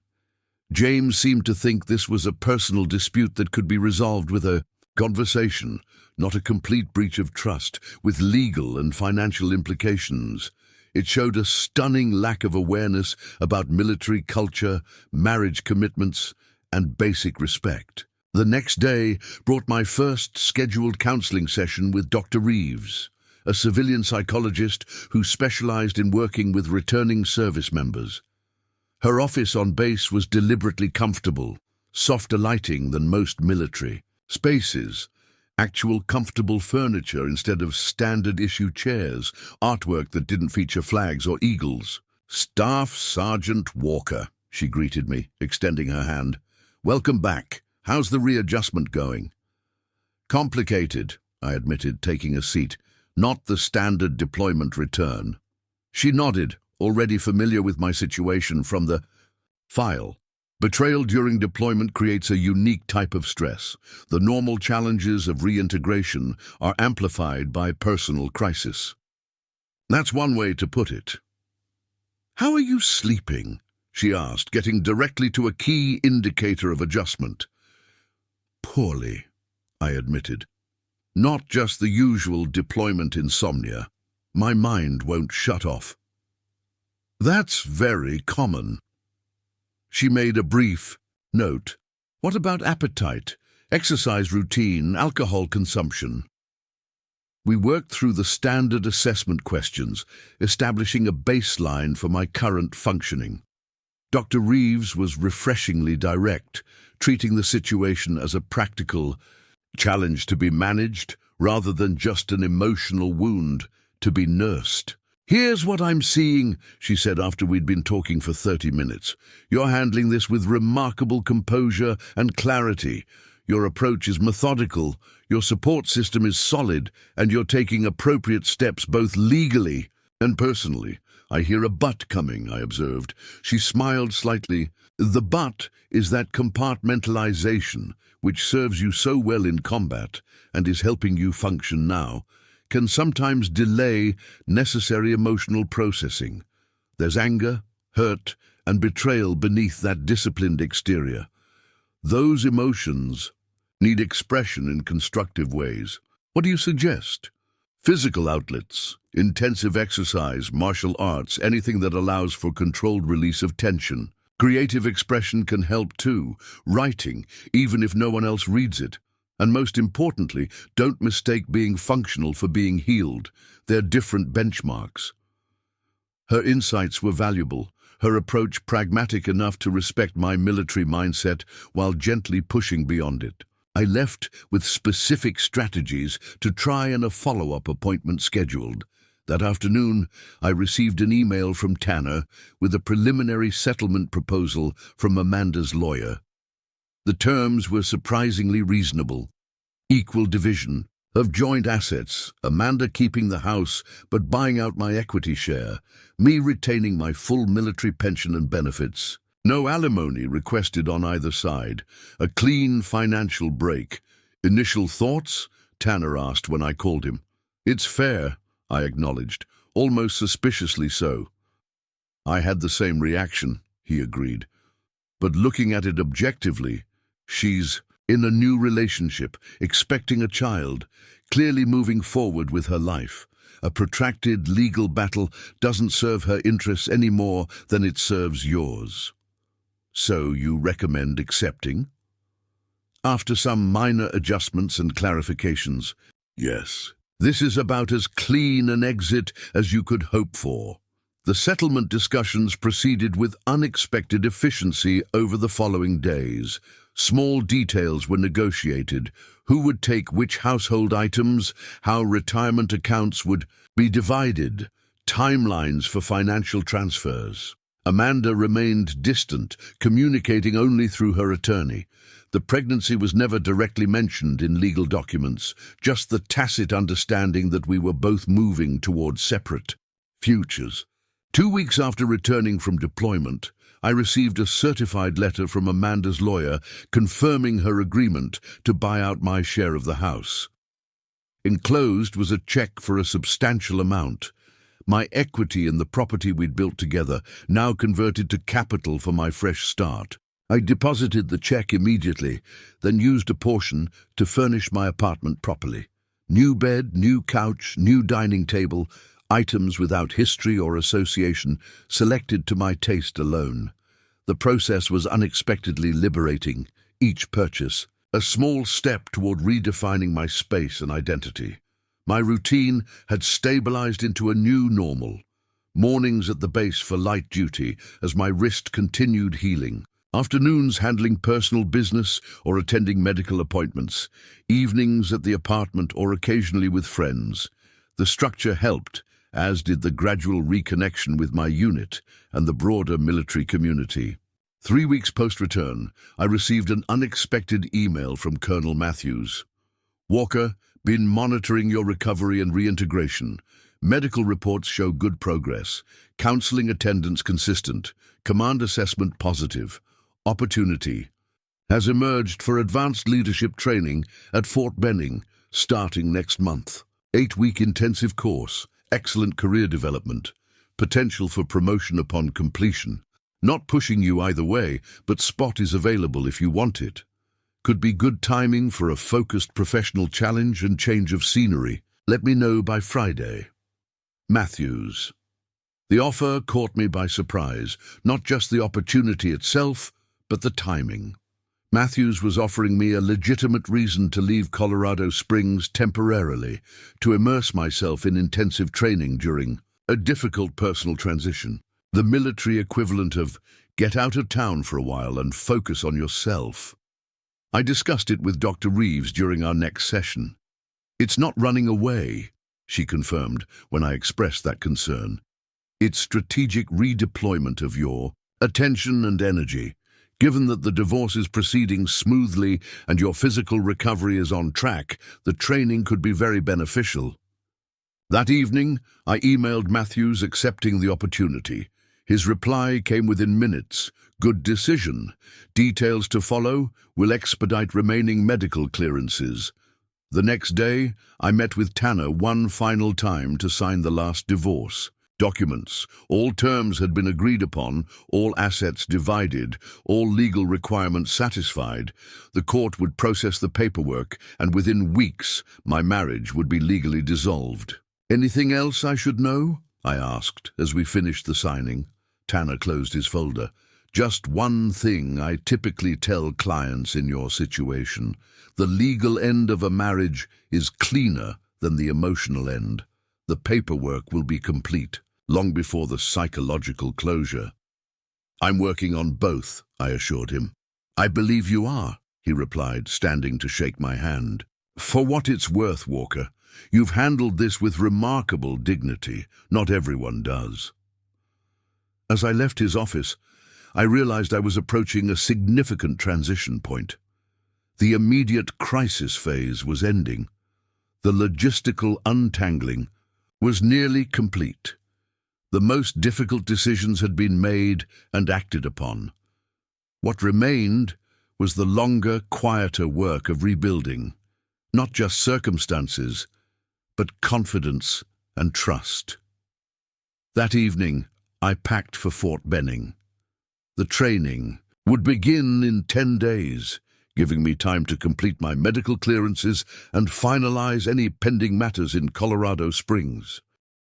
S1: James seemed to think this was a personal dispute that could be resolved with a conversation, not a complete breach of trust, with legal and financial implications. It showed a stunning lack of awareness about military culture, marriage commitments, and basic respect. The next day brought my first scheduled counseling session with Dr. Reeves, a civilian psychologist who specialized in working with returning service members. Her office on base was deliberately comfortable, softer lighting than most military spaces, Actual comfortable furniture instead of standard-issue chairs, artwork that didn't feature flags or eagles. "Staff Sergeant Walker," she greeted me, extending her hand. "Welcome back. How's the readjustment going?" "Complicated," I admitted, taking a seat. "Not the standard deployment return." She nodded, already familiar with my situation from the file. Betrayal during deployment creates a unique type of stress. The normal challenges of reintegration are amplified by personal crisis. That's one way to put it. "How are you sleeping?" she asked, getting directly to a key indicator of adjustment. "Poorly," I admitted. "Not just the usual deployment insomnia. My mind won't shut off." "That's very common." She made a brief note. "What about appetite, exercise routine, alcohol consumption?" We worked through the standard assessment questions, establishing a baseline for my current functioning. Dr. Reeves was refreshingly direct, treating the situation as a practical challenge to be managed rather than just an emotional wound to be nursed. "Here's what I'm seeing," she said after we'd been talking for 30 minutes. "You're handling this with remarkable composure and clarity. Your approach is methodical, your support system is solid, and you're taking appropriate steps both legally and personally." "I hear a but coming," I observed. She smiled slightly. "The but is that compartmentalization, which serves you so well in combat and is helping you function now, can sometimes delay necessary emotional processing. There's anger, hurt, and betrayal beneath that disciplined exterior. Those emotions need expression in constructive ways. What do you suggest?" "Physical outlets, intensive exercise, martial arts, anything that allows for controlled release of tension. Creative expression can help too, writing, even if no one else reads it. And most importantly, don't mistake being functional for being healed. They're different benchmarks." Her insights were valuable, her approach pragmatic enough to respect my military mindset while gently pushing beyond it. I left with specific strategies to try and a follow-up appointment scheduled. That afternoon, I received an email from Tanner with a preliminary settlement proposal from Amanda's lawyer. The terms were surprisingly reasonable. Equal division of joint assets, Amanda keeping the house but buying out my equity share, me retaining my full military pension and benefits. No alimony requested on either side. A clean financial break. "Initial thoughts?" Tanner asked when I called him. "It's fair," I acknowledged, almost suspiciously so. "I had the same reaction," he agreed. "But looking at it objectively, she's in a new relationship, expecting a child, clearly moving forward with her life. A protracted legal battle doesn't serve her interests any more than it serves yours." "So you recommend accepting?" "After some minor adjustments and clarifications, yes. This is about as clean an exit as you could hope for." The settlement discussions proceeded with unexpected efficiency over the following days. Small details were negotiated: who would take which household items, how retirement accounts would be divided, timelines for financial transfers. Amanda remained distant, communicating only through her attorney. The pregnancy was never directly mentioned in legal documents, just the tacit understanding that we were both moving towards separate futures. 2 weeks after returning from deployment, I received a certified letter from Amanda's lawyer confirming her agreement to buy out my share of the house. Enclosed was a check for a substantial amount. My equity in the property we'd built together, now converted to capital for my fresh start. I deposited the check immediately, then used a portion to furnish my apartment properly. New bed, new couch, new dining table, items without history or association, selected to my taste alone. The process was unexpectedly liberating, each purchase a small step toward redefining my space and identity. My routine had stabilized into a new normal. Mornings at the base for light duty as my wrist continued healing. Afternoons handling personal business or attending medical appointments, evenings at the apartment or occasionally with friends. The structure helped, as did the gradual reconnection with my unit and the broader military community. 3 weeks post-return, I received an unexpected email from Colonel Matthews. "Walker, been monitoring your recovery and reintegration. Medical reports show good progress. Counseling attendance consistent. Command assessment positive. Opportunity has emerged for advanced leadership training at Fort Benning, starting next month. 8-week intensive course, excellent career development, potential for promotion upon completion. Not pushing you either way, but spot is available if you want it. Could be good timing for a focused professional challenge and change of scenery. Let me know by Friday." Matthews. The offer caught me by surprise, not just the opportunity itself, but the timing. Matthews was offering me a legitimate reason to leave Colorado Springs temporarily, to immerse myself in intensive training during a difficult personal transition. The military equivalent of get out of town for a while and focus on yourself. I discussed it with Dr. Reeves during our next session. "It's not running away," she confirmed when I expressed that concern. "It's strategic redeployment of your attention and energy. Given that the divorce is proceeding smoothly and your physical recovery is on track, the training could be very beneficial." That evening, I emailed Matthews accepting the opportunity. His reply came within minutes. "Good decision. Details to follow. Will expedite remaining medical clearances." The next day, I met with Tanner one final time to sign the last divorce. Documents. All terms had been agreed upon, all assets divided, all legal requirements satisfied. The court would process the paperwork, and within weeks, my marriage would be legally dissolved. "Anything else I should know?" I asked as we finished the signing. Tanner closed his folder. "Just one thing I typically tell clients in your situation. The legal end of a marriage is cleaner than the emotional end. The paperwork will be complete long before the psychological closure." "I'm working on both," I assured him. "I believe you are," he replied, standing to shake my hand. "For what it's worth, Walker, you've handled this with remarkable dignity. Not everyone does." As I left his office, I realized I was approaching a significant transition point. The immediate crisis phase was ending. The logistical untangling was nearly complete. The most difficult decisions had been made and acted upon. What remained was the longer, quieter work of rebuilding, not just circumstances, but confidence and trust. That evening, I packed for Fort Benning. The training would begin in 10 days, giving me time to complete my medical clearances and finalize any pending matters in Colorado Springs.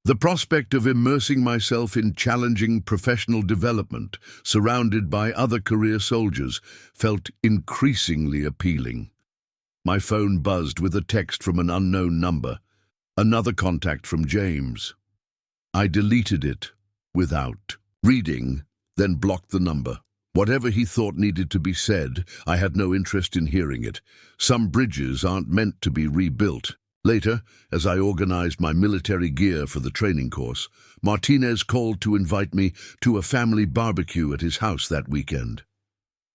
S1: The prospect of immersing myself in challenging professional development, surrounded by other career soldiers, felt increasingly appealing. My phone buzzed with a text from an unknown number, another contact from James. I deleted it without reading, then blocked the number. Whatever he thought needed to be said, I had no interest in hearing it. Some bridges aren't meant to be rebuilt. Later, as I organized my military gear for the training course, Martinez called to invite me to a family barbecue at his house that weekend.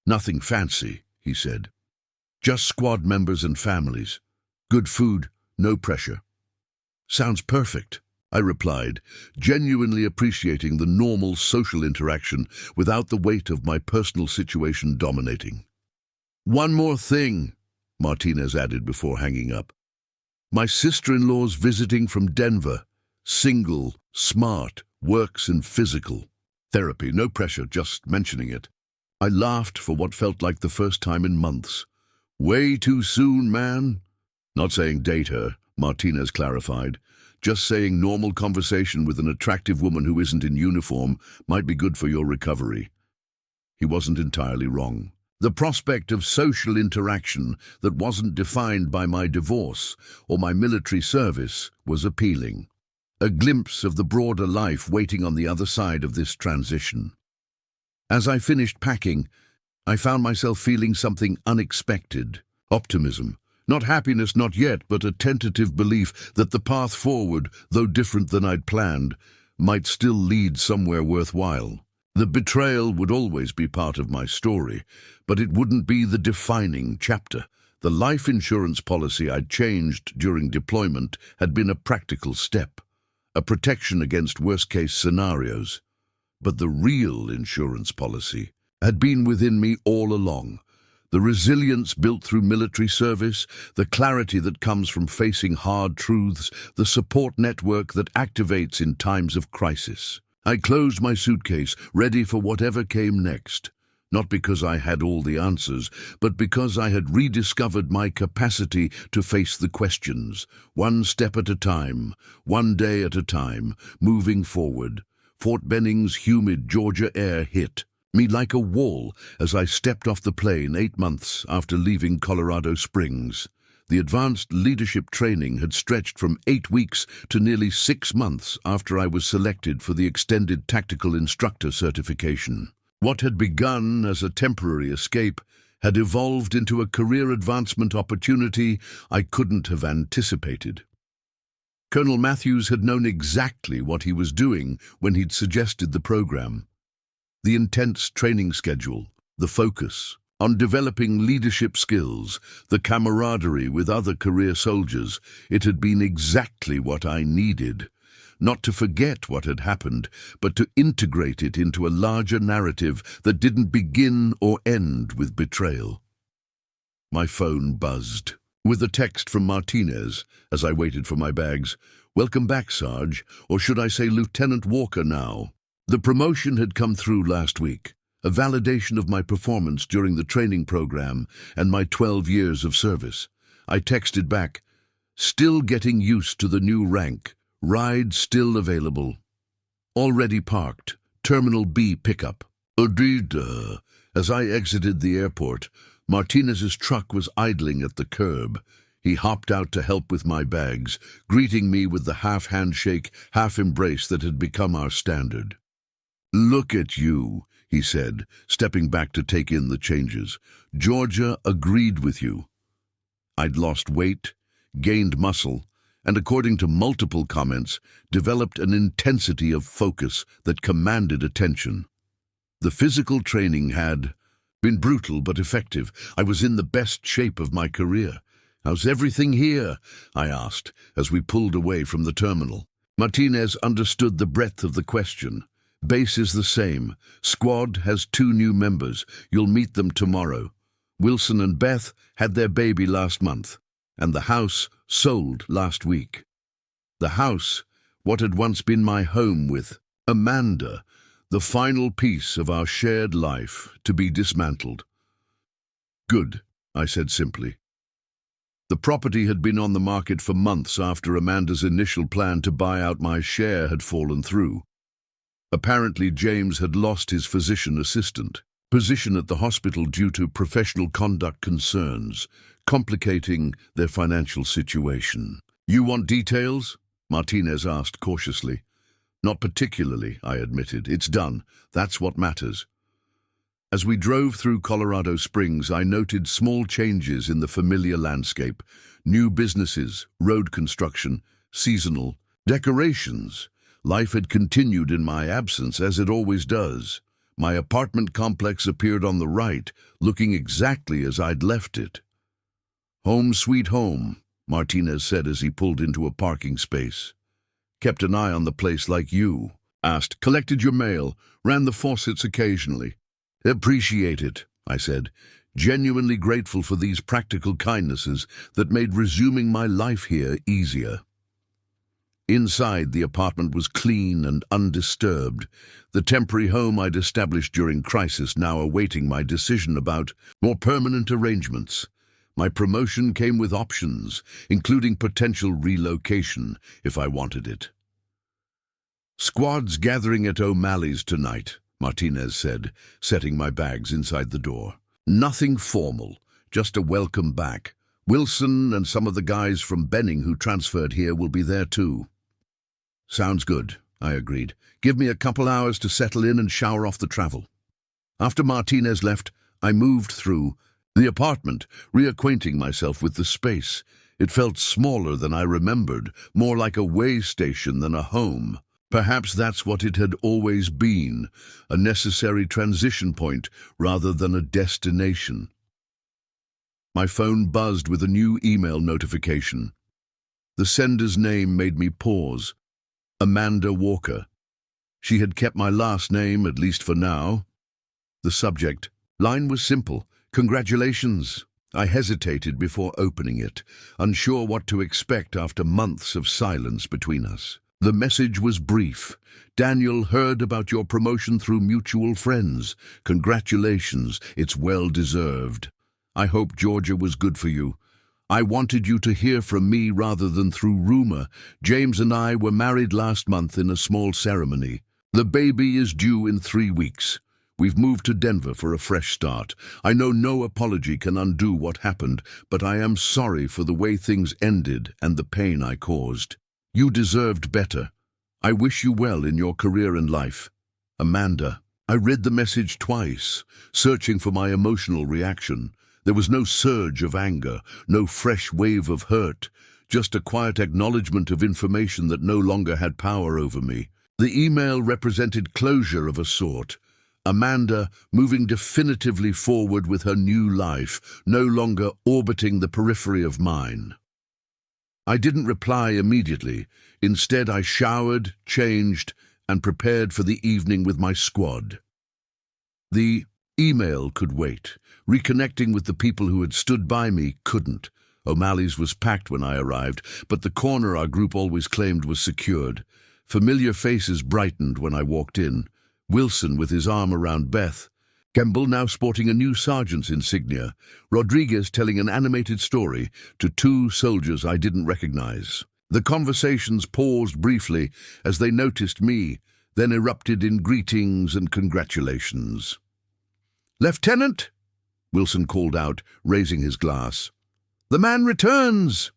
S1: "Nothing fancy," he said. "Just squad members and families. Good food, no pressure." "Sounds perfect," I replied, genuinely appreciating the normal social interaction without the weight of my personal situation dominating. "One more thing," Martinez added before hanging up. "My sister-in-law's visiting from Denver. Single, smart, works in physical therapy. No pressure, just mentioning it." I laughed for what felt like the first time in months. "Way too soon, man." "Not saying date her," Martinez clarified. "Just saying normal conversation with an attractive woman who isn't in uniform might be good for your recovery." He wasn't entirely wrong. The prospect of social interaction that wasn't defined by my divorce or my military service was appealing. A glimpse of the broader life waiting on the other side of this transition. As I finished packing, I found myself feeling something unexpected. Optimism. Not happiness, not yet, but a tentative belief that the path forward, though different than I'd planned, might still lead somewhere worthwhile. The betrayal would always be part of my story, but it wouldn't be the defining chapter. The life insurance policy I'd changed during deployment had been a practical step, a protection against worst-case scenarios. But the real insurance policy had been within me all along. The resilience built through military service, the clarity that comes from facing hard truths, the support network that activates in times of crisis. I closed my suitcase, ready for whatever came next. Not because I had all the answers, but because I had rediscovered my capacity to face the questions, one step at a time, one day at a time, moving forward. Fort Benning's humid Georgia air hit me like a wall as I stepped off the plane 8 months after leaving Colorado Springs. The advanced leadership training had stretched from 8 weeks to nearly 6 months after I was selected for the extended tactical instructor certification. What had begun as a temporary escape had evolved into a career advancement opportunity I couldn't have anticipated. Colonel Matthews had known exactly what he was doing when he'd suggested the program. The intense training schedule, the focus on developing leadership skills, the camaraderie with other career soldiers, it had been exactly what I needed. Not to forget what had happened, but to integrate it into a larger narrative that didn't begin or end with betrayal. My phone buzzed with a text from Martinez as I waited for my bags. "Welcome back, Sarge, or should I say Lieutenant Walker now?" The promotion had come through last week, a validation of my performance during the training program and my 12 years of service. I texted back, "Still getting used to the new rank. Ride still available. Already parked. Terminal B pickup." Indeed, as I exited the airport, Martinez's truck was idling at the curb. He hopped out to help with my bags, greeting me with the half-handshake, half-embrace that had become our standard. "Look at you," he said, stepping back to take in the changes. "Georgia agreed with you." I'd lost weight, gained muscle, and according to multiple comments, developed an intensity of focus that commanded attention. The physical training had been brutal but effective. I was in the best shape of my career. "How's everything here?" I asked as we pulled away from the terminal. Martinez understood the breadth of the question. "Base is the same. Squad has 2 new members. You'll meet them tomorrow. Wilson and Beth had their baby last month, and the house sold last week." The house, what had once been my home with Amanda, the final piece of our shared life, to be dismantled. "Good," I said simply. The property had been on the market for months after Amanda's initial plan to buy out my share had fallen through. Apparently, James had lost his physician assistant position at the hospital due to professional conduct concerns, complicating their financial situation. "You want details?" Martinez asked cautiously. "Not particularly," I admitted. "It's done. That's what matters." As we drove through Colorado Springs, I noted small changes in the familiar landscape. New businesses, road construction, seasonal decorations. Life had continued in my absence, as it always does. My apartment complex appeared on the right, looking exactly as I'd left it. "Home sweet home," Martinez said as he pulled into a parking space. "Kept an eye on the place like you." Asked, "Collected your mail, ran the faucets occasionally." "Appreciate it," I said, genuinely grateful for these practical kindnesses that made resuming my life here easier. Inside, the apartment was clean and undisturbed, the temporary home I'd established during crisis now awaiting my decision about more permanent arrangements. My promotion came with options, including potential relocation if I wanted it. "Squad's gathering at O'Malley's tonight," Martinez said, setting my bags inside the door. "Nothing formal, just a welcome back. Wilson and some of the guys from Benning who transferred here will be there too." "Sounds good," I agreed. "Give me a couple hours to settle in and shower off the travel." After Martinez left, I moved through the apartment, reacquainting myself with the space. It felt smaller than I remembered, more like a way station than a home. Perhaps that's what it had always been, a necessary transition point rather than a destination. My phone buzzed with a new email notification. The sender's name made me pause. Amanda Walker. She had kept my last name, at least for now. The subject line was simple. Congratulations. I hesitated before opening it, unsure what to expect after months of silence between us. The message was brief. Daniel heard about your promotion through mutual friends. Congratulations, it's well deserved. I hope Georgia was good for you. I wanted you to hear from me rather than through rumor. James and I were married last month in a small ceremony. The baby is due in 3 weeks. We've moved to Denver for a fresh start. I know no apology can undo what happened, but I am sorry for the way things ended and the pain I caused. You deserved better. I wish you well in your career and life. Amanda. I read the message twice, searching for my emotional reaction. There was no surge of anger, no fresh wave of hurt, just a quiet acknowledgement of information that no longer had power over me. The email represented closure of a sort. Amanda moving definitively forward with her new life, no longer orbiting the periphery of mine. I didn't reply immediately. Instead, I showered, changed, and prepared for the evening with my squad. The email could wait. Reconnecting with the people who had stood by me couldn't. O'Malley's was packed when I arrived, but the corner our group always claimed was secured. Familiar faces brightened when I walked in. Wilson with his arm around Beth. Kemble now sporting a new sergeant's insignia. Rodriguez telling an animated story to 2 soldiers I didn't recognize. The conversations paused briefly as they noticed me, then erupted in greetings and congratulations. "Lieutenant!" Wilson called out, raising his glass. "The man returns!"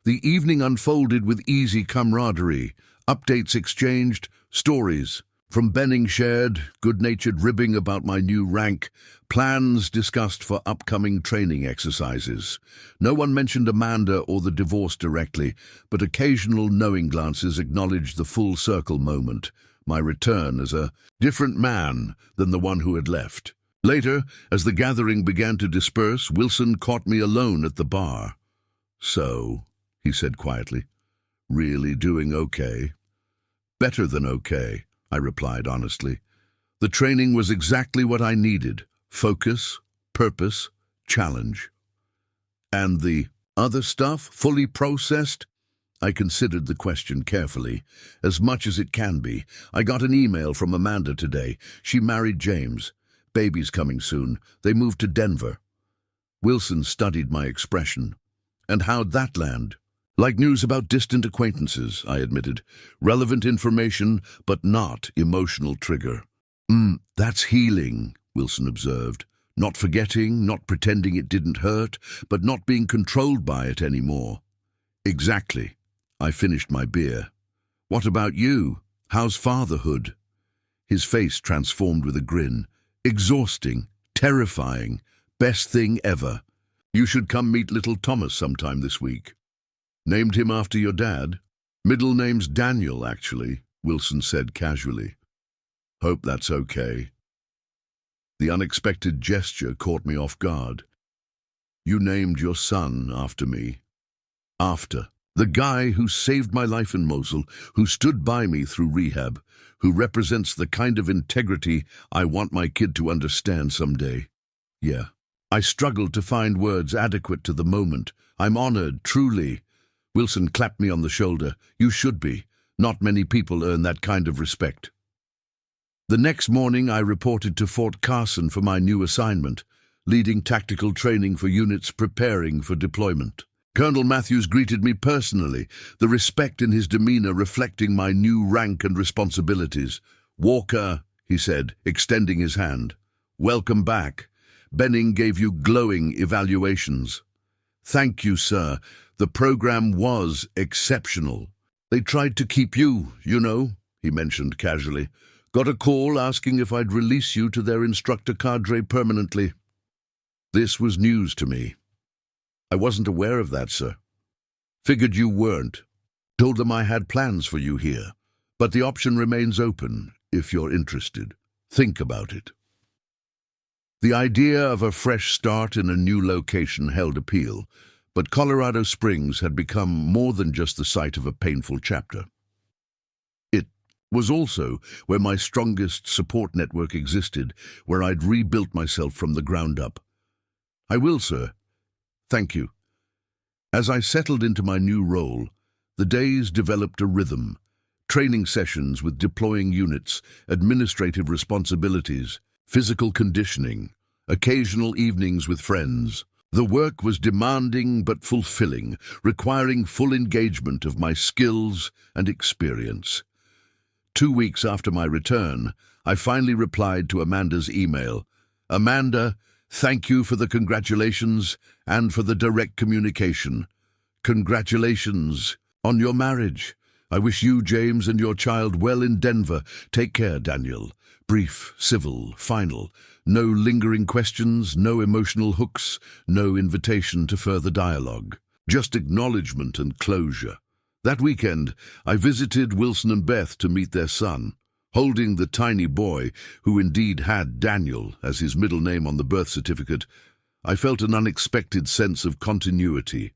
S1: The evening unfolded with easy camaraderie, updates exchanged, stories. From Benning shared, good-natured ribbing about my new rank, plans discussed for upcoming training exercises. No one mentioned Amanda or the divorce directly, but occasional knowing glances acknowledged the full circle moment, my return as a different man than the one who had left. Later, as the gathering began to disperse, Wilson caught me alone at the bar. "So," he said quietly, "really doing okay?" "Better than okay," I replied honestly. The training was exactly what I needed. Focus, purpose, challenge. And the other stuff, fully processed? I considered the question carefully, as much as it can be. I got an email from Amanda today. She married James. Baby's coming soon. They moved to Denver. Wilson studied my expression. And how'd that land? Like news about distant acquaintances, I admitted. Relevant information, but not emotional trigger. That's healing, Wilson observed. Not forgetting, not pretending it didn't hurt, but not being controlled by it anymore. Exactly. I finished my beer. What about you? How's fatherhood? His face transformed with a grin. Exhausting, terrifying, best thing ever. You should come meet little Thomas sometime this week. Named him after your dad? Middle name's Daniel, actually, Wilson said casually. Hope that's okay. The unexpected gesture caught me off guard. You named your son after me. After. The guy who saved my life in Mosul, who stood by me through rehab, who represents the kind of integrity I want my kid to understand someday. Yeah. I struggled to find words adequate to the moment. I'm honored, truly. Wilson clapped me on the shoulder. You should be. Not many people earn that kind of respect. The next morning I reported to Fort Carson for my new assignment, leading tactical training for units preparing for deployment. Colonel Matthews greeted me personally, the respect in his demeanor reflecting my new rank and responsibilities. Walker, he said, extending his hand. Welcome back. Benning gave you glowing evaluations. Thank you, sir. The program was exceptional. They tried to keep you, you know, he mentioned casually. Got a call asking if I'd release you to their instructor cadre permanently. This was news to me. I wasn't aware of that, sir. Figured you weren't. Told them I had plans for you here. But the option remains open, if you're interested. Think about it. The idea of a fresh start in a new location held appeal, but Colorado Springs had become more than just the site of a painful chapter. It was also where my strongest support network existed, where I'd rebuilt myself from the ground up. I will, sir. Thank you. As I settled into my new role, the days developed a rhythm. Training sessions with deploying units, administrative responsibilities, physical conditioning, occasional evenings with friends. The work was demanding but fulfilling, requiring full engagement of my skills and experience. 2 weeks after my return, I finally replied to Amanda's email. Amanda, thank you for the congratulations and for the direct communication. Congratulations on your marriage. I wish you, James, and your child well in Denver. Take care, Daniel. Brief, civil, final. No lingering questions, no emotional hooks, no invitation to further dialogue. Just acknowledgement and closure. That weekend, I visited Wilson and Beth to meet their son. Holding the tiny boy, who indeed had Daniel as his middle name on the birth certificate, I felt an unexpected sense of continuity.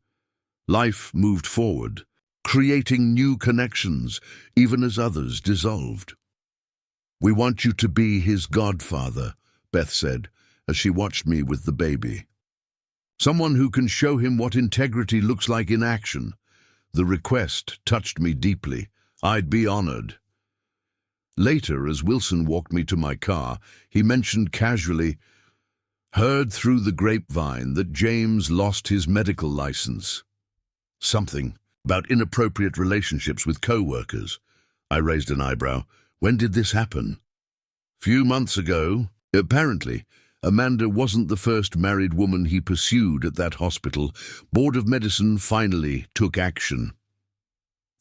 S1: Life moved forward, creating new connections, even as others dissolved. We want you to be his godfather, Beth said, as she watched me with the baby. Someone who can show him what integrity looks like in action. The request touched me deeply. I'd be honored. Later, as Wilson walked me to my car, he mentioned casually, heard through the grapevine that James lost his medical license. Something about inappropriate relationships with co-workers. I raised an eyebrow. When did this happen? Few months ago. Apparently, Amanda wasn't the first married woman he pursued at that hospital. Board of Medicine finally took action.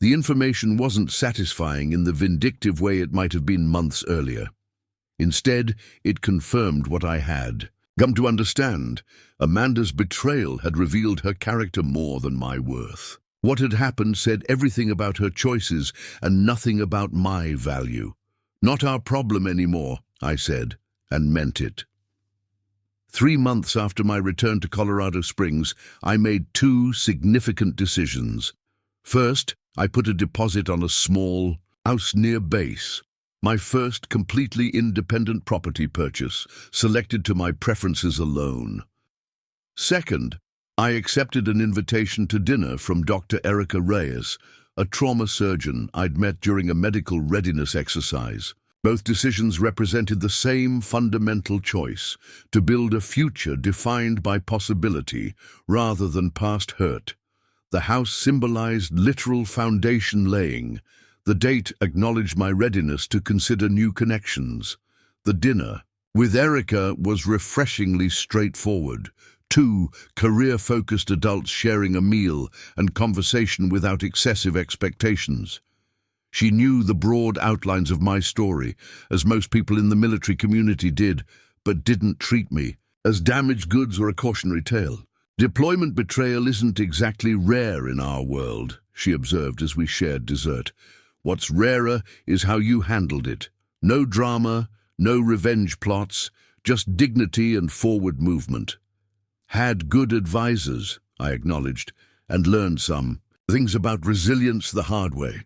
S1: The information wasn't satisfying in the vindictive way it might have been months earlier. Instead, it confirmed what I had come to understand. Amanda's betrayal had revealed her character more than my worth. What had happened said everything about her choices and nothing about my value. Not our problem anymore, I said, and meant it. 3 months after my return to Colorado Springs, I made 2 significant decisions. First, I put a deposit on a small house near base, my first completely independent property purchase, selected to my preferences alone. Second, I accepted an invitation to dinner from Dr. Erica Reyes, a trauma surgeon I'd met during a medical readiness exercise. Both decisions represented the same fundamental choice, to build a future defined by possibility rather than past hurt. The house symbolized literal foundation laying. The date acknowledged my readiness to consider new connections. The dinner with Erica was refreshingly straightforward. 2 career-focused adults sharing a meal and conversation without excessive expectations. She knew the broad outlines of my story, as most people in the military community did, but didn't treat me as damaged goods or a cautionary tale. Deployment betrayal isn't exactly rare in our world, she observed as we shared dessert. What's rarer is how you handled it. No drama, no revenge plots, just dignity and forward movement. Had good advisors, I acknowledged, and learned some things about resilience the hard way.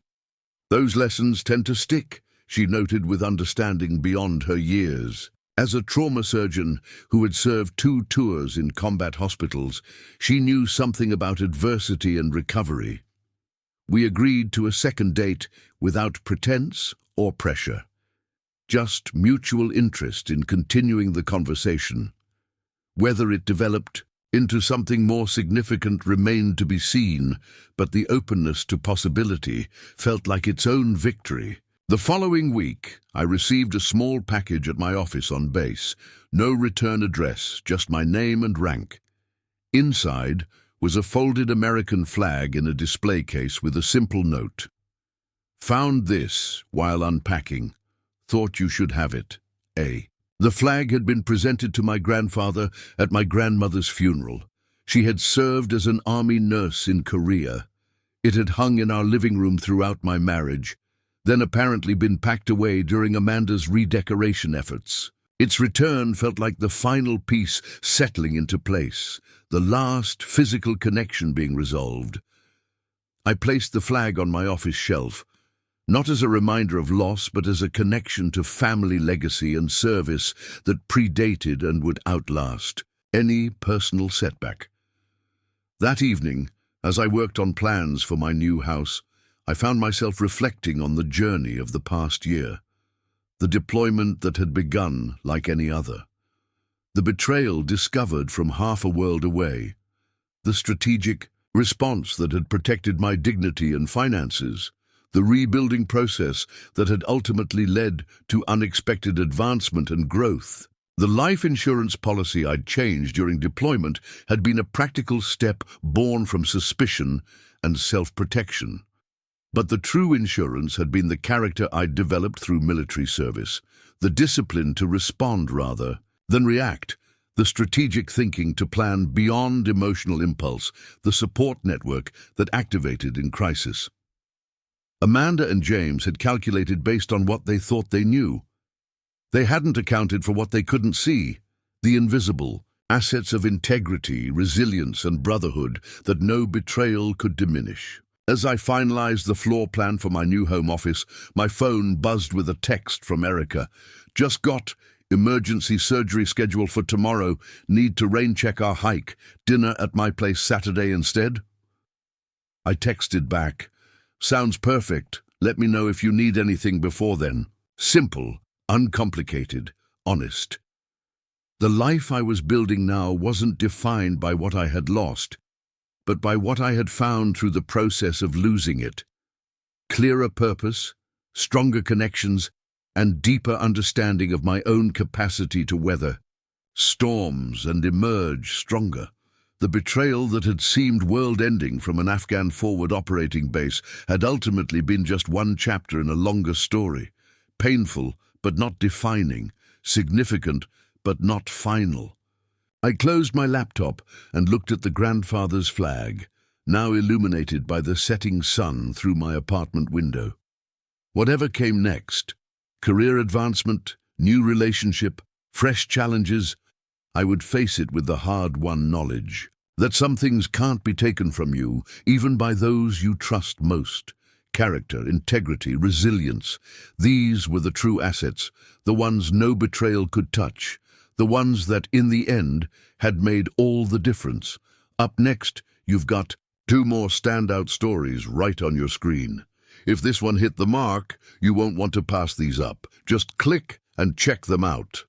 S1: Those lessons tend to stick, she noted with understanding beyond her years. As a trauma surgeon who had served 2 tours in combat hospitals, she knew something about adversity and recovery. We agreed to a second date without pretense or pressure. Just mutual interest in continuing the conversation. Whether it developed into something more significant remained to be seen, but the openness to possibility felt like its own victory. The following week, I received a small package at my office on base. No return address, just my name and rank. Inside was a folded American flag in a display case with a simple note. Found this while unpacking. thought you should have it. A. The flag had been presented to my grandfather at my grandmother's funeral. She had served as an army nurse in Korea. It had hung in our living room throughout my marriage, then apparently been packed away during Amanda's redecoration efforts. Its return felt like the final piece settling into place, the last physical connection being resolved. I placed the flag on my office shelf, not as a reminder of loss, but as a connection to family legacy and service that predated and would outlast any personal setback. That evening, as I worked on plans for my new house, I found myself reflecting on the journey of the past year, the deployment that had begun like any other, the betrayal discovered from half a world away, the strategic response that had protected my dignity and finances, the rebuilding process that had ultimately led to unexpected advancement and growth. The life insurance policy I'd changed during deployment had been a practical step born from suspicion and self-protection. But the true insurance had been the character I'd developed through military service, the discipline to respond rather than react, the strategic thinking to plan beyond emotional impulse, the support network that activated in crisis. Amanda and James had calculated based on what they thought they knew. They hadn't accounted for what they couldn't see, the invisible, assets of integrity, resilience, and brotherhood that no betrayal could diminish. As I finalized the floor plan for my new home office, my phone buzzed with a text from Erica. Just got emergency surgery scheduled for tomorrow. Need to rain check our hike. Dinner at my place Saturday instead? I texted back. Sounds perfect. Let me know if you need anything before then. Simple, uncomplicated, honest. The life I was building now wasn't defined by what I had lost, but by what I had found through the process of losing it. Clearer purpose, stronger connections, and deeper understanding of my own capacity to weather storms and emerge stronger. The betrayal that had seemed world-ending from an Afghan forward operating base had ultimately been just one chapter in a longer story, painful but not defining, significant but not final. I closed my laptop and looked at the grandfather's flag, now illuminated by the setting sun through my apartment window. Whatever came next, career advancement, new relationship, fresh challenges, I would face it with the hard-won knowledge that some things can't be taken from you, even by those you trust most. Character, integrity, resilience, these were the true assets, the ones no betrayal could touch, the ones that, in the end, had made all the difference. Up next, you've got 2 more standout stories right on your screen. If this one hit the mark, you won't want to pass these up. Just click and check them out.